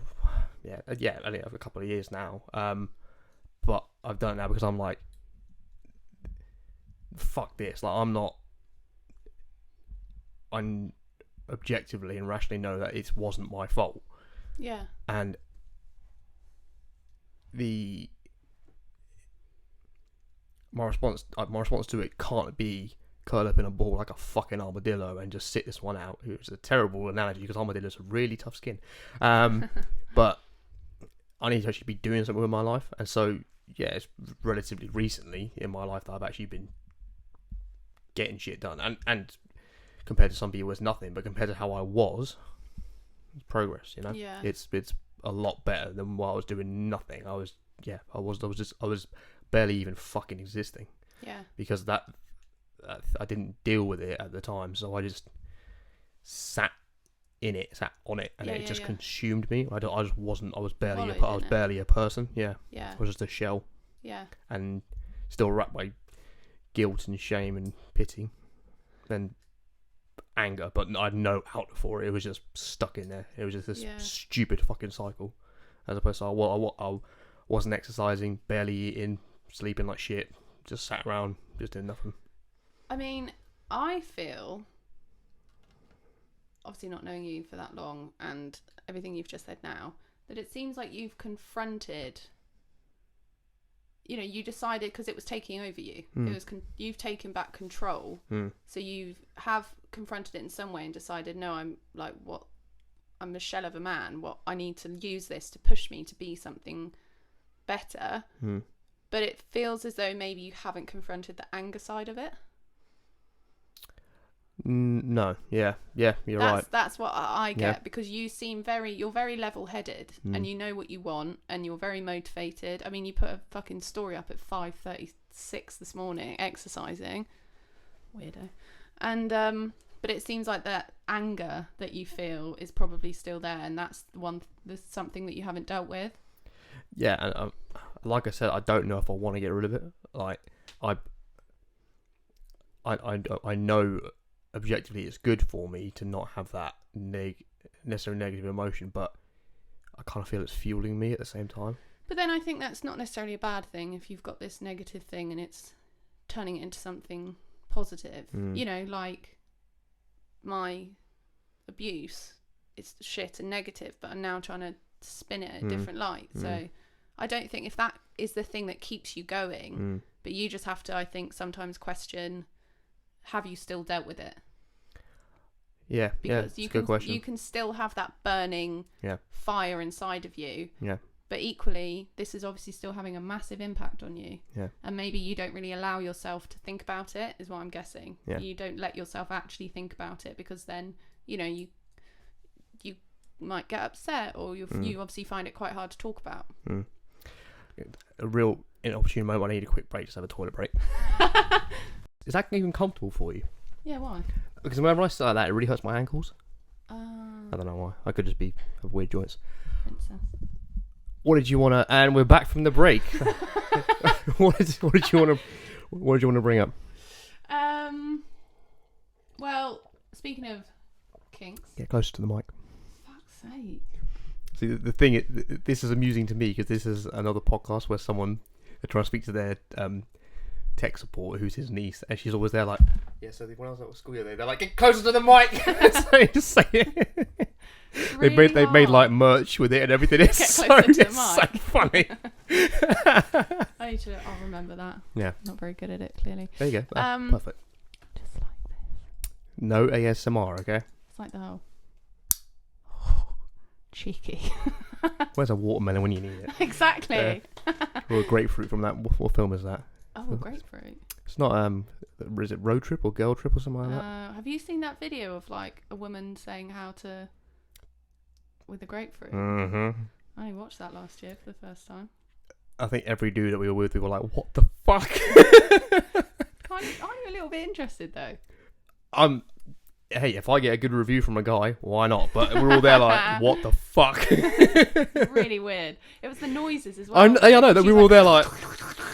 only a couple of years now, but I've done it now because I'm like, fuck this, like I'm objectively and rationally know that it wasn't my fault. And my response to it can't be curl up in a ball like a fucking armadillo and just sit this one out. It's a terrible analogy because armadillos have really tough skin. But I need to actually be doing something with my life. And so, it's relatively recently in my life that I've actually been getting shit done. And compared to some people, it's nothing. But compared to how I was, it's progress, It's a lot better than while I was doing nothing. I was barely even fucking existing. Because I didn't deal with it at the time, so I just sat on it, and it just consumed me. I was barely a person. I was just a shell. And still wrapped by guilt and shame and pity and anger, but I had no outlet for it. It was just stuck in there. It was just this stupid fucking cycle, as opposed to I wasn't exercising, barely eating, sleeping like shit, just sat around, just doing nothing. I mean, I feel, obviously not knowing you for that long and everything you've just said now, that it seems like you've confronted, you decided, because it was taking over you. It was you've taken back control. So you have confronted it in some way and decided, no, I'm a shell of a man. I need to use this to push me to be something better. But it feels as though maybe you haven't confronted the anger side of it. No, you're right. That's what I get, because you're very level-headed, and you know what you want, and you're very motivated. I mean, you put a fucking story up at 5:36 this morning, exercising. Weirdo. And but it seems like that anger that you feel is probably still there, and that's something that you haven't dealt with. Yeah, and like I said, I don't know if I want to get rid of it. Like I know objectively it's good for me to not have that necessarily negative emotion, but I kind of feel it's fueling me at the same time. But then I think that's not necessarily a bad thing if you've got this negative thing and it's turning it into something positive. Like my abuse, it's shit and negative, but I'm now trying to spin it a different light. So I don't think if that is the thing that keeps you going, but you just have to, I think, sometimes question, have you still dealt with it? Yeah, because a good question. You can still have that burning fire inside of you. Yeah. But equally, this is obviously still having a massive impact on you. Yeah. And maybe you don't really allow yourself to think about it, is what I'm guessing. Yeah. You don't let yourself actually think about it, because then, you know, you might get upset, or you obviously find it quite hard to talk about. A real inopportune moment. I need a quick break, just have a toilet break. Is that even comfortable for you? Yeah, why? Because whenever I sit like that, it really hurts my ankles. I I don't know why. I could just have weird joints. Princess. What did you want to... And we're back from the break. What did you want to bring up? Well, speaking of kinks... Get closer to the mic. Fuck's sake. See, the thing... This is amusing to me, because this is another podcast where someone... They're trying to speak to their tech support, who's his niece, and she's always there like... Yeah, so when I was at school the other day, they're like, get closer to the mic! So just say it. Really they made like merch with it and everything. It's so funny. I'll remember that. Yeah. Not very good at it, clearly. There you go. Perfect. Just like this. No ASMR, okay? It's like the whole... cheeky. Where's a watermelon when you need it? Exactly. Or a grapefruit from that. What film is that? Oh, a grapefruit. It's not, is it Road Trip or Girl Trip or something like that? Have you seen that video of like a woman saying how to... with a grapefruit? Mm-hmm. I only watched that last year for the first time. I think every dude that we were with, we were like, what the fuck? Aren't you a little bit interested though? Hey, if I get a good review from a guy, why not? But we're all there like, what the fuck? Really weird. It was the noises as well. I know that we were all there like...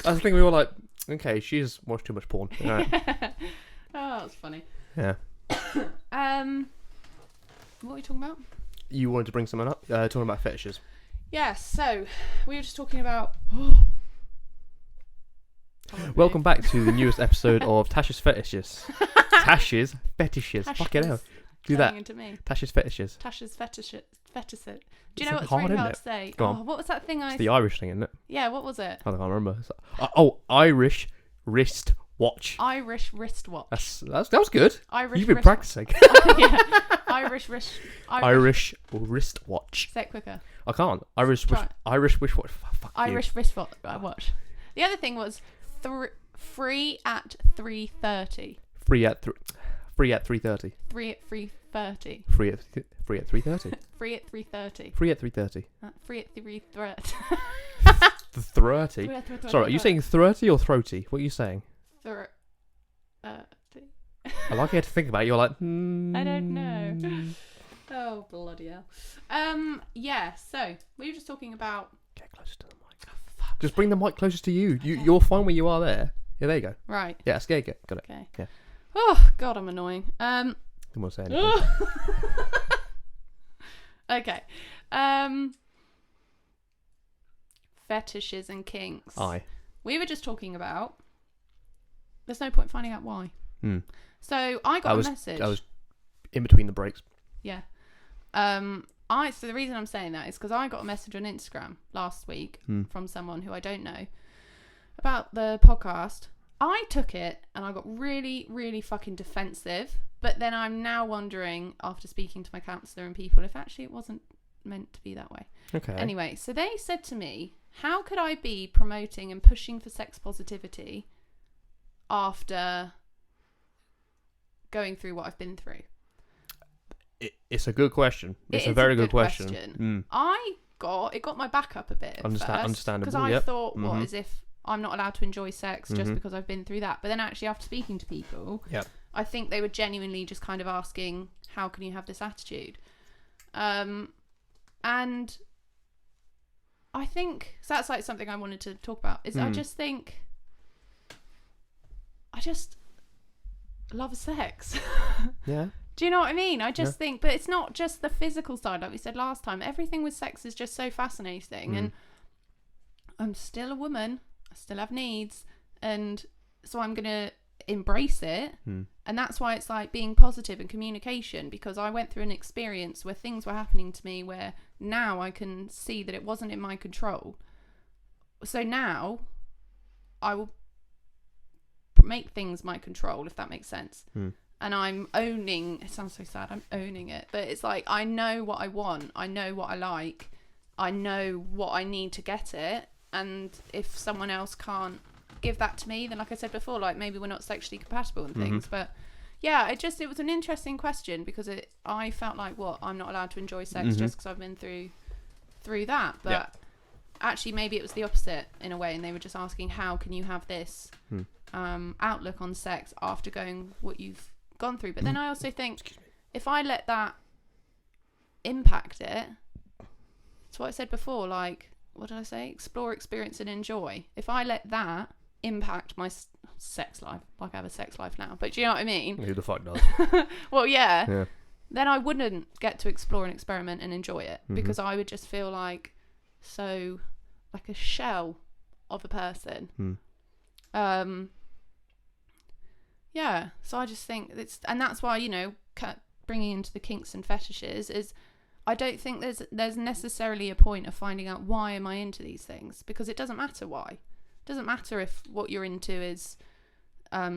I think we were like, okay, she's watched too much porn. Right. Oh, that's funny. Yeah. What were we talking about? You wanted to bring something up? Talking about fetishes. Yes, so we were just talking about... Welcome back to the newest episode of Tash's Fetishes. Tash's Fetishes. Fucking hell. Do that. Into me. Tash's Fetishes. Tash's Fetishes. Do you know It's what's hard, really isn't hard it? to say? Go on. What was that thing It's the Irish thing, isn't it? Yeah, what was it? I can't remember. Irish wrist watch. Irish wristwatch. That was good. You've been practicing. Yeah. Irish wristwatch. Say it quicker. I can't. Irish wristwatch. Fuck Irish wristwatch. The other thing was free at 3:30. Free at 3:30. Free at 3:30. Free at 3:30. Free at 3:30. Free at 3:30. Free at 3:30. The 30. Sorry, are you saying 30 or throaty? What are you saying? 30. I like you had to think about it. You're like, I don't know. Oh, bloody hell. Yeah, so we were just talking about... Get closer to the mic. Oh, fuck. Just bring the mic closest to you. Okay. You're fine where you are there. Yeah, there you go. Right. Yeah, scared. Got it. Okay. Yeah. Oh, God, I'm annoying. Don't want to say anything. Okay. Fetishes and kinks. Aye. We were just talking about... There's no point finding out why. So I got a message. I was in between the breaks. Yeah. So the reason I'm saying that is because I got a message on Instagram last week from someone who I don't know about the podcast. I took it and I got really, really fucking defensive. But then I'm now wondering, after speaking to my counsellor and people, if actually it wasn't meant to be that way. Okay. Anyway, so they said to me, how could I be promoting and pushing for sex positivity after going through what I've been through? It's a good question. It's a very good question. It got my back up a bit at understandable, because I thought, what, as if I'm not allowed to enjoy sex just because I've been through that. But then actually after speaking to people, I think they were genuinely just kind of asking, how can you have this attitude? And I think, so that's like something I wanted to talk about, is I just think, I just love sex. Yeah. Do you know what I mean? I just think, but it's not just the physical side, like we said last time. Everything with sex is just so fascinating. And I'm still a woman. I still have needs. And so I'm going to embrace it And that's why it's like being positive and communication, because I went through an experience where things were happening to me where now I can see that it wasn't in my control. So now I will make things my control, if that makes sense. And I'm owning, it sounds so sad, I'm owning it, but it's like I know what I want, I know what I like, I know what I need to get it, and if someone else can't give that to me, then like I said before, like maybe we're not sexually compatible and things. But yeah, it was an interesting question, because I felt like, what, I'm not allowed to enjoy sex just because I've been through that. But actually maybe it was the opposite in a way, and they were just asking, how can you have this outlook on sex after going what you've gone through? But then I also think, if I let that impact it, it's what I said before, like, what did I say? Explore, experience, and enjoy. If I let that impact my sex life, like I have a sex life now, but do you know what I mean? Who the fuck does? Well, yeah. Then I wouldn't get to explore and experiment and enjoy it, because I would just feel like like a shell of a person. Yeah, so I just think and that's why, you know, bringing into the kinks and fetishes is, I don't think there's necessarily a point of finding out why am I into these things, because it doesn't matter why. It doesn't matter if what you're into is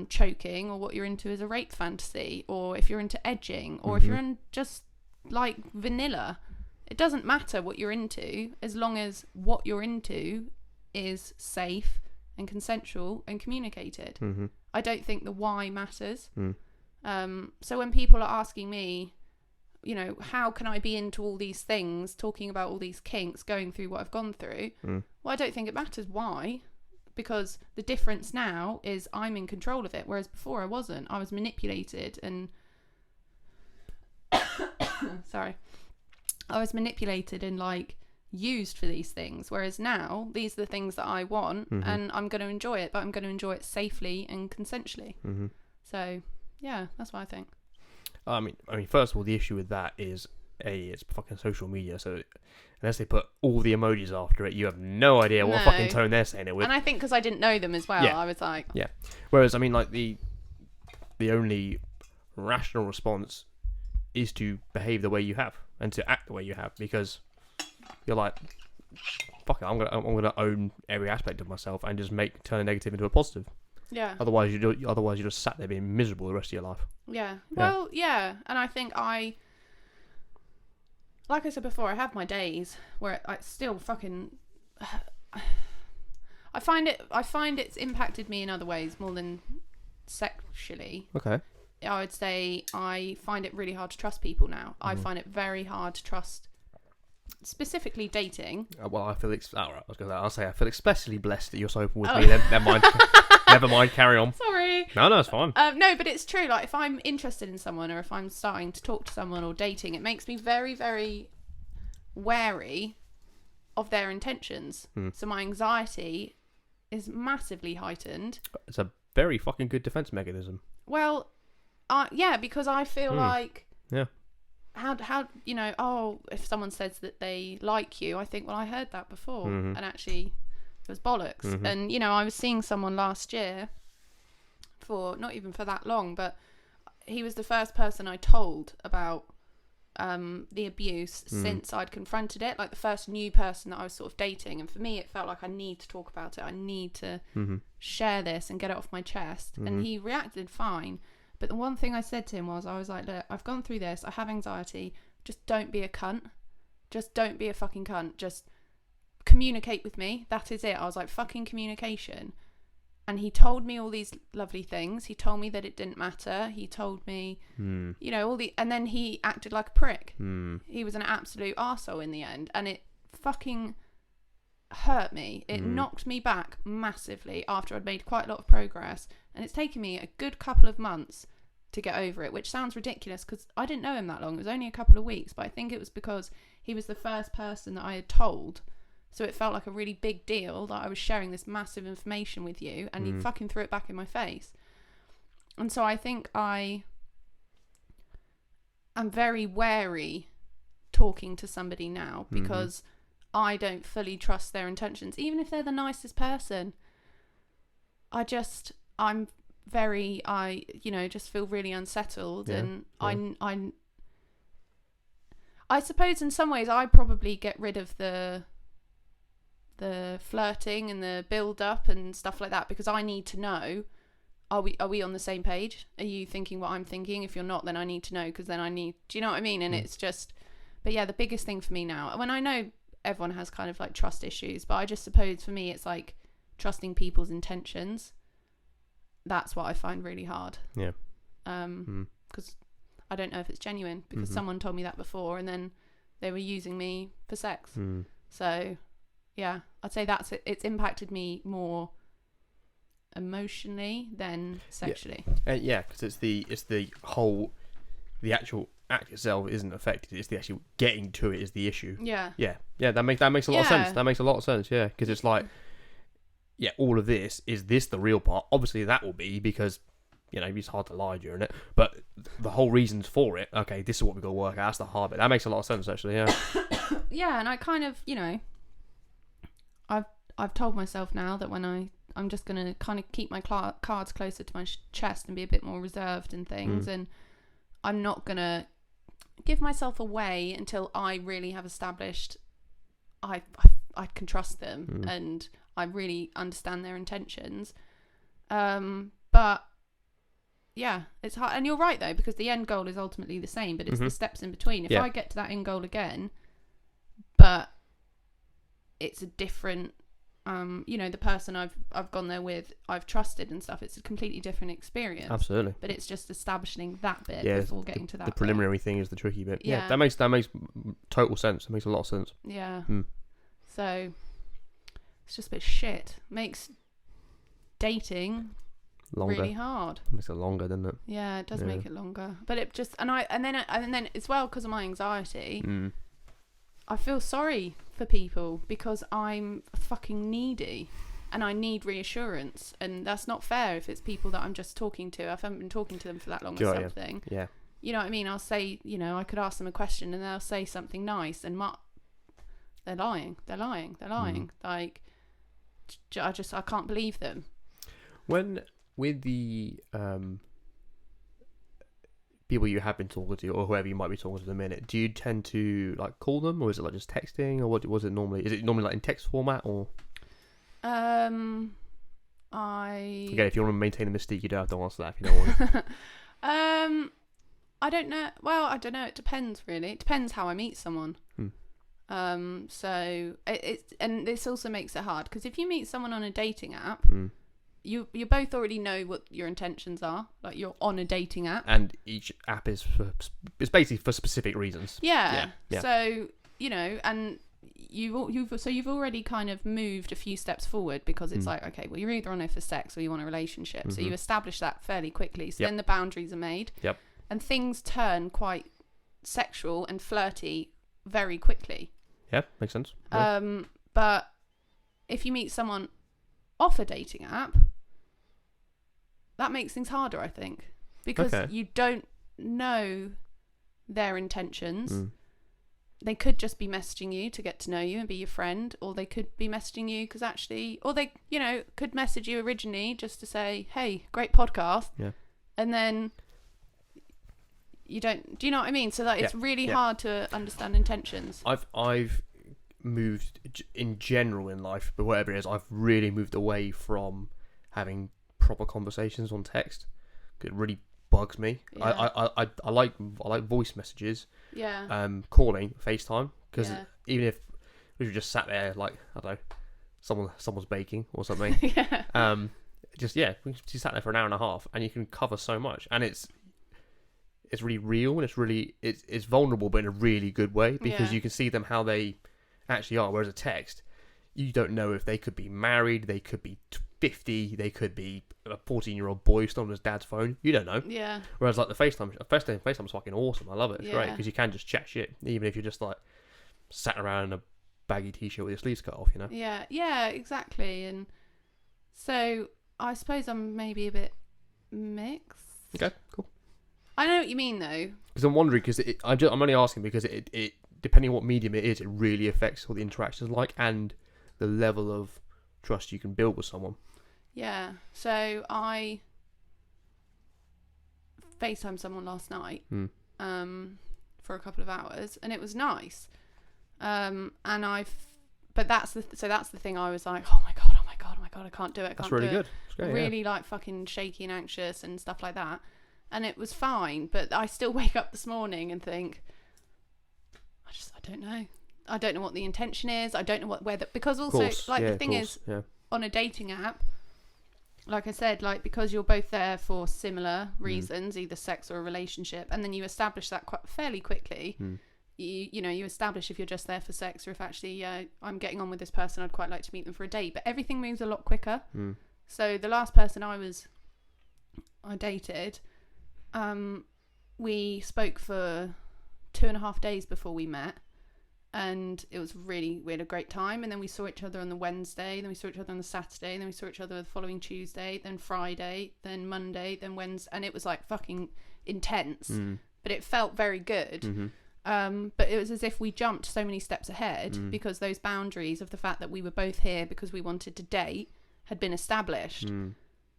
choking, or what you're into is a rape fantasy, or if you're into edging, or if you're in just like vanilla. It doesn't matter what you're into, as long as what you're into is safe and consensual and communicated. I don't think the why matters. So when people are asking me, you know, how can I be into all these things, talking about all these kinks, going through what I've gone through, well, I don't think it matters why, because the difference now is I'm in control of it, whereas before I wasn't. I was manipulated and I was manipulated and like used for these things, whereas now these are the things that I want, and I'm going to enjoy it, but I'm going to enjoy it safely and consensually. So yeah, that's what I think. I mean, first of all, the issue with that is, it's fucking social media, so unless they put all the emojis after it, you have no idea what fucking tone they're saying it with. And I think because I didn't know them as well, I was like... Yeah. Whereas, I mean, like, the only rational response is to behave the way you have, and to act the way you have, because you're like, fuck it, I'm gonna own every aspect of myself and just turn a negative into a positive. Yeah. Otherwise you just sat there being miserable the rest of your life. Yeah. Well, yeah. And I think like I said before, I have my days where I still fucking... I find it's impacted me in other ways more than sexually. Okay. I would say I find it really hard to trust people now. I find it very hard to trust, specifically dating. Well, I feel I'll say I feel especially blessed that you're so open with me. Then never mind. Never mind. Carry on. Sorry. No, it's fine. No, but it's true. Like, if I'm interested in someone, or if I'm starting to talk to someone or dating, it makes me very, very wary of their intentions. So my anxiety is massively heightened. It's a very fucking good defense mechanism. Well, yeah, because I feel like... Yeah. How you know, if someone says that they like you, I think, well, I heard that before, and actually it was bollocks. And you know, I was seeing someone last year for not even for that long, but he was the first person I told about the abuse since I'd confronted it, like the first new person that I was sort of dating. And for me, it felt like I need to talk about it, I need to share this and get it off my chest. And he reacted fine. But the one thing I said to him was, I was like, look, I've gone through this. I have anxiety. Just don't be a cunt. Just don't be a fucking cunt. Just communicate with me. That is it. I was like, fucking communication. And he told me all these lovely things. He told me that it didn't matter. He told me, you know, and then he acted like a prick. He was an absolute arsehole in the end. And it fucking hurt me. It knocked me back massively after I'd made quite a lot of progress. And it's taken me a good couple of months to get over it, which sounds ridiculous because I didn't know him that long. It was only a couple of weeks, but I think it was because he was the first person that I had told. So it felt like a really big deal that I was sharing this massive information with you, and he fucking threw it back in my face. And so I think I am very wary talking to somebody now because I don't fully trust their intentions, even if they're the nicest person. I'm very, just feel really unsettled. And I suppose in some ways I probably get rid of the flirting and the build up and stuff like that, because I need to know, are we on the same page? Are you thinking what I'm thinking? If you're not, then I need to know, because then do you know what I mean? And it's just, but yeah, the biggest thing for me now, when I know everyone has kind of like trust issues, but I just suppose for me it's like trusting people's intentions. That's what I find really hard. Yeah. Because I don't know if it's genuine, because someone told me that before and then they were using me for sex. So yeah, I'd say it's impacted me more emotionally than sexually. Yeah, because it's the actual act itself isn't affected. It's the actual getting to it is the issue. Yeah. That makes a lot of sense. That makes a lot of sense. Yeah, because it's like, yeah, all of this is the real part. Obviously, that will be because it's hard to lie during it. But the whole reasons for it. Okay, this is what we got to work out. That's the hard bit. That makes a lot of sense, actually. Yeah. Yeah, and I kind of, I've told myself now that when I'm just going to kind of keep my cards closer to my chest and be a bit more reserved and things, and I'm not going to give myself away until I really have established I can trust them and I really understand their intentions. But yeah, it's hard. And you're right though, because the end goal is ultimately the same, but it's the steps in between. If I get to that end goal again, but it's a different the person I've gone there with, I've trusted and stuff, it's a completely different experience. Absolutely. But it's just establishing that bit before getting to that. The preliminary thing is the tricky bit. Yeah. That makes total sense. It makes a lot of sense. Yeah. So it's just a bit shit. Makes dating longer. Really hard. It makes it longer, doesn't it? Yeah, it does make it longer. But it just and then as well, because of my anxiety, I feel sorry for people because I'm fucking needy and I need reassurance, and that's not fair if it's people that I'm just talking to. I haven't been talking to them for that long or something. Yeah. You know what I mean? I'll say, I could ask them a question and they'll say something nice and they're lying. Like, I can't believe them. When with the people you have been talking to, or whoever you might be talking to in a minute, do you tend to like call them, or is it like just texting, or what was it normally? Is it normally like in text format, or? Again, if you want to maintain the mystique, you don't have to answer that if you don't want. I don't know. Well, I don't know. It depends, really. It depends how I meet someone. So and this also makes it hard, because if you meet someone on a dating app, you both already know what your intentions are. Like, you're on a dating app, and each app is basically for specific reasons. Yeah. So and you've already kind of moved a few steps forward, because it's like, okay, well, you're either on it for sex or you want a relationship. So you establish that fairly quickly. So then the boundaries are made. Yep. And things turn quite sexual and flirty very quickly. Yeah, makes sense. Yeah. But if you meet someone off a dating app, that makes things harder, I think, because you don't know their intentions. They could just be messaging you to get to know you and be your friend, or they could be messaging you because or they, could message you originally just to say, hey, great podcast. Yeah. And then you don't, do you know what I mean? So that it's really hard to understand intentions. I've moved in general in life, but whatever it is, I've really moved away from having proper conversations on text. It really bugs me. I like voice messages. Yeah. Calling, FaceTime, because even if we just sat there, like, I don't know, someone's baking or something. We just sat there for an hour and a half, and you can cover so much, and it's really real, and it's vulnerable, but in a really good way, because you can see them how they actually are. Whereas a text, you don't know if they could be married, they could be 50, they could be a 14-year-old boy still on his dad's phone. You don't know. Yeah. Whereas like the FaceTime's fucking awesome. I love it. It's great, because you can just chat shit, even if you're just like sat around in a baggy t-shirt with your sleeves cut off. Yeah, exactly. And so I suppose I'm maybe a bit mixed. Okay, cool. I know what you mean though. Because I'm wondering, because I'm only asking because it depending on what medium it is, it really affects what the interactions like and the level of trust you can build with someone. Yeah. So I FaceTimed someone last night for a couple of hours, and it was nice. But that's the thing. I was like, oh my god, I can't do it. That's really good. It's great, really like fucking shaky and anxious and stuff like that. And it was fine, but I still wake up this morning and think, I don't know. I don't know what the intention is. I don't know because also the thing is on a dating app, like I said, like because you're both there for similar reasons, either sex or a relationship, and then you establish that fairly quickly. You establish if you're just there for sex or if actually I'm getting on with this person, I'd quite like to meet them for a date. But everything moves a lot quicker. So the last person I dated, we spoke for 2.5 days before we met, and it was we had a great time. And then we saw each other on the Wednesday, then we saw each other on the Saturday, then we saw each other the following Tuesday, then Friday, then Monday, then Wednesday, and it was like fucking intense, but it felt very good. But it was as if we jumped so many steps ahead because those boundaries of the fact that we were both here because we wanted to date had been established.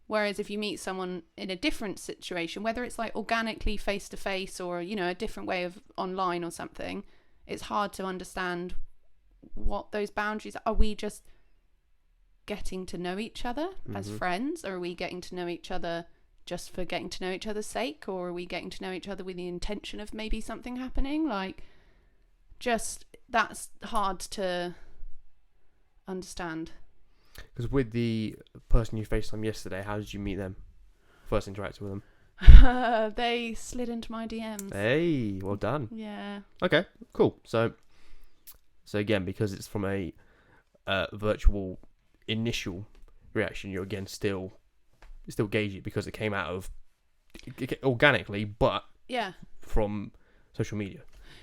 Whereas if you meet someone in a different situation, whether it's like organically face to face or, a different way of online or something, it's hard to understand what those boundaries are. Are we just getting to know each other as friends, or are we getting to know each other just for getting to know each other's sake, or are we getting to know each other with the intention of maybe something happening? Like, just that's hard to understand. Because with the person you FaceTimed yesterday, how did you meet them? First interacted with them? They slid into my DMs. Hey, well done. Yeah. Okay, cool. So again, because it's from a virtual initial reaction, you're again still gauge it because it came out of organically, but from social media.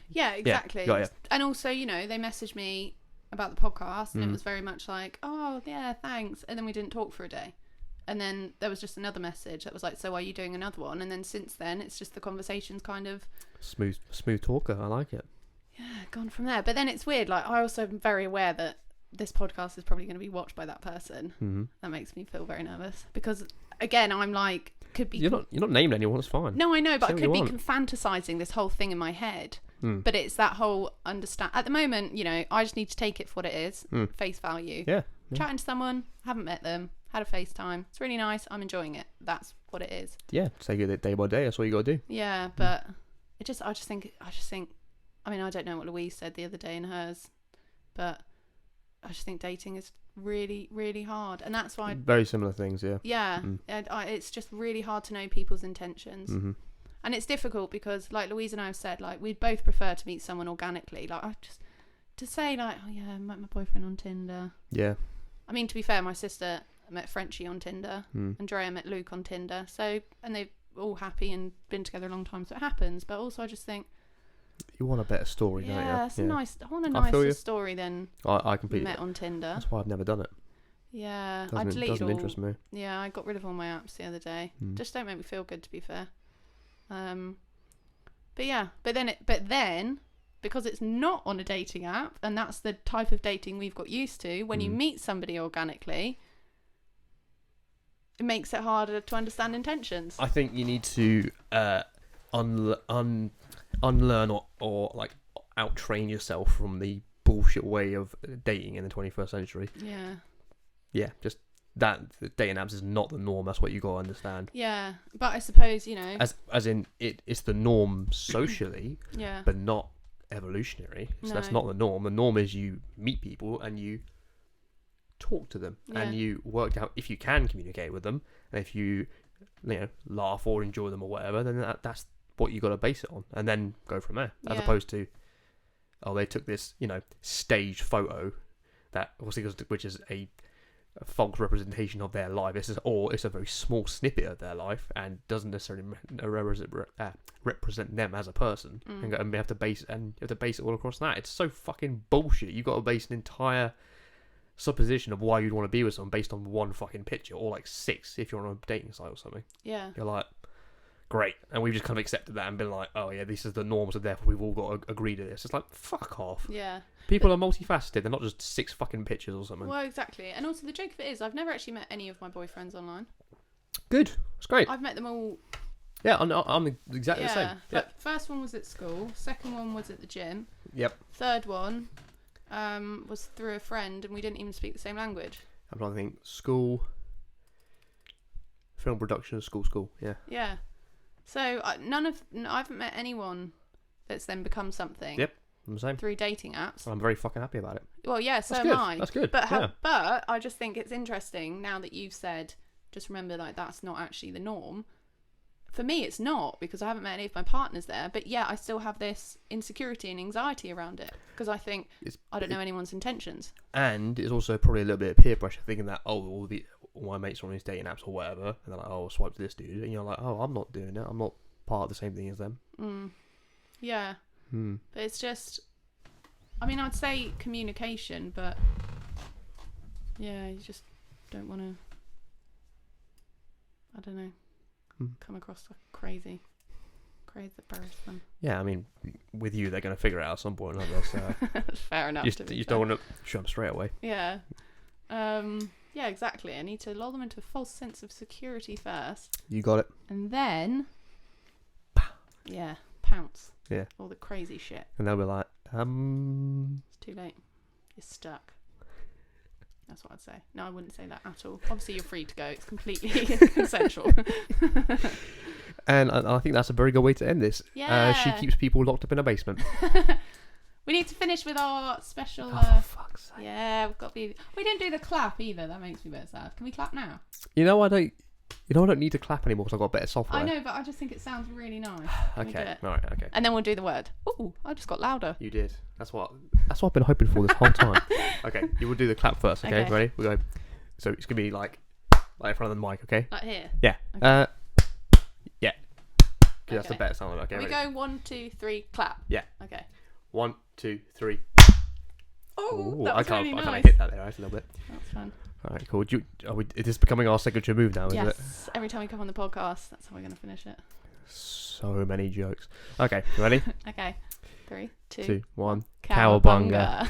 Yeah, exactly. Yeah. And also, they messaged me about the podcast, and it was very much like, oh yeah, thanks, and then we didn't talk for a day, and then there was just another message that was like, so are you doing another one? And then since then it's just the conversation's kind of smooth talker. I like it. Gone from there. But then it's weird, like I also am very aware that this podcast is probably going to be watched by that person. That makes me feel very nervous because again, I'm like, could be. You're not named anyone. It's fine. No, I know, but I could be fantasizing this whole thing in my head. But it's that whole understand. At the moment, I just need to take it for what it is, face value. Yeah. Chatting to someone, haven't met them, had a FaceTime. It's really nice. I'm enjoying it. That's what it is. Yeah, take it day by day. That's what you got to do. Yeah, but I just think. I mean, I don't know what Louise said the other day in hers, but I just think dating is really, really hard, and that's why very similar things. Yeah. It's just really hard to know people's intentions, and it's difficult because, like Louise and I have said, like we'd both prefer to meet someone organically. Like to say like, oh yeah, I met my boyfriend on Tinder. Yeah. I mean, to be fair, my sister met Frenchie on Tinder, Andrea met Luke on Tinder. So, and they're all happy and been together a long time, so it happens. But also, I just think you want a better story, don't you? Yeah, it's nice. I want a nicer story than I completely met on Tinder. That's why I've never done it. Yeah, I deleted doesn't interest me. Yeah, I got rid of all my apps the other day. Just don't make me feel good, to be fair. But then because it's not on a dating app, and that's the type of dating we've got used to, when you meet somebody organically, it makes it harder to understand intentions. I think you need to unlearn or like out-train yourself from the bullshit way of dating in the 21st century. Yeah, just that dating apps is not the norm. That's what you gotta understand. Yeah, but I suppose, as in it's the norm socially, but not evolutionary. So that's not the norm. The norm is you meet people and you talk to them and you work out if you can communicate with them, and if you laugh or enjoy them or whatever, then that's what you got to base it on, and then go from there, as opposed to, oh, they took this staged photo that which is a false representation of their life. It's a very small snippet of their life and doesn't necessarily represent them as a person, and you have to base it all across that. It's so fucking bullshit. You've got to base an entire supposition of why you'd want to be with someone based on one fucking picture, or like 6 if you're on a dating site or something. Yeah, you're like, great, and we've just kind of accepted that and been like, oh yeah, this is the norm, so therefore we've all got to agree to this. It's like, fuck off. Yeah, people are multifaceted. They're not just 6 fucking pictures or something. Well, exactly. And also the joke of it is, I've never actually met any of my boyfriends online. Good, that's great. I've met them all Yeah, I'm exactly the same. Yeah. But first one was at school. Second one was at the gym. Yep. Third one was through a friend, and we didn't even speak the same language. I'm trying to think. School. Film production, school. Yeah. Yeah. So I haven't met anyone that's then become something. Yep. I'm the same. Through dating apps. I'm very fucking happy about it. Well, yeah, so am I. That's good. But but I just think it's interesting now that you've said, just remember, like, that's not actually the norm. For me, it's not, because I haven't met any of my partners there. But yeah, I still have this insecurity and anxiety around it, because I think I don't know anyone's intentions. And it's also probably a little bit of peer pressure, thinking that, all my mates are on these dating apps or whatever, and they're like, oh, I'll swipe to this dude, and you're like, oh, I'm not doing it. I'm not part of the same thing as them. Yeah. But it's just, I mean, I'd say communication, but yeah, you just don't want to, I don't know, come across like crazy person. Yeah, I mean, with you, they're going to figure it out at some point, aren't they? So fair enough. You just don't want to show them straight away. Yeah. Yeah, exactly. I need to lull them into a false sense of security first. You got it. And then, yeah, pounce. Yeah. All the crazy shit. And they'll be like, It's too late. You're stuck. That's what I'd say. No, I wouldn't say that at all. Obviously, you're free to go. It's completely consensual. And I think that's a very good way to end this. Yeah. She keeps people locked up in a basement. We need to finish with our special... for fuck's sake. Yeah, we've got to be... We didn't do the clap either. That makes me a bit sad. Can we clap now? I don't need to clap anymore because I've got better software. I know, but I just think it sounds really nice. Okay, all right, okay. And then we'll do the word. Ooh, I just got louder. You did. That's what I've been hoping for this whole time. Okay, you will do the clap first, okay? Ready? We go. So it's going to be like in front of the mic, okay? Like here? Yeah. Okay. Yeah. Because that's the better sound. Okay, we go 1, 2, 3, clap. Yeah. Okay. 1, 2, 3. Oh, that was really nice. I kind of hit that there, right? A little bit. That's fun. All right, cool. Is this becoming our signature move now, is it? Yes. Every time we come on the podcast, that's how we're going to finish it. So many jokes. Okay, ready? Okay. 3, 2, 1. Cowabunga.